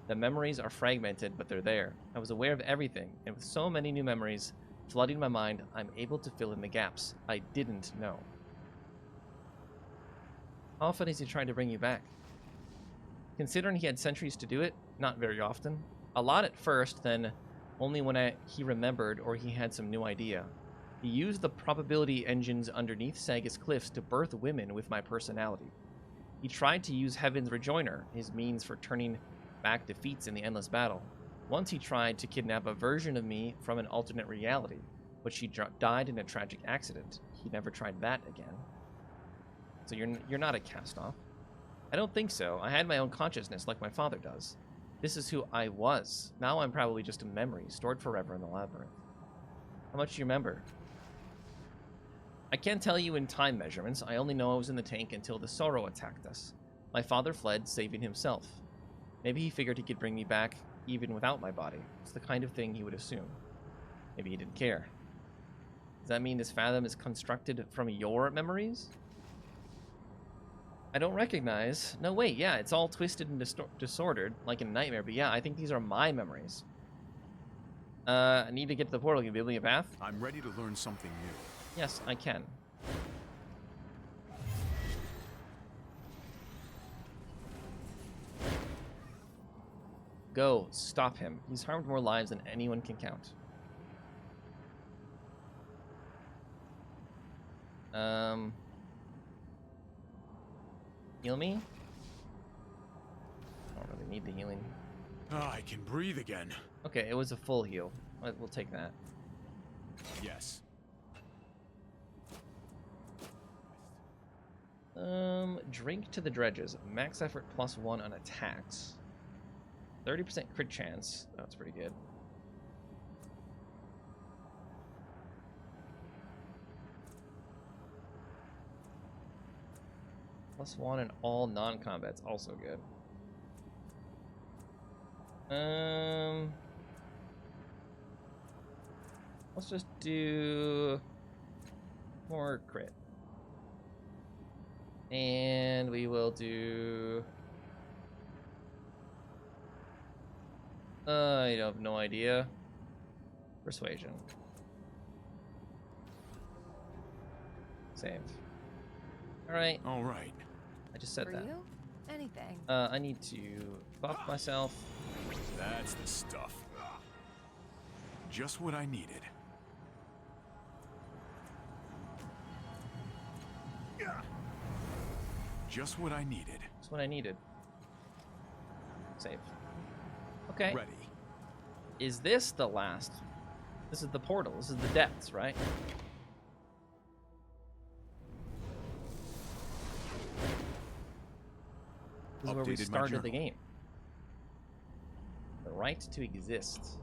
The memories are fragmented, but they're there. I was aware of everything, and with so many new memories flooding my mind, I'm able to fill in the gaps I didn't know. How often is he trying to bring you back? Considering he had centuries to do it, not very often. A lot at first, then only when he remembered or he had some new idea. He used the probability engines underneath Sagus Cliffs to birth women with my personality. He tried to use Heaven's Rejoiner, his means for turning back defeats in the endless battle. Once he tried to kidnap a version of me from an alternate reality, but she died in a tragic accident. He never tried that again. So you're not a cast-off. I don't think so. I had my own consciousness like my father does. This is who I was. Now I'm probably just a memory stored forever in the labyrinth. How much do you remember? I can't tell you in time measurements. I only know I was in the tank until the Sorrow attacked us. My father fled, saving himself. Maybe he figured he could bring me back even without my body. It's the kind of thing he would assume. Maybe he didn't care. Does that mean this Fathom is constructed from your memories? I don't recognize. No, wait, yeah, it's all twisted and disordered, like in a nightmare, but yeah, I think these are my memories. I need to get to the portal. Can you build me a path? I'm ready to learn something new. Yes, I can. Go, stop him. He's harmed more lives than anyone can count. Heal me? I don't really need the healing. I can breathe again. Okay, it was a full heal. We'll take that. Yes. Drink to the dredges. Max effort +1 on attacks. 30% crit chance. Oh, that's pretty good. +1 in all non-combat's also good. Let's just do more crit. And we will do... I have no idea. Persuasion. Save. Alright. All right. I just said For that. you? Anything. I need to buff myself. That's the stuff. Just what I needed. Just what I needed. That's what I needed. Save. Okay. Ready. Is this the last? This is the portal. This is the depths, right? This is where we Updated my started the journal. game. The right to exist.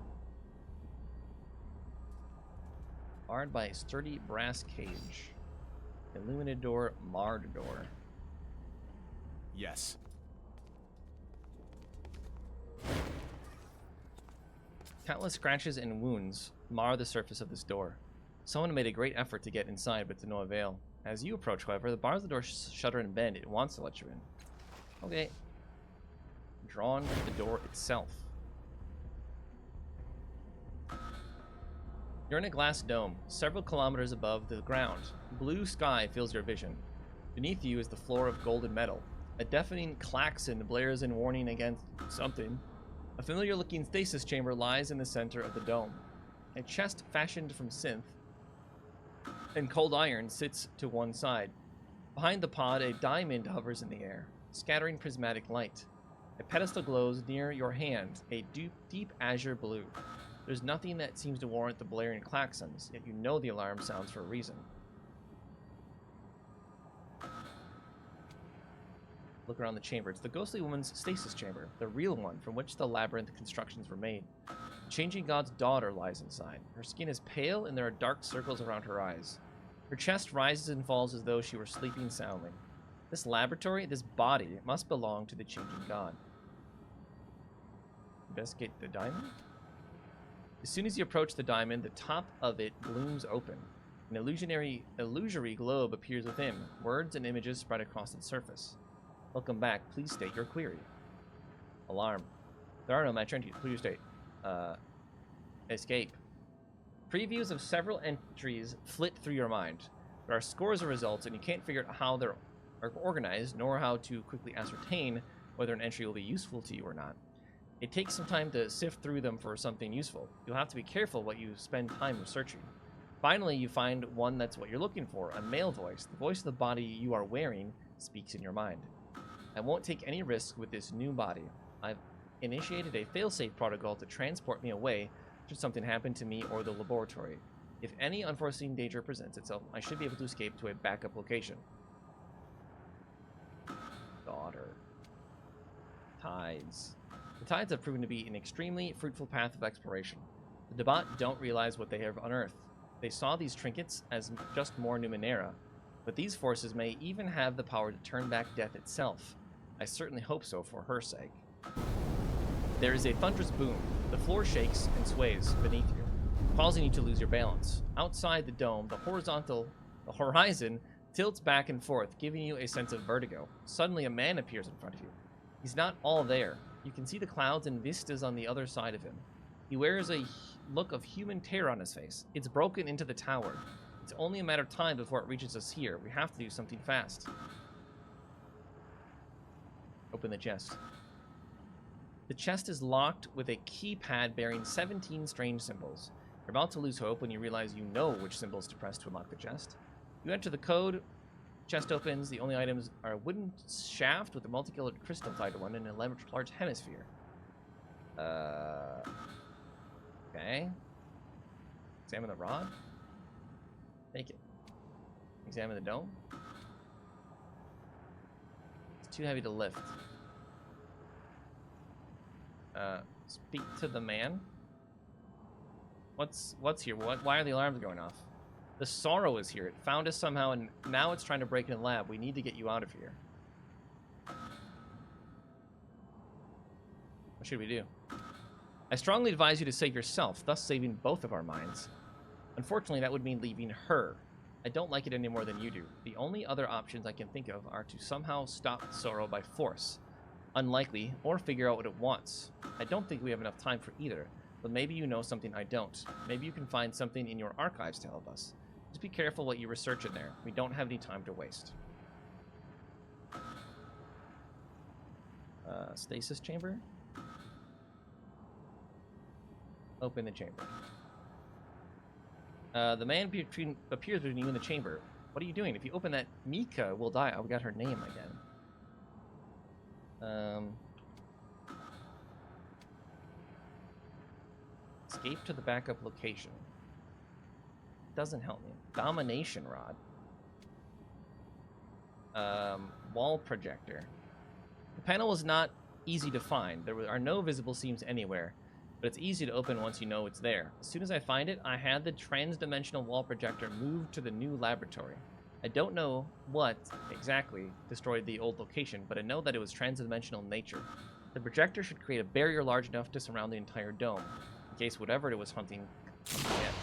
Barred by a sturdy brass cage. Illuminador Mardador. Yes. Countless scratches and wounds mar the surface of this door. Someone made a great effort to get inside, but to no avail. As you approach, however, the bars of the door shudder and bend. It wants to let you in. Okay. Drawn to the door itself. You're in a glass dome, several kilometers above the ground. Blue sky fills your vision. Beneath you is the floor of golden metal. A deafening klaxon blares in warning against something. A familiar-looking stasis chamber lies in the center of the dome. A chest fashioned from synth and cold iron sits to one side. Behind the pod, a diamond hovers in the air, scattering prismatic light. A pedestal glows near your hand, a deep azure blue. There's nothing that seems to warrant the blaring klaxons, yet you know the alarm sounds for a reason. Look around the chamber. It's the ghostly woman's stasis chamber, the real one from which the labyrinth constructions were made. The changing god's daughter lies inside. Her skin is pale and there are dark circles around her eyes. Her chest rises and falls as though she were sleeping soundly. This laboratory, this body, must belong to the changing god. Investigate the diamond? As soon as you approach the diamond, the top of it blooms open. An illusory globe appears within. Words and images spread across its surface. Welcome back. Please state your query. Alarm. There are no match entries. Please state. Escape. Previews of several entries flit through your mind. There are scores of results, and you can't figure out how they're organized, nor how to quickly ascertain whether an entry will be useful to you or not. It takes some time to sift through them for something useful. You'll have to be careful what you spend time researching. Finally, you find one that's what you're looking for, a male voice. The voice of the body you are wearing speaks in your mind. I won't take any risks with this new body. I've initiated a failsafe protocol to transport me away should something happen to me or the laboratory. If any unforeseen danger presents itself, I should be able to escape to a backup location. Daughter. Tides. The tides have proven to be an extremely fruitful path of exploration. The Dabat don't realize what they have unearthed. They saw these trinkets as just more Numenera, but these forces may even have the power to turn back death itself. I certainly hope so for her sake. There is a thunderous boom. The floor shakes and sways beneath you, causing you to lose your balance. Outside the dome, the horizon tilts back and forth, giving you a sense of vertigo. Suddenly, a man appears in front of you. He's not all there. You can see the clouds and vistas on the other side of him. He wears a look of human terror on his face. It's broken into the tower. It's only a matter of time before it reaches us here. We have to do something fast. Open the chest. The chest is locked with a keypad bearing 17 strange symbols. You're about to lose hope when you realize you know which symbols to press to unlock the chest. You enter the code. Chest opens. The only items are a wooden shaft with a multicolored crystal tied to one and a large hemisphere. Okay. Examine the rod. Take it. Examine the dome. It's too heavy to lift. Speak to the man. What's here? Why are the alarms going off? The Sorrow is here. It found us somehow, and now it's trying to break in the lab. We need to get you out of here. What should we do? I strongly advise you to save yourself, thus saving both of our minds. Unfortunately, that would mean leaving her. I don't like it any more than you do. The only other options I can think of are to somehow stop Sorrow by force. Unlikely, or figure out what it wants. I don't think we have enough time for either, but maybe you know something I don't. Maybe you can find something in your archives to help us. Just be careful what you research in there. We don't have any time to waste. Stasis chamber? Open the chamber. The man appears between you and the chamber. What are you doing? If you open that, Mika will die. Oh, we got her name again. Escape to the backup location. Doesn't help me. Domination rod. Wall projector. The panel was not easy to find. There are no visible seams anywhere, but it's easy to open once you know it's there. As soon as I find it, I had the trans-dimensional wall projector moved to the new laboratory. I don't know what exactly destroyed the old location, but I know that it was trans-dimensional in nature. The projector should create a barrier large enough to surround the entire dome, in case whatever it was hunting comes again.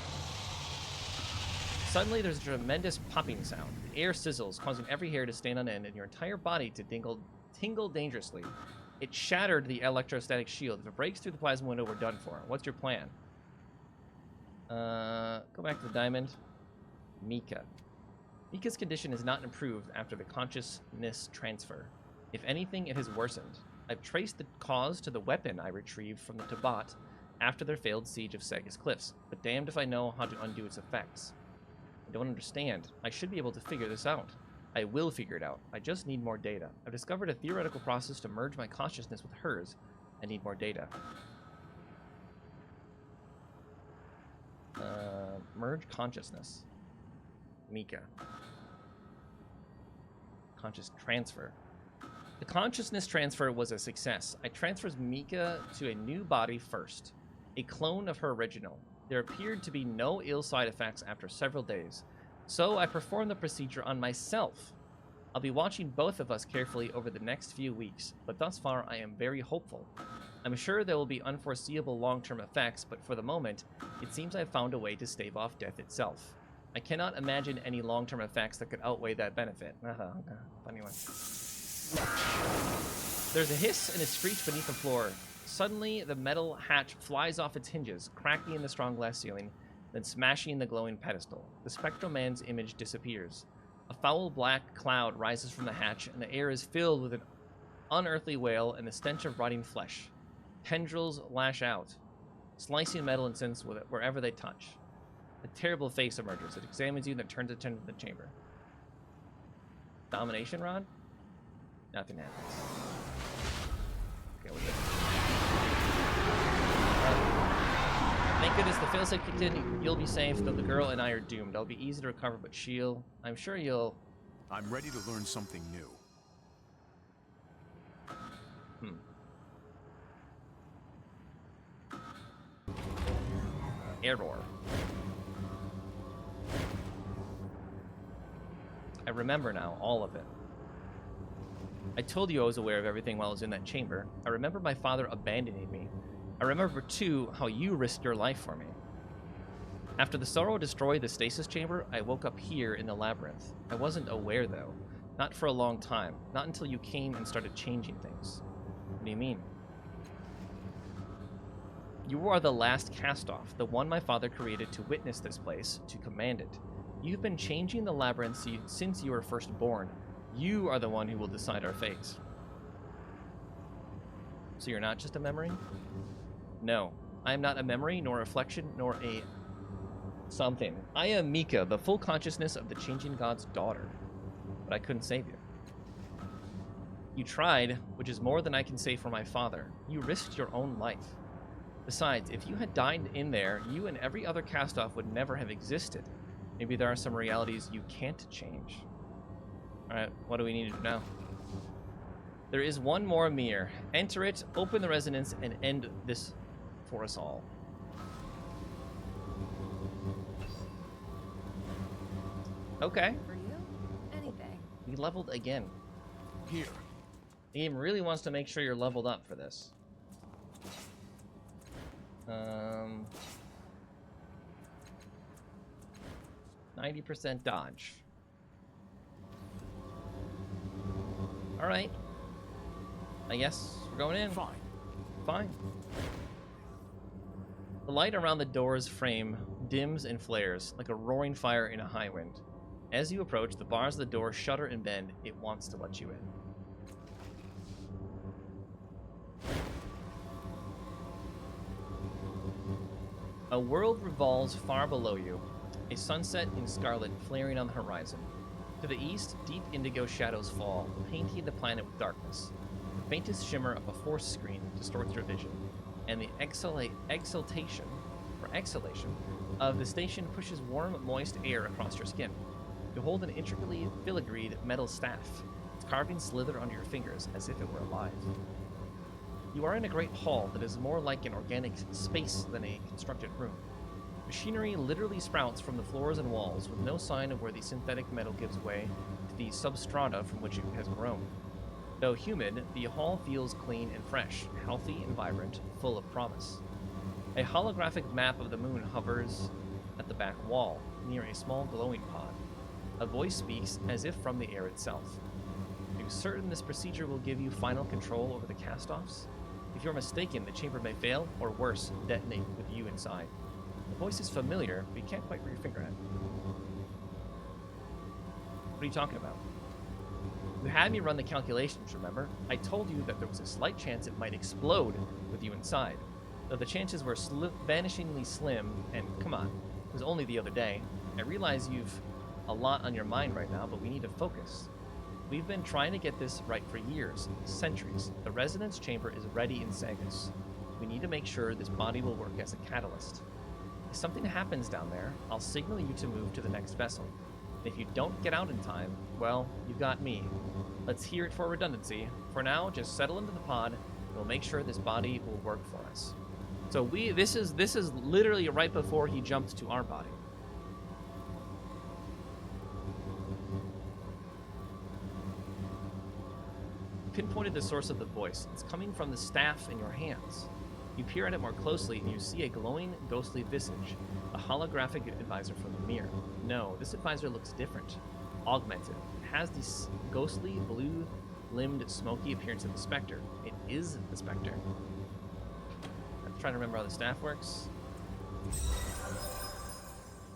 Suddenly, there's a tremendous popping sound. The air sizzles, causing every hair to stand on end and your entire body to tingle dangerously. It shattered the electrostatic shield. If it breaks through the plasma window, we're done for. What's your plan? Go back to the diamond. Mika. Mika's condition is not improved after the consciousness transfer. If anything, it has worsened. I've traced the cause to the weapon I retrieved from the Tabat after their failed siege of Sagas Cliffs, but damned if I know how to undo its effects. I don't understand. I should be able to figure this out. I will figure it out. I just need more data. I've discovered a theoretical process to merge my consciousness with hers. I need more data. Merge consciousness. Mika. Conscious transfer. The consciousness transfer was a success. I transferred Mika to a new body first, a clone of her original. There appeared to be no ill side effects after several days, so I performed the procedure on myself. I'll be watching both of us carefully over the next few weeks, but thus far I am very hopeful. I'm sure there will be unforeseeable long-term effects, but for the moment, it seems I've found a way to stave off death itself. I cannot imagine any long-term effects that could outweigh that benefit. Funny one. There's a hiss and a screech beneath the floor. Suddenly, the metal hatch flies off its hinges, cracking in the strong glass ceiling, then smashing the glowing pedestal. The spectral man's image disappears. A foul black cloud rises from the hatch, and the air is filled with an unearthly wail and the stench of rotting flesh. Tendrils lash out, slicing metal and sense with it wherever they touch. A terrible face emerges. It examines you, then turns attention to the chamber. Domination rod? Nothing happens. Okay, we're good. Thank goodness the failsafe kicked in. You'll be safe, though the girl and I are doomed. I'll be easy to recover, but Shield, I'm sure you'll... I'm ready to learn something new. Error. I remember now, all of it. I told you I was aware of everything while I was in that chamber. I remember my father abandoning me. I remember, too, how you risked your life for me. After the sorrow destroyed the stasis chamber, I woke up here in the labyrinth. I wasn't aware, though. Not for a long time. Not until you came and started changing things. What do you mean? You are the last cast-off, the one my father created to witness this place, to command it. You've been changing the labyrinth since you were first born. You are the one who will decide our fate. So you're not just a memory? No, I am not a memory, nor a reflection, nor a something. I am Mika, the full consciousness of the changing god's daughter. But I couldn't save you. You tried, which is more than I can say for my father. You risked your own life. Besides, if you had died in there, you and every other cast-off would never have existed. Maybe there are some realities you can't change. Alright, what do we need to do now? There is one more mirror. Enter it, open the resonance, and end this for us all. Okay. For you? Anything. We leveled again. Here. The game really wants to make sure you're leveled up for this. 90% dodge. Alright. I guess we're going in. Fine. Fine. The light around the door's frame dims and flares like a roaring fire in a high wind. As you approach, the bars of the door shudder and bend. It wants to let you in. A world revolves far below you, a sunset in scarlet flaring on the horizon. To the east, deep indigo shadows fall, painting the planet with darkness. The faintest shimmer of a force screen distorts your vision, and the exhalation of the station pushes warm, moist air across your skin. You hold an intricately filigreed metal staff. Its carvings slither under your fingers as if it were alive. You are in a great hall that is more like an organic space than a constructed room. Machinery literally sprouts from the floors and walls, with no sign of where the synthetic metal gives way to the substrata from which it has grown. Though humid, the hall feels clean and fresh, healthy and vibrant, full of promise. A holographic map of the moon hovers at the back wall, near a small glowing pod. A voice speaks as if from the air itself. Are you certain this procedure will give you final control over the cast-offs? If you're mistaken, the chamber may fail, or worse, detonate with you inside. The voice is familiar, but you can't quite put your finger on it. What are you talking about? You had me run the calculations, remember? I told you that there was a slight chance it might explode with you inside. Though the chances were vanishingly slim, and come on, it was only the other day. I realize you've a lot on your mind right now, but we need to focus. We've been trying to get this right for years, centuries. The resonance chamber is ready in Sagus. We need to make sure this body will work as a catalyst. If something happens down there, I'll signal you to move to the next vessel. If you don't get out in time, well, you got me. Let's hear it for redundancy. For now, just settle into the pod, and we'll make sure this body will work for us. So this is literally right before he jumped to our body. Pinpointed the source of the voice. It's coming from the staff in your hands. You peer at it more closely and you see a glowing, ghostly visage, a holographic advisor from the mirror. No, this advisor looks different, augmented. It has this ghostly, blue-limbed, smoky appearance of the Spectre. It is the Spectre. I'm trying to remember how the staff works.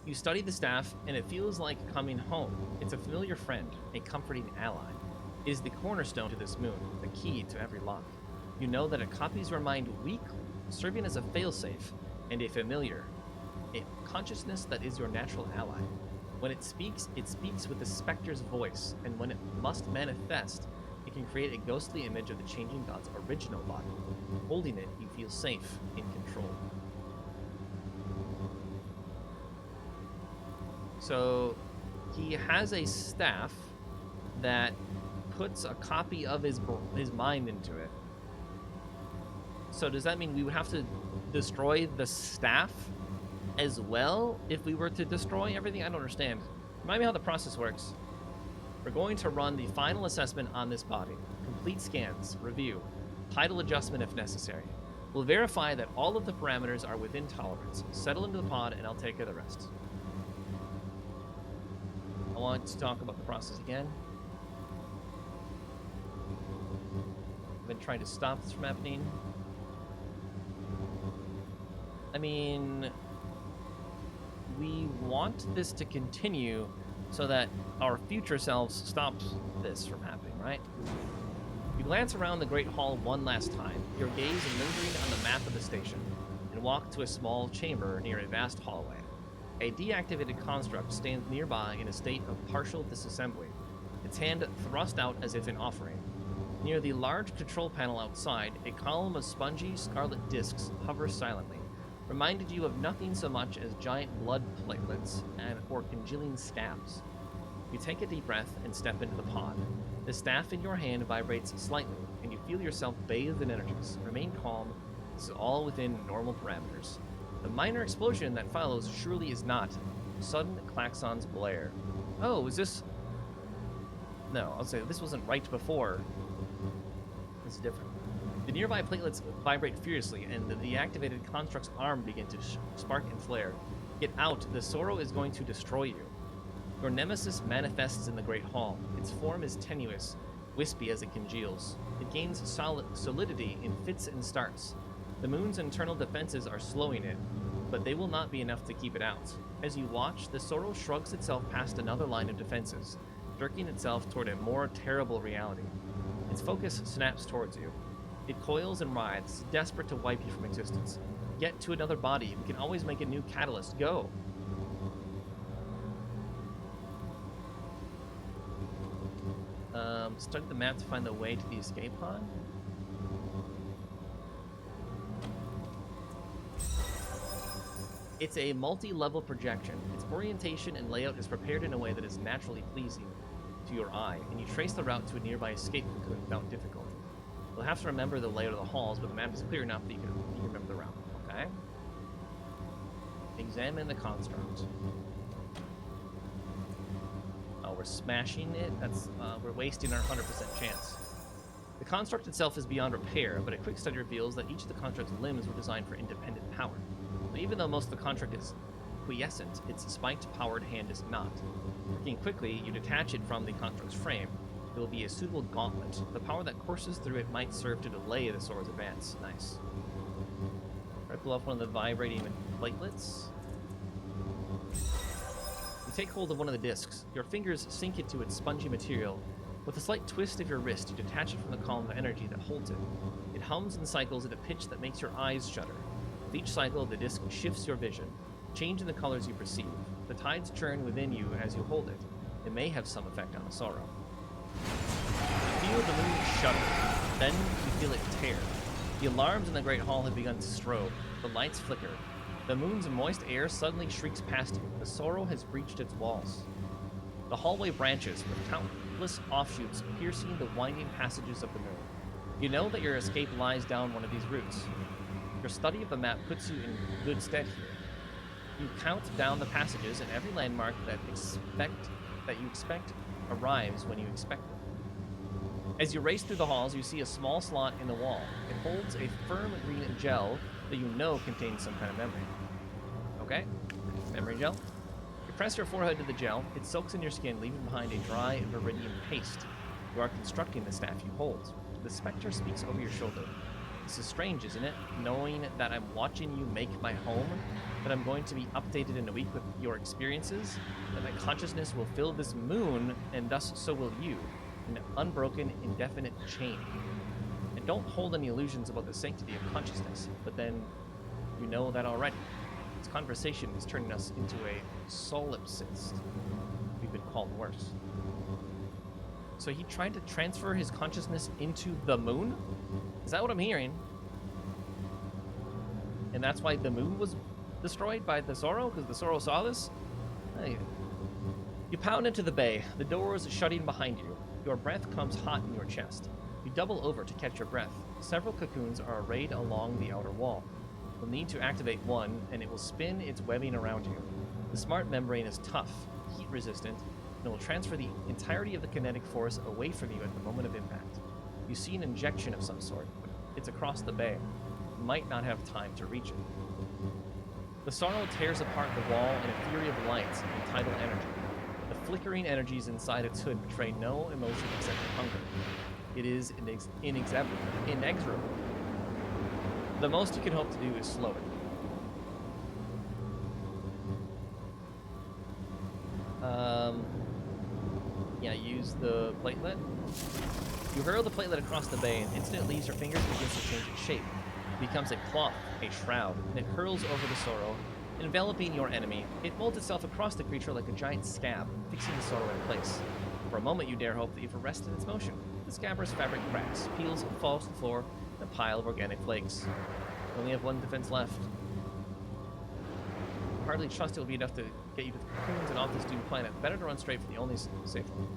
You study the staff, and it feels like coming home. It's a familiar friend, a comforting ally. It is the cornerstone to this moon, the key to every lock. You know that it copies your mind weekly, serving as a failsafe and a familiar, a consciousness that is your natural ally. When it speaks with the Spectre's voice, and when it must manifest, it can create a ghostly image of the changing god's original body. Holding it, you feel safe, in control. So, he has a staff that puts a copy of his mind into it. So does that mean we would have to destroy the staff as well if we were to destroy everything? I don't understand. Remind me how the process works. We're going to run the final assessment on this body. Complete scans, review, tidal adjustment if necessary. We'll verify that all of the parameters are within tolerance. Settle into the pod and I'll take care of the rest. I want to talk about the process again. Been trying to stop this from happening. I mean, we want this to continue so that our future selves stops this from happening, right? You glance around the Great Hall one last time, your gaze lingering on the map of the station, and walk to a small chamber near a vast hallway. A deactivated construct stands nearby in a state of partial disassembly, its hand thrust out as if in offering. Near the large control panel outside, a column of spongy scarlet discs hovers silently, reminded you of nothing so much as giant blood platelets or congealing scabs. You take a deep breath and step into the pod. The staff in your hand vibrates slightly, and you feel yourself bathed in energies. Remain calm. This is all within normal parameters. The minor explosion that follows surely is not. Sudden klaxons blare. Oh, is this... No, I'll say this wasn't right before. This is different. The nearby platelets vibrate furiously, and the deactivated construct's arm begins to spark and flare. Get out, the Sorrow is going to destroy you. Your nemesis manifests in the Great Hall. Its form is tenuous, wispy as it congeals. It gains solidity in fits and starts. The moon's internal defenses are slowing it, but they will not be enough to keep it out. As you watch, the Sorrow shrugs itself past another line of defenses, jerking itself toward a more terrible reality. Its focus snaps towards you. It coils and writhes, desperate to wipe you from existence. Get to another body. We can always make a new catalyst. Go. Study the map to find the way to the escape pod. It's a multi-level projection. Its orientation and layout is prepared in a way that is naturally pleasing to your eye, and you trace the route to a nearby escape cocoon without difficulty. You'll have to remember the layout of the halls, but the map is clear enough that you can remember the route. Okay? Examine the construct. Oh, we're smashing it? That's, we're wasting our 100% chance. The construct itself is beyond repair, but a quick study reveals that each of the construct's limbs were designed for independent power. But even though most of the construct is quiescent, its spiked-powered hand is not. Working quickly, you detach it from the construct's frame. It will be a suitable gauntlet. The power that courses through it might serve to delay the sword's advance. Nice. Try to pull off one of the vibrating platelets. You take hold of one of the discs. Your fingers sink into its spongy material. With a slight twist of your wrist, you detach it from the column of energy that holds it. It hums and cycles at a pitch that makes your eyes shudder. With each cycle, the disc shifts your vision, changing the colors you perceive. The tides churn within you as you hold it. It may have some effect on the sorrow. You feel the moon shudder. Then you feel it tear. The alarms in the Great Hall have begun to strobe. The lights flicker. The moon's moist air suddenly shrieks past you. The sorrow has breached its walls. The hallway branches with countless offshoots piercing the winding passages of the moon. You know that your escape lies down one of these routes. Your study of the map puts you in good stead here. You count down the passages, and every landmark that you expect arrives when you expect it. As you race through the halls, you see a small slot in the wall. It holds a firm green gel that you know contains some kind of memory. Okay, memory gel. You press your forehead to the gel. It soaks in your skin, leaving behind a dry viridian paste. You are constructing the staff you hold. The specter speaks over your shoulder. This is strange, isn't it? Knowing that I'm watching you make my home, that I'm going to be updated in a week with your experiences, that my consciousness will fill this moon, and thus so will you. An unbroken, indefinite chain. And don't hold any illusions about the sanctity of consciousness, but then you know that already. This conversation is turning us into a solipsist. We've been called worse. So he tried to transfer his consciousness into the moon? Is that what I'm hearing? And that's why the moon was destroyed by the Sorrow? Because the Sorrow saw this? Hey. You pound into the bay. The door is shutting behind you. Your breath comes hot in your chest. You double over to catch your breath. Several cocoons are arrayed along the outer wall. You'll need to activate one, and it will spin its webbing around you. The smart membrane is tough, heat-resistant, and it will transfer the entirety of the kinetic force away from you at the moment of impact. You see an injection of some sort, but it's across the bay. You might not have time to reach it. The Sorrow tears apart the wall in a fury of light and tidal energy. The flickering energies inside its hood betray no emotion except hunger. It is inexorable. The most you can hope to do is slow it. Yeah, use the platelet. You hurl the platelet across the bay, and instantly it leaves your fingers and begins to change its shape. It becomes a cloth, a shroud, and it hurls over the Sorrow, enveloping your enemy. It molds itself across the creature like a giant scab, fixing the Sorrow in place. For a moment, you dare hope that you've arrested its motion. The scabrous fabric cracks, peels, and falls to the floor in a pile of organic flakes. You only have one defense left. Hardly trust it will be enough to get you to the cocoons and off this doomed planet. Better to run straight for the only safe one.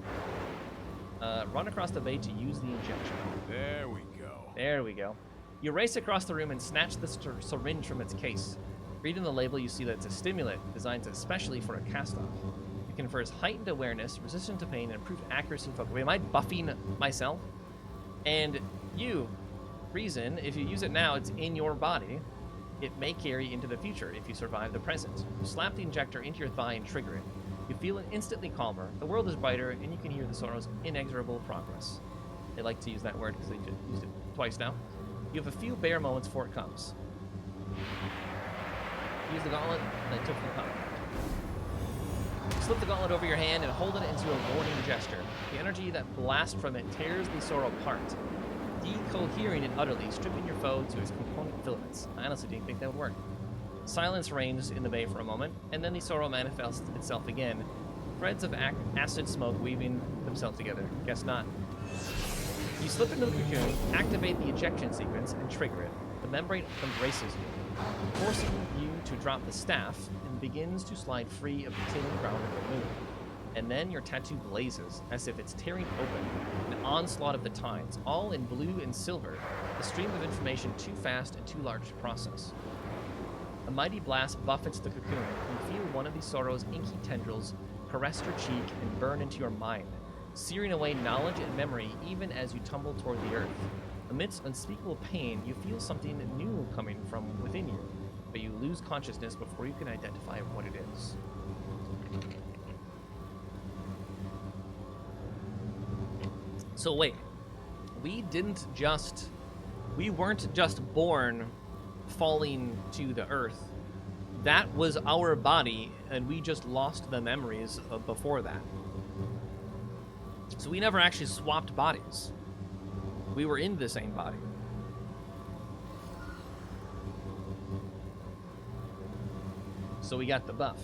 Run across the bay to use the injection. There we go. There we go. You race across the room and snatch the syringe from its case. Reading the label, you see that it's a stimulant designed especially for a cast-off. It confers heightened awareness, resistance to pain, and improved accuracy and focus. Wait, am I buffing myself? And you, Reason, if you use it now, it's in your body. It may carry into the future if you survive the present. You slap the injector into your thigh and trigger it. You feel instantly calmer, the world is brighter, and you can hear the Sorrow's inexorable progress. They like to use that word because they used it twice now. You have a few bare moments before it comes. Use the gauntlet, and then took the cup. Slip the gauntlet over your hand and hold it into a warning gesture. The energy that blasts from it tears the Sorrow apart, decohering it utterly, stripping your foe to its component filaments. I honestly didn't think that would work. Silence reigns in the bay for a moment, and then the Sorrow manifests itself again. Threads of acid smoke weaving themselves together. Guess not. You slip into the cocoon, activate the ejection sequence, and trigger it. The membrane embraces you, forcing you to drop the staff, and begins to slide free of the tin ground of the moon. and then your tattoo blazes, as if it's tearing open, an onslaught of the tides, all in blue and silver, a stream of information too fast and too large to process. A mighty blast buffets the cocoon, and you feel one of these sorrow's inky tendrils caress your cheek and burn into your mind, searing away knowledge and memory even as you tumble toward the earth. Amidst unspeakable pain, you feel something new coming from within you, but you lose consciousness before you can identify what it is. So wait, we weren't just born falling to the earth. That was our body, and we just lost the memories of before that. So we never actually swapped bodies. We were in the same body. So we got the buff.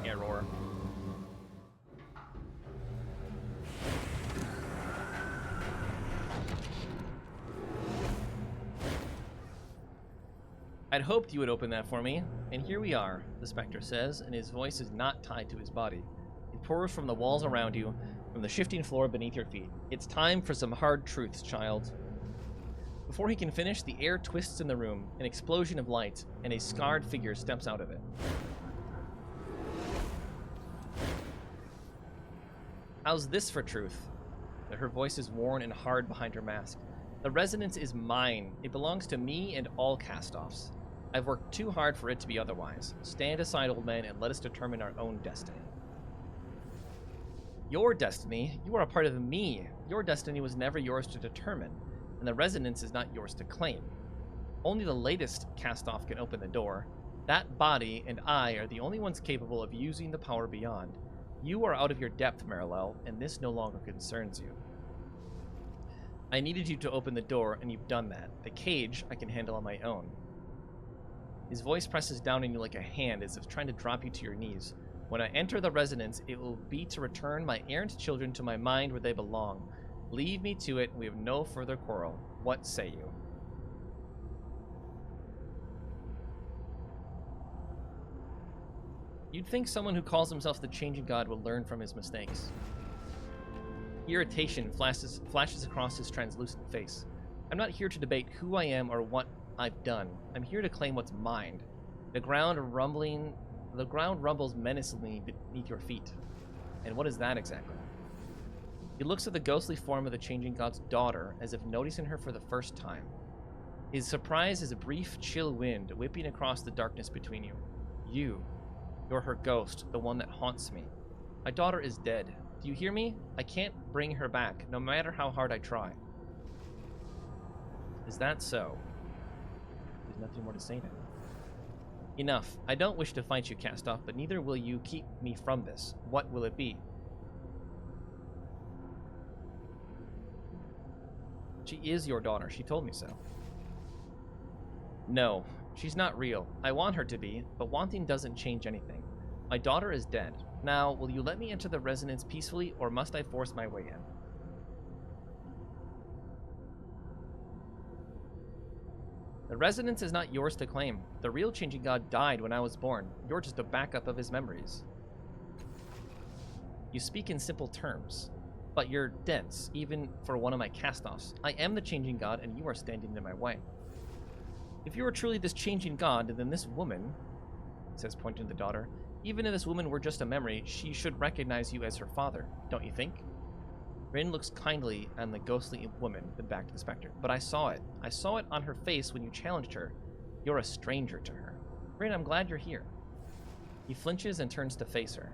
Error. I'd hoped you would open that for me, and here we are, the Spectre says, and his voice is not tied to his body. It pours from the walls around you, from the shifting floor beneath your feet. It's time for some hard truths, child. Before he can finish, the air twists in the room, an explosion of light, and a scarred figure steps out of it. How's this for truth? Her voice is worn and hard behind her mask. The resonance is mine. It belongs to me and all cast-offs. I've worked too hard for it to be otherwise. Stand aside, old man, and let us determine our own destiny. Your destiny? You are a part of me. Your destiny was never yours to determine, and the resonance is not yours to claim. Only the latest cast-off can open the door. That body and I are the only ones capable of using the power beyond. You are out of your depth, Marilel, and this no longer concerns you. I needed you to open the door, and you've done that. The cage I can handle on my own. His voice presses down on you like a hand, as if trying to drop you to your knees. When I enter the resonance, it will be to return my errant children to my mind where they belong. Leave me to it, and we have no further quarrel. What say you? You'd think someone who calls himself the Changing God would learn from his mistakes. Irritation flashes across his translucent face. I'm not here to debate who I am or what I've done. I'm here to claim what's mine. The ground rumbles menacingly beneath your feet. And what is that exactly? He looks at the ghostly form of the Changing God's daughter, as if noticing her for the first time. His surprise is a brief, chill wind whipping across the darkness between you. You're her ghost, the one that haunts me. My daughter is dead. Do you hear me? I can't bring her back, no matter how hard I try. Is that so? There's nothing more to say now. Enough. I don't wish to fight you, Cast-Off, but neither will you keep me from this. What will it be? She is your daughter. She told me so. No, she's not real. I want her to be, but wanting doesn't change anything. My daughter is dead. Now, will you let me enter the resonance peacefully, or must I force my way in? The resonance is not yours to claim. The real Changing God died when I was born. You're just a backup of his memories. You speak in simple terms, but you're dense, even for one of my cast-offs. I am the Changing God, and you are standing in my way. If you are truly this Changing God, then this woman, says pointing to the daughter, even if this woman were just a memory, she should recognize you as her father, don't you think? Rin looks kindly on the ghostly woman, then back to the Spectre. But I saw it. I saw it on her face when you challenged her. You're a stranger to her. Rin, I'm glad you're here. He flinches and turns to face her.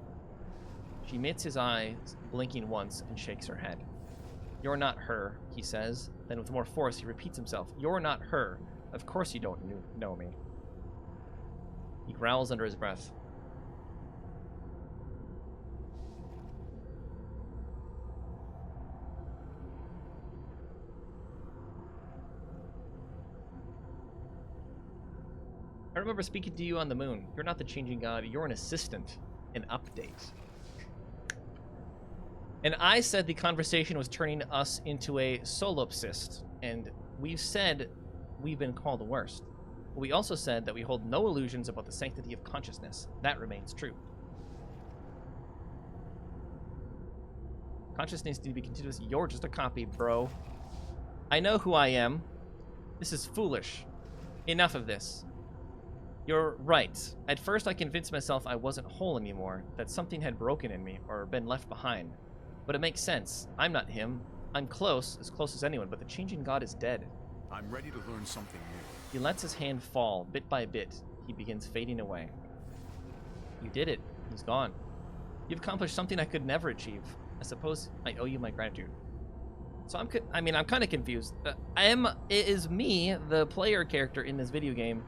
She meets his eyes, blinking once, and shakes her head. You're not her, he says. Then with more force, he repeats himself. You're not her. Of course you don't know me. He growls under his breath. I remember speaking to you on the moon. You're not the Changing God. You're an assistant. An update. And I said the conversation was turning us into a solipsist. And we've said we've been called the worst. We also said that we hold no illusions about the sanctity of consciousness. That remains true. Consciousness needs to be continuous. You're just a copy, bro. I know who I am. This is foolish. Enough of this. You're right. At first I convinced myself I wasn't whole anymore, that something had broken in me or been left behind. But it makes sense. I'm not him. I'm close as anyone, but the changing god is dead. I'm ready to learn something new. He lets his hand fall, bit by bit. He begins fading away. You did it. He's gone. You've accomplished something I could never achieve. I suppose I owe you my gratitude. So I'm kind of confused. Is me, the player character in this video game,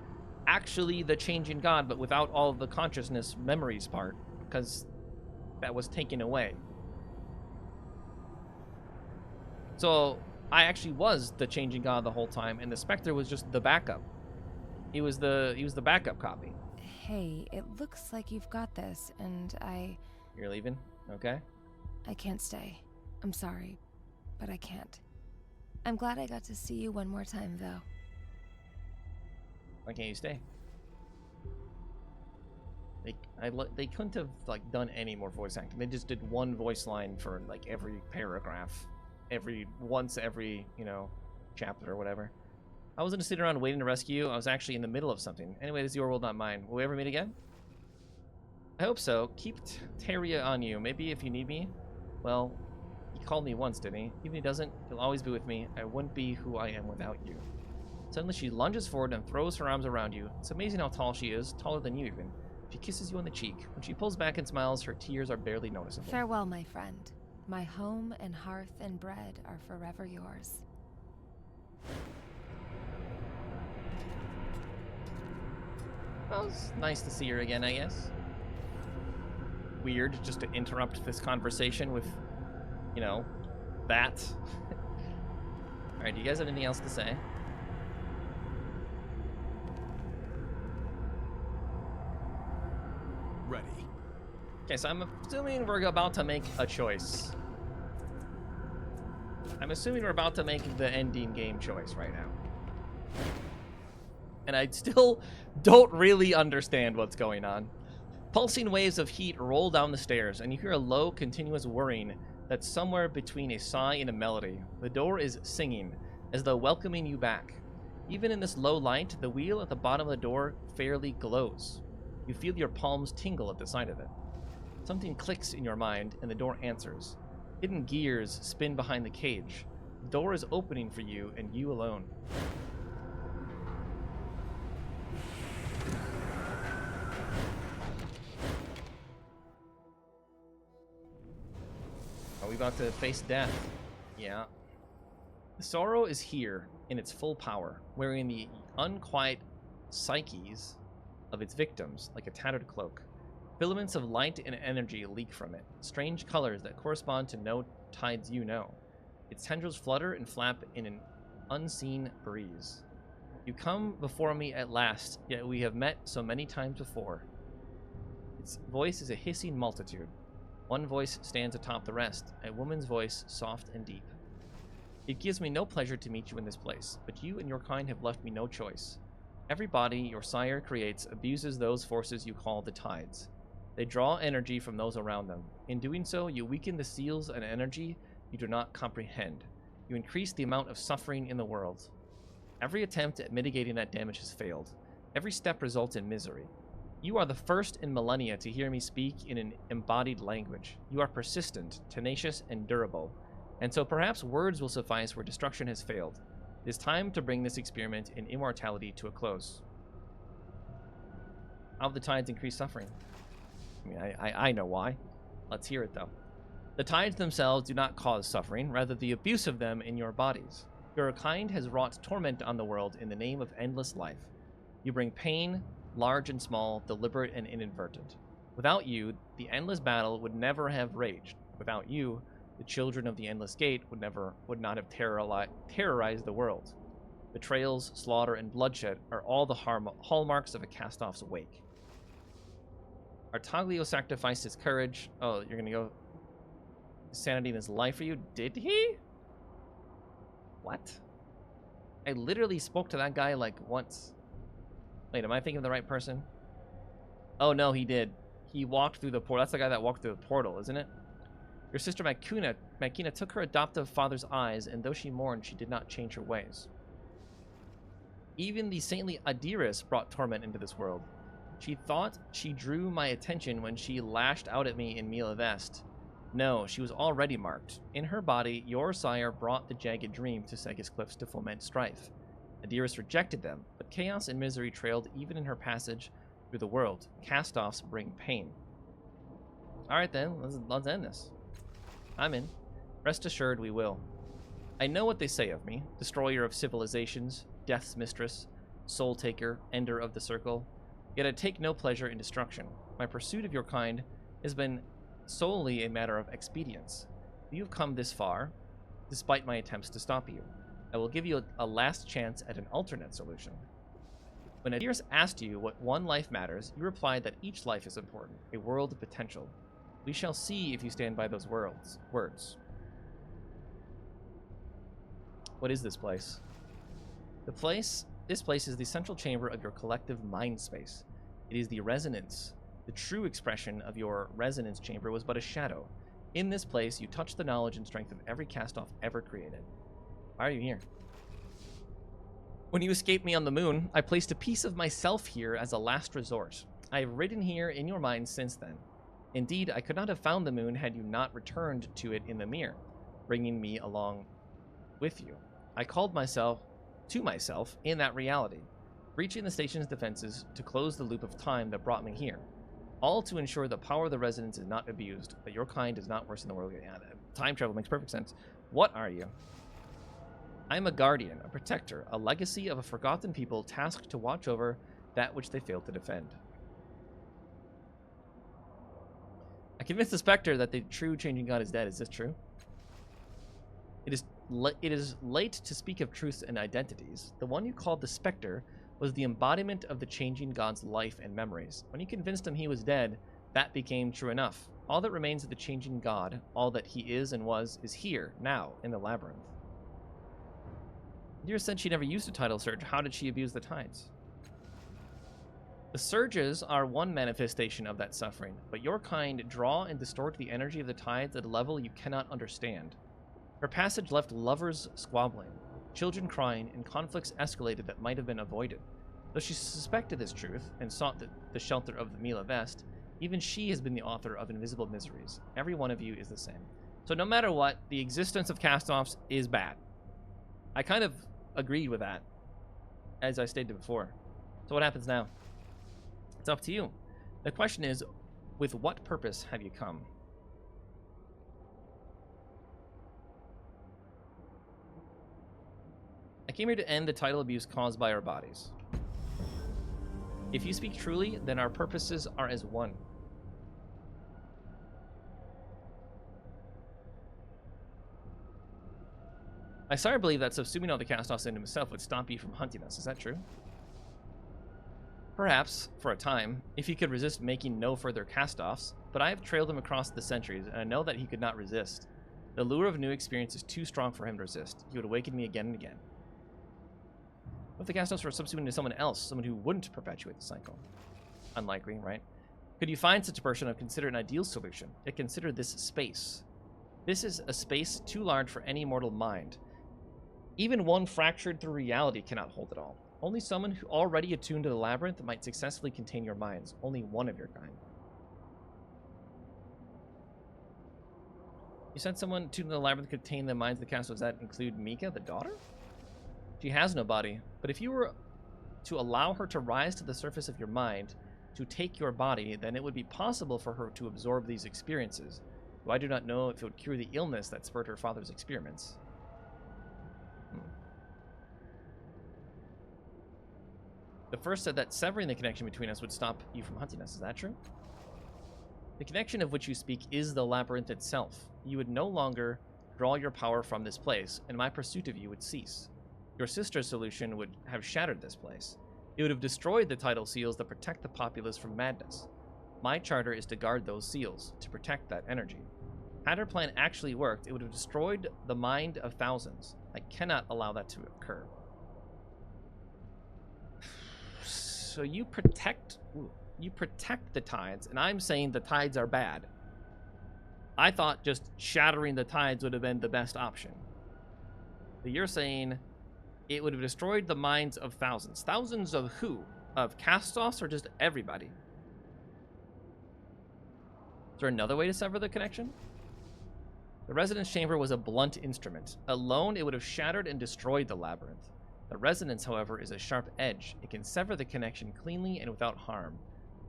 actually the changing god, but without all of the consciousness memories part? Because that was taken away. So I actually was the changing god the whole time, and the Spectre was just the backup. He was the backup copy. Hey, it looks like you've got this, and You're leaving? Okay. I can't stay. I'm sorry, but I can't. I'm glad I got to see you one more time, though. Why can't you stay? They couldn't have like done any more voice acting. They just did one voice line for like every paragraph, every chapter or whatever. I wasn't just sitting around waiting to rescue you. I was actually in the middle of something. Anyway, this is your world, not mine. Will we ever meet again? I hope so. Keep Teria on you. Maybe if you need me. Well, he called me once, didn't he? Even if he doesn't, he'll always be with me. I wouldn't be who I am without you. Suddenly she lunges forward and throws her arms around you. It's amazing how tall she is, taller than you even. She kisses you on the cheek. When she pulls back and smiles, her tears are barely noticeable. Farewell, my friend. My home and hearth and bread are forever yours. Well, it's nice to see her again, I guess. Weird just to interrupt this conversation with, that. Alright, do you guys have anything else to say? Ready. Okay, so I'm assuming we're about to make a choice. I'm assuming we're about to make the ending game choice right now. And I still don't really understand what's going on. Pulsing waves of heat roll down the stairs, and you hear a low, continuous whirring that's somewhere between a sigh and a melody. The door is singing, as though welcoming you back. Even in this low light, the wheel at the bottom of the door fairly glows. You feel your palms tingle at the sight of it. Something clicks in your mind, and the door answers. Hidden gears spin behind the cage. The door is opening for you, and you alone. Are we about to face death? Yeah. The sorrow is here in its full power, wearing the unquiet psyches of its victims like a tattered cloak. Filaments of light and energy leak from it, strange colors that correspond to no tides you know. Its tendrils flutter and flap in an unseen breeze. You come before me at last, yet we have met so many times before. Its voice is a hissing multitude. One voice stands atop the rest, a woman's voice, soft and deep. It gives me no pleasure to meet you in this place, but you and your kind have left me no choice. Every body your sire creates abuses those forces you call the tides. They draw energy from those around them. In doing so, you weaken the seals and energy you do not comprehend. You increase the amount of suffering in the world. Every attempt at mitigating that damage has failed. Every step results in misery. You are the first in millennia to hear me speak in an embodied language. You are persistent, tenacious, and durable. And so perhaps words will suffice where destruction has failed. It is time to bring this experiment in immortality to a close. How have the tides increased suffering? I mean, I know why. Let's hear it, though. The tides themselves do not cause suffering, rather the abuse of them in your bodies. Your kind has wrought torment on the world in the name of endless life. You bring pain, large and small, deliberate and inadvertent. Without you, the endless battle would never have raged. Without you, the children of the Endless Gate would not have terrorized the world. Betrayals, slaughter, and bloodshed are all the hallmarks of a cast-off's wake. Artaglio sacrificed his courage. Oh, you're gonna go sanity in his life for you? Did he? What? I literally spoke to that guy like once. Wait, am I thinking of the right person? Oh, no, he did. He walked through the portal. That's the guy that walked through the portal, isn't it? Your sister Makina took her adoptive father's eyes, and though she mourned, she did not change her ways. Even the saintly Adiris brought torment into this world. She thought she drew my attention when she lashed out at me in Mila Vest. No, she was already marked. In her body, your sire brought the jagged dream to Segas Cliffs to foment strife. Adiris rejected them, but chaos and misery trailed even in her passage through the world. Cast-offs bring pain. Alright then, let's end this. I'm in. Rest assured we will. I know what they say of me. Destroyer of civilizations, death's mistress, soul taker, ender of the circle. Yet I take no pleasure in destruction. My pursuit of your kind has been solely a matter of expedience. You've come this far, despite my attempts to stop you. I will give you a last chance at an alternate solution. When Adiris asked you what one life matters, you replied that each life is important, a world of potential. We shall see if you stand by those words. What is this place? This place is the central chamber of your collective mind space. It is the resonance. The true expression of your resonance chamber was but a shadow. In this place, you touch the knowledge and strength of every cast-off ever created. Why are you here? When you escaped me on the moon, I placed a piece of myself here as a last resort. I have ridden here in your mind since then. Indeed, I could not have found the moon had you not returned to it in the mirror, bringing me along with you. I called to myself in that reality, breaching the station's defenses to close the loop of time that brought me here. All to ensure the power of the resonance is not abused, that your kind is not worse in the world. Yeah, time travel makes perfect sense. What are you? I'm a guardian, a protector, a legacy of a forgotten people tasked to watch over that which they failed to defend. I convinced the Spectre that the true changing god is dead. Is this true? It is late to speak of truths and identities. The one you called the Spectre was the embodiment of the changing god's life and memories. When you convinced him he was dead, that became true enough. All that remains of the changing god, all that he is and was, is here, now, in the labyrinth. Adiris said she never used a tidal surge. How did she abuse the tides? The surges are one manifestation of that suffering, but your kind draw and distort the energy of the tides at a level you cannot understand. Her passage left lovers squabbling, children crying, and conflicts escalated that might have been avoided. Though she suspected this truth and sought the shelter of the Mila Vest, even she has been the author of invisible miseries. Every one of you is the same. So no matter what, the existence of cast-offs is bad. I kind of agreed with that, as I stated before. So what happens now? It's up to you. The question is, with what purpose have you come? I came here to end the tidal abuse caused by our bodies. If you speak truly, then our purposes are as one. My sire believed that subsuming all the cast-offs into himself would stop you from hunting us. Is that true? Perhaps, for a time, if he could resist making no further cast-offs, but I have trailed him across the centuries, and I know that he could not resist. The lure of new experience is too strong for him to resist. He would awaken me again and again. What if the cast-offs were subsumed into someone else, someone who wouldn't perpetuate the cycle? Unlikely, right? Could you find such a person and consider an ideal solution? Yet consider this space. This is a space too large for any mortal mind. Even one fractured through reality cannot hold it all. Only someone who already attuned to the labyrinth might successfully contain your minds. Only one of your kind. You said someone attuned to the labyrinth could contain the minds of the cast. Does that include Mika, the daughter? She has no body, but if you were to allow her to rise to the surface of your mind, to take your body, then it would be possible for her to absorb these experiences. Though I do not know if it would cure the illness that spurred her father's experiments. The first said that severing the connection between us would stop you from hunting us. Is that true? The connection of which you speak is the labyrinth itself. You would no longer draw your power from this place, and my pursuit of you would cease. Your sister's solution would have shattered this place. It would have destroyed the tidal seals that protect the populace from madness. My charter is to guard those seals, to protect that energy. Had her plan actually worked, it would have destroyed the mind of thousands. I cannot allow that to occur. So you protect the tides, and I'm saying the tides are bad. I thought just shattering the tides would have been the best option. But you're saying it would have destroyed the minds of thousands. Thousands of who? Of cast-offs or just everybody? Is there another way to sever the connection? The resonance chamber was a blunt instrument. Alone, it would have shattered and destroyed the labyrinth. The resonance, however, is a sharp edge. It can sever the connection cleanly and without harm,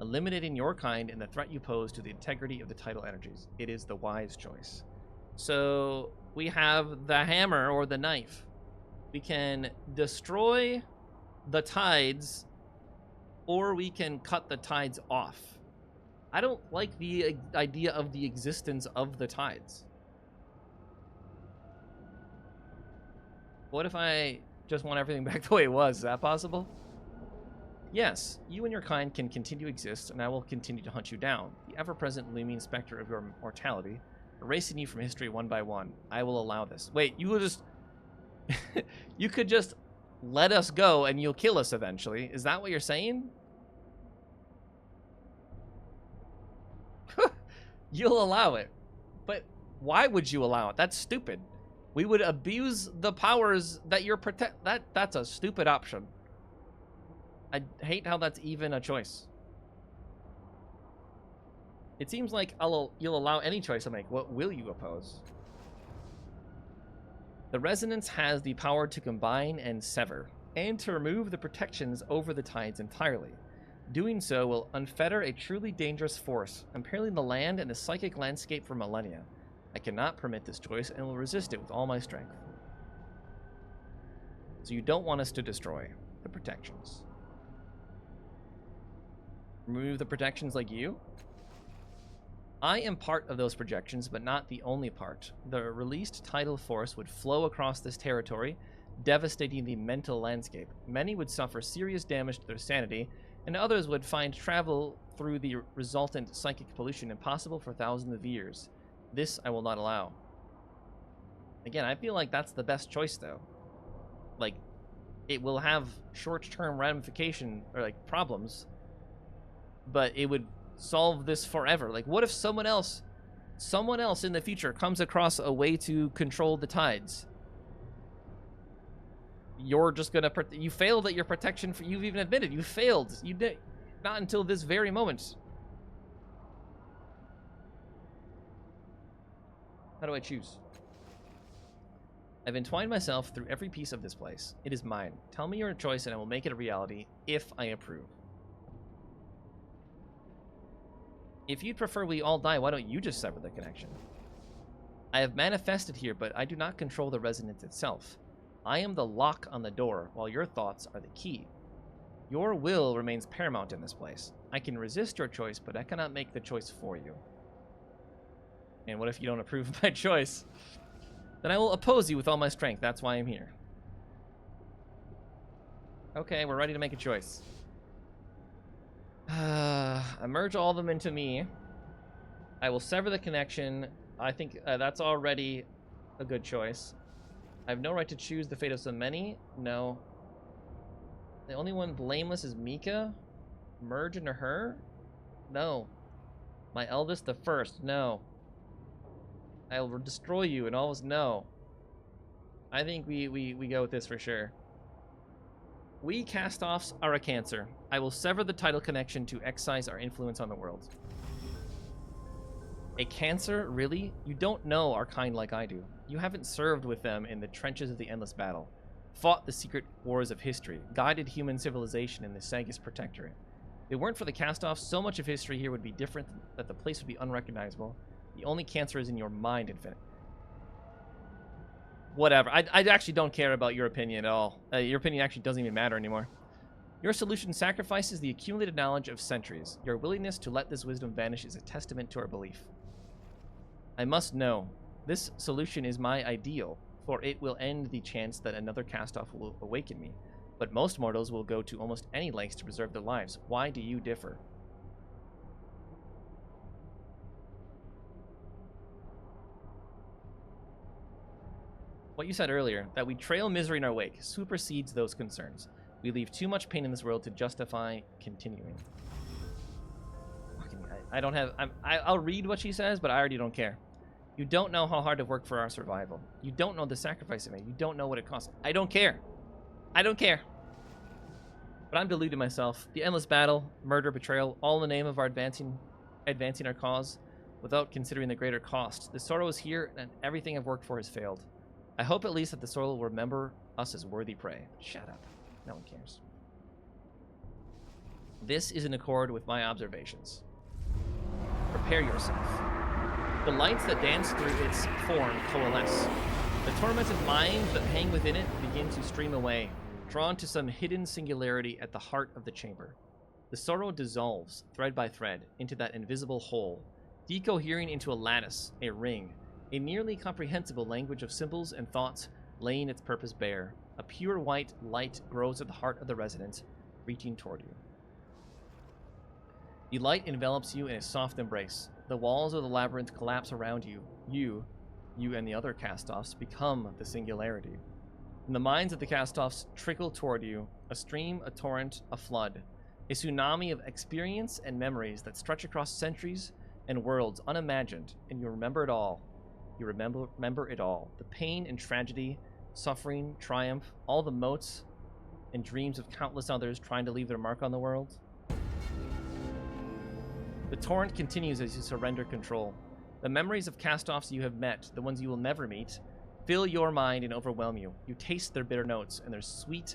eliminating your kind and the threat you pose to the integrity of the tidal energies. It is the wise choice. So we have the hammer or the knife. We can destroy the tides, or we can cut the tides off. I don't like the idea of the existence of the tides. What if I just want everything back the way it was? Is that possible? Yes, you and your kind can continue to exist, and I will continue to hunt you down, the ever-present looming specter of your mortality, erasing you from history one by one. I will allow this. Wait, you will just... you could just let us go, and you'll kill us eventually. Is that what you're saying? You'll allow it. But why would you allow it? That's stupid. We would abuse the powers that you're that's a stupid option. I hate how that's even a choice. It seems like you'll allow any choice to make. What will you oppose? The resonance has the power to combine and sever, and to remove the protections over the tides entirely. Doing so will unfetter a truly dangerous force, imperiling the land and the psychic landscape for millennia. I cannot permit this choice and will resist it with all my strength. So you don't want us to destroy the protections. Remove the protections like you? I am part of those projections, but not the only part. The released tidal force would flow across this territory, devastating the mental landscape. Many would suffer serious damage to their sanity, and others would find travel through the resultant psychic pollution impossible for thousands of years. This I will not allow. Again, I feel like that's the best choice, though. Like, it will have short-term ramification, or, like, problems, but it would solve this forever. Like, what if someone else in the future comes across a way to control the tides? You're just gonna you failed at your protection. You've even admitted you failed. You did not until this very moment. How do I choose? I've entwined myself through every piece of this place. It is mine. Tell me your choice and I will make it a reality if I approve. If you'd prefer we all die, why don't you just sever the connection? I have manifested here, but I do not control the resonance itself. I am the lock on the door, while your thoughts are the key. Your will remains paramount in this place. I can resist your choice, but I cannot make the choice for you. And what if you don't approve of my choice? Then I will oppose you with all my strength. That's why I'm here. Okay, we're ready to make a choice. I merge all of them into me. I will sever the connection. I think that's already a good choice. I have no right to choose the fate of so many. No. The only one blameless is Mika. Merge into her? No. My eldest, the first. No. I will destroy you and always no. I think we go with this for sure. We cast-offs are a cancer. I will sever the tidal connection to excise our influence on the world. A cancer? Really? You don't know our kind like I do. You haven't served with them in the trenches of the endless battle, fought the secret wars of history, guided human civilization in the Sagus Protectorate. If it weren't for the cast-offs, so much of history here would be different, that the place would be unrecognizable. The only cancer is in your mind, Infinite. Whatever. I actually don't care about your opinion at all. Your opinion actually doesn't even matter anymore. Your solution sacrifices the accumulated knowledge of centuries. Your willingness to let this wisdom vanish is a testament to our belief. I must know. This solution is my ideal, for it will end the chance that another cast-off will awaken me. But most mortals will go to almost any lengths to preserve their lives. Why do you differ? What you said earlier, that we trail misery in our wake, supersedes those concerns. We leave too much pain in this world to justify continuing. I don't have... I'll read what she says, but I already don't care. You don't know how hard I've worked for our survival. You don't know the sacrifice I made. You don't know what it costs. I don't care. I don't care. But I'm deluding myself. The endless battle, murder, betrayal, all in the name of our advancing our cause, without considering the greater cost. The sorrow is here, and everything I've worked for has failed. I hope at least that the sorrow will remember us as worthy prey. Shut up. No one cares. This is in accord with my observations. Prepare yourself. The lights that dance through its form coalesce. The tormented minds that hang within it begin to stream away, drawn to some hidden singularity at the heart of the chamber. The sorrow dissolves, thread by thread, into that invisible whole, decohering into a lattice, a ring, a nearly comprehensible language of symbols and thoughts laying its purpose bare. A pure white light grows at the heart of the resident, reaching toward you. The light envelops you in a soft embrace. The walls of the labyrinth collapse around you. You and the other cast-offs become the singularity. And the minds of the cast-offs trickle toward you, a stream, a torrent, a flood, a tsunami of experience and memories that stretch across centuries and worlds unimagined, and you remember it all. You remember it all. The pain and tragedy, suffering, triumph, all the motes and dreams of countless others trying to leave their mark on the world. The torrent continues as you surrender control. The memories of cast-offs you have met, the ones you will never meet, fill your mind and overwhelm you. You taste their bitter notes and their sweet.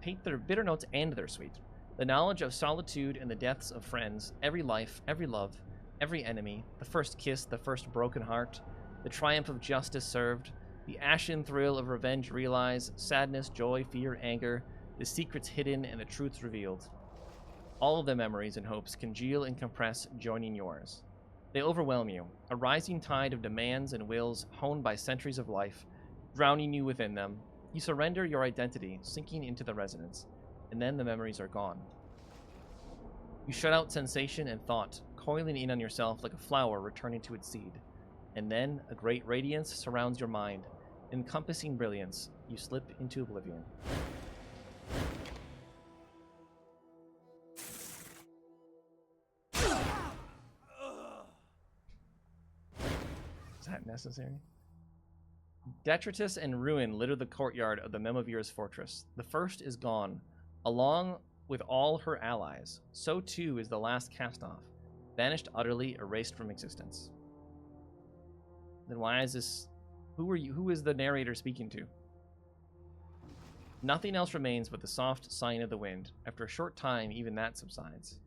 Taste their bitter notes and their sweet. The knowledge of solitude and the deaths of friends, every life, every love, every enemy, the first kiss, the first broken heart, the triumph of justice served, the ashen thrill of revenge realized, sadness, joy, fear, anger, the secrets hidden and the truths revealed. All of the memories and hopes congeal and compress, joining yours. They overwhelm you, a rising tide of demands and wills honed by centuries of life, drowning you within them. You surrender your identity, sinking into the resonance, and then the memories are gone. You shut out sensation and thought, coiling in on yourself like a flower returning to its seed. And then a great radiance surrounds your mind, encompassing brilliance. You slip into oblivion. Is that necessary? Detritus and ruin litter the courtyard of the Memovir's fortress. The first is gone, along with all her allies. So too is the last cast-off, vanished utterly, erased from existence. Then why is this... Who is the narrator speaking to? Nothing else remains but the soft sighing of the wind. After a short time, even that subsides.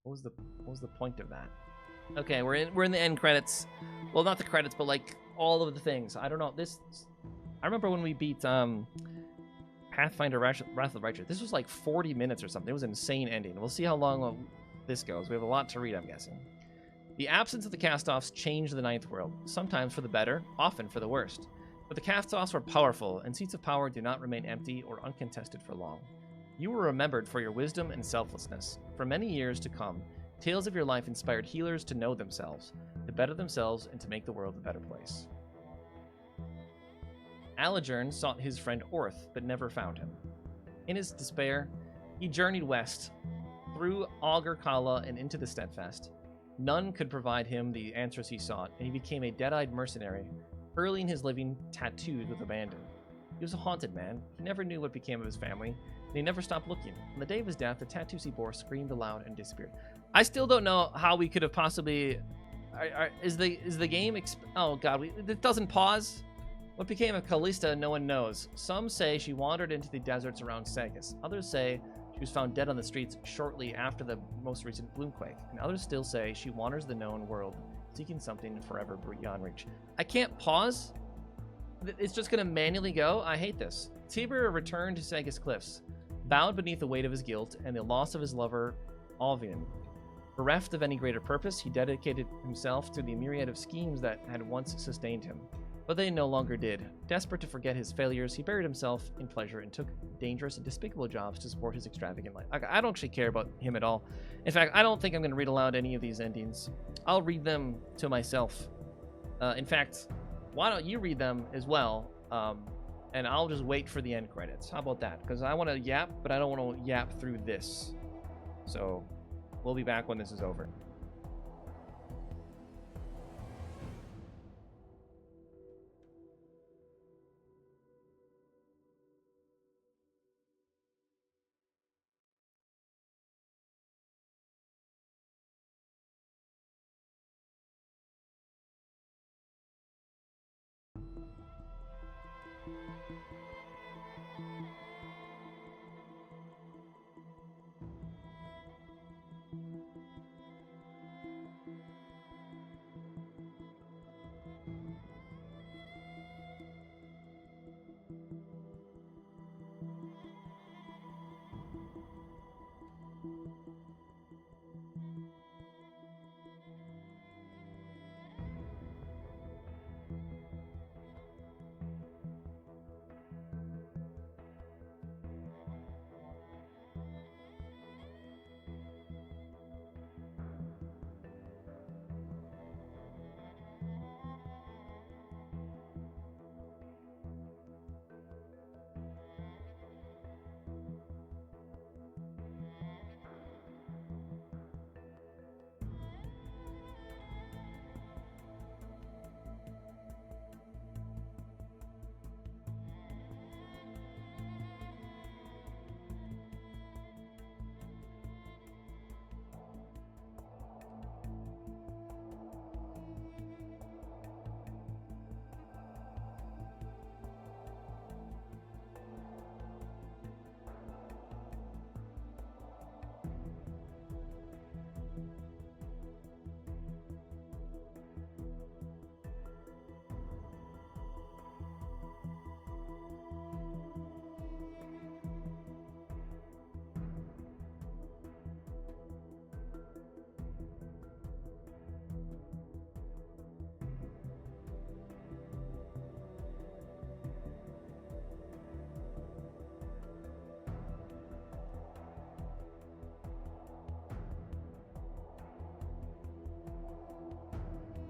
What was the point of that? Okay, we're in the end credits. Well, not the credits, but like all of the things. I don't know. I remember when we beat Pathfinder Wrath of the Righteous. This was like 40 minutes or something. It was an insane ending. We'll see how long this goes. We have a lot to read, I'm guessing. The absence of the cast-offs changed the Ninth World, sometimes for the better, often for the worst. But the cast-offs were powerful, and seats of power do not remain empty or uncontested for long. You were remembered for your wisdom and selflessness. For many years to come, tales of your life inspired healers to know themselves, to better themselves, and to make the world a better place. Aligern sought his friend Orth, but never found him. In his despair, he journeyed west, through Augur Kala and into the Steadfast. None could provide him the answers he sought, and he became a dead-eyed mercenary, earning his living tattooed with abandon. He was a haunted man. He never knew what became of his family, and he never stopped looking. On the day of his death, the tattoos he bore screamed aloud and disappeared. I still don't know how we could have possibly... Is the game... Oh, God. It doesn't pause? What became of Callista, no one knows. Some say she wandered into the deserts around Sagas. Others say she was found dead on the streets shortly after the most recent Gloomquake. And others still say she wanders the known world, seeking something forever beyond reach. I can't pause? It's just going to manually go? I hate this. Tibur returned to Sagas Cliffs, bowed beneath the weight of his guilt and the loss of his lover, Alvian. Bereft of any greater purpose, he dedicated himself to the myriad of schemes that had once sustained him. But they no longer did. Desperate to forget his failures, he buried himself in pleasure and took dangerous and despicable jobs to support his extravagant life. I don't actually care about him at all. In fact, I don't think I'm going to read aloud any of these endings. I'll read them to myself. In fact, why don't you read them as well? And I'll just wait for the end credits. How about that? Because I want to yap, but I don't want to yap through this. So we'll be back when this is over.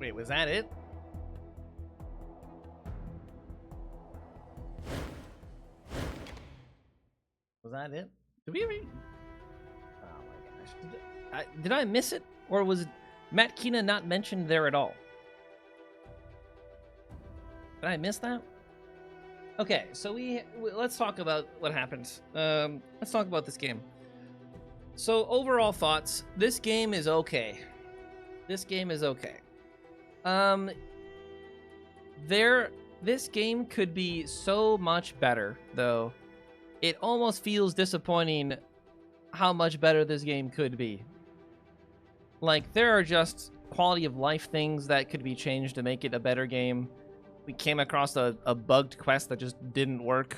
Wait, was that it? Was that it? Did we read? Oh my gosh. Did I miss it? Or was Matt Kina not mentioned there at all? Did I miss that? Okay, so let's talk about what happened. Let's talk about this game. So overall thoughts, this game is okay. This game is okay. This game could be so much better, though. It almost feels disappointing how much better this game could be. Like, there are just quality of life things that could be changed to make it a better game. We came across a bugged quest that just didn't work.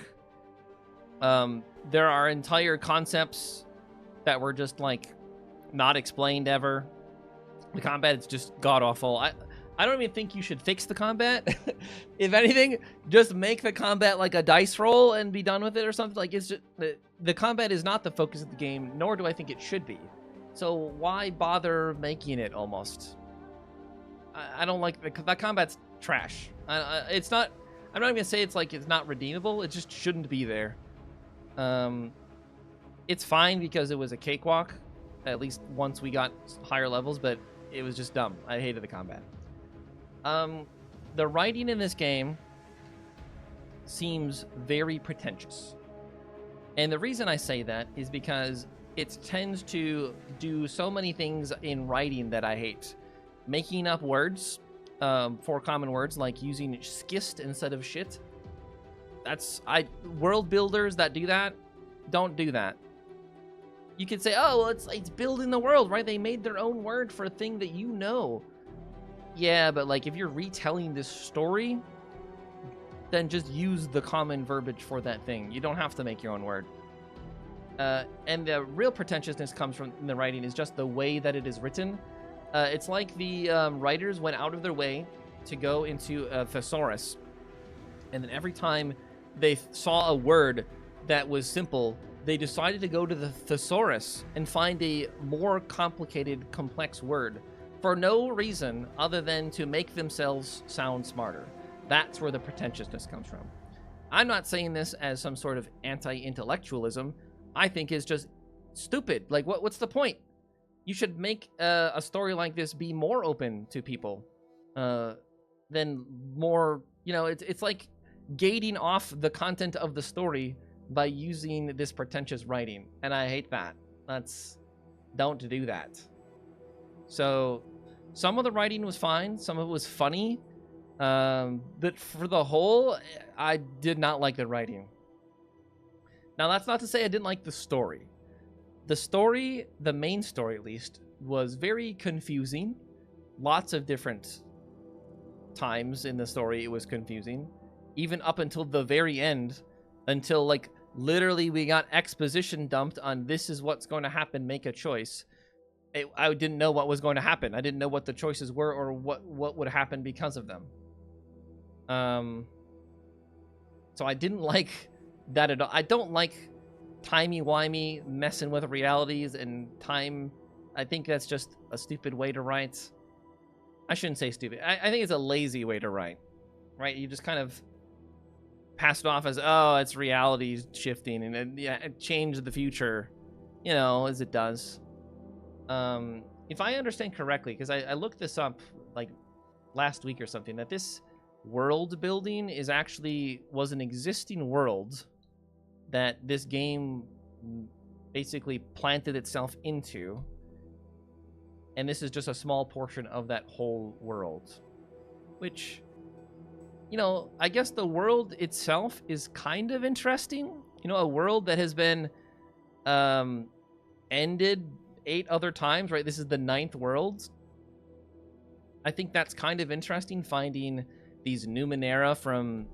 There are entire concepts that were just, like, not explained ever. The combat is just god-awful. I don't even think you should fix the combat. If anything, just make the combat like a dice roll and be done with it or something. Like, it's just, the combat is not the focus of the game, nor do I think it should be. So why bother making it almost? I don't like the combat's trash. It's not. I'm not even gonna say it's like it's not redeemable. It just shouldn't be there. It's fine because it was a cakewalk, at least once we got higher levels, but it was just dumb. I hated the combat. The writing in this game seems very pretentious. And the reason I say that is because it tends to do so many things in writing that I hate. Making up words, for common words, like using skist instead of shit. World builders that do that, don't do that. You could say, oh, well, it's building the world, right? They made their own word for a thing that you know. Yeah, but like if you're retelling this story, then just use the common verbiage for that thing. You don't have to make your own word. And the real pretentiousness comes from in the writing is just the way that it is written. It's like the writers went out of their way to go into a thesaurus, and then every time they saw a word that was simple, they decided to go to the thesaurus and find a more complicated, complex word for no reason other than to make themselves sound smarter. That's where the pretentiousness comes from. I'm not saying this as some sort of anti-intellectualism. I think it's just stupid. Like, what's the point? You should make a story like this be more open to people than more, you know, it's like gating off the content of the story by using this pretentious writing. And I hate that. Don't do that. So some of the writing was fine. Some of it was funny. But for the whole, I did not like the writing. Now, that's not to say I didn't like the story. The story, the main story at least, was very confusing. Lots of different times in the story it was confusing. Even up until the very end, until like literally we got exposition dumped on this is what's going to happen, make a choice. I didn't know what was going to happen. I didn't know what the choices were or what would happen because of them. So I didn't like that at all. I don't like timey-wimey messing with realities and time. I think that's just a stupid way to write. I shouldn't say stupid. I think it's a lazy way to write, right? You just kind of pass it off as, oh, it's reality shifting and it changed the future, you know, as it does. If I understand correctly, because I looked this up like last week or something, that this world building was an existing world that this game basically planted itself into, and this is just a small portion of that whole world, which, you know, I guess the world itself is kind of interesting. You know, a world that has been ended 8 other times, right? This is the 9th world. I think that's kind of interesting, finding these Numenera from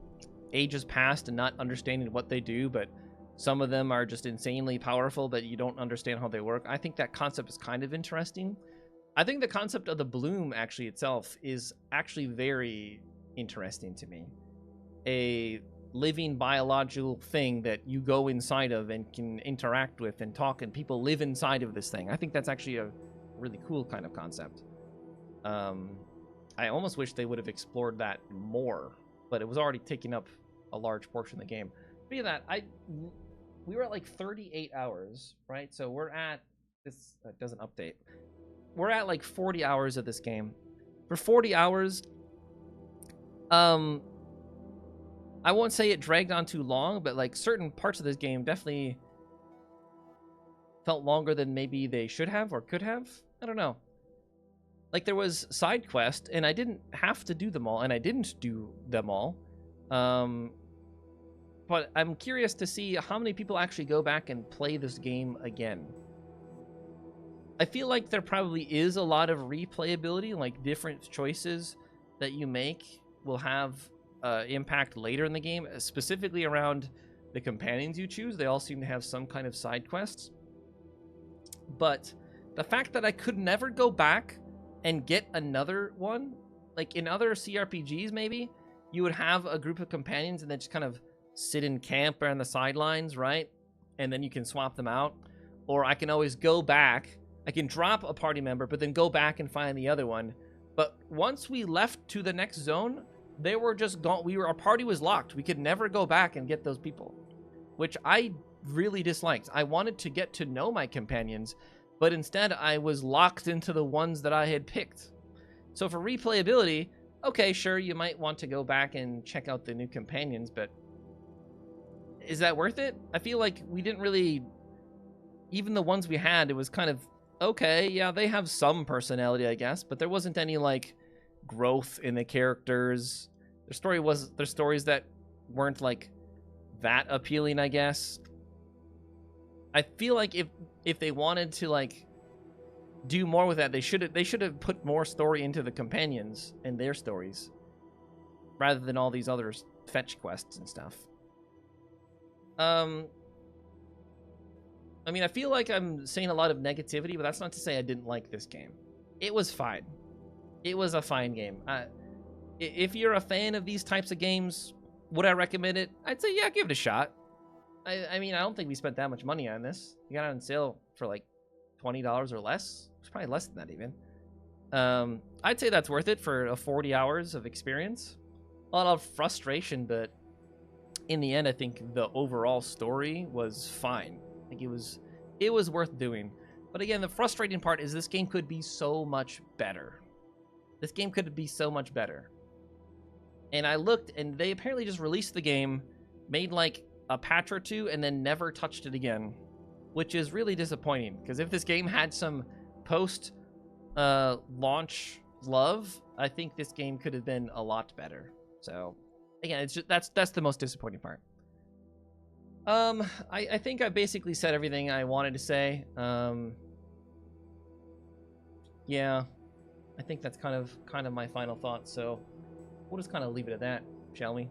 ages past and not understanding what they do, but some of them are just insanely powerful, but you don't understand how they work. I think that concept is kind of interesting. I think the concept of the bloom actually itself is actually very interesting to me. A living biological thing that you go inside of and can interact with and talk, and people live inside of this thing. I think that's actually a really cool kind of concept. I almost wish they would have explored that more, but it was already taking up a large portion of the game. Being that, we were at like 38 hours, right? So we're at this doesn't update. We're at like 40 hours of this game. For 40 hours, I won't say it dragged on too long, but like certain parts of this game definitely felt longer than maybe they should have or could have. I don't know. Like, there was side quest, and I didn't have to do them all, and I didn't do them all. But I'm curious to see how many people actually go back and play this game again. I feel like there probably is a lot of replayability, like different choices that you make will have impact later in the game, specifically around the companions you choose. They all seem to have some kind of side quests. But the fact that I could never go back and get another one, like in other CRPGs maybe, you would have a group of companions and then just kind of sit in camp on the sidelines, right? And then you can swap them out. Or I can always go back, I can drop a party member, but then go back and find the other one. But once we left to the next zone, they were just gone. Our party was locked. We could never go back and get those people, which I really disliked. I wanted to get to know my companions, but instead I was locked into the ones that I had picked. So for replayability, okay, sure, you might want to go back and check out the new companions, but is that worth it? I feel like we didn't really, even the ones we had, it was kind of, okay, yeah, they have some personality, I guess, but there wasn't any, like, growth in the characters. Their stories that weren't, like, that appealing, I guess. I feel like if they wanted to, like, do more with that, they should have put more story into the companions and their stories rather than all these other fetch quests and stuff. I mean, I feel like I'm saying a lot of negativity, but that's not to say I didn't like this game. It was fine. It was a fine game. If you're a fan of these types of games, would I recommend it? I'd say, yeah, give it a shot. I mean, I don't think we spent that much money on this. You got it on sale for like $20 or less. It's probably less than that even. I'd say that's worth it for a 40 hours of experience. a lot of frustration, but in the end, I think the overall story was fine. Like it was worth doing. But again, the frustrating part is this game could be so much better. This game could be so much better. And I looked, and they apparently just released the game, made like a patch or two, and then never touched it again, which is really disappointing. Because if this game had some post launch love, I think this game could have been a lot better. So again, it's just that's the most disappointing part. I think I basically said everything I wanted to say. Yeah, I think that's kind of my final thoughts. So we'll just kind of leave it at that, shall we?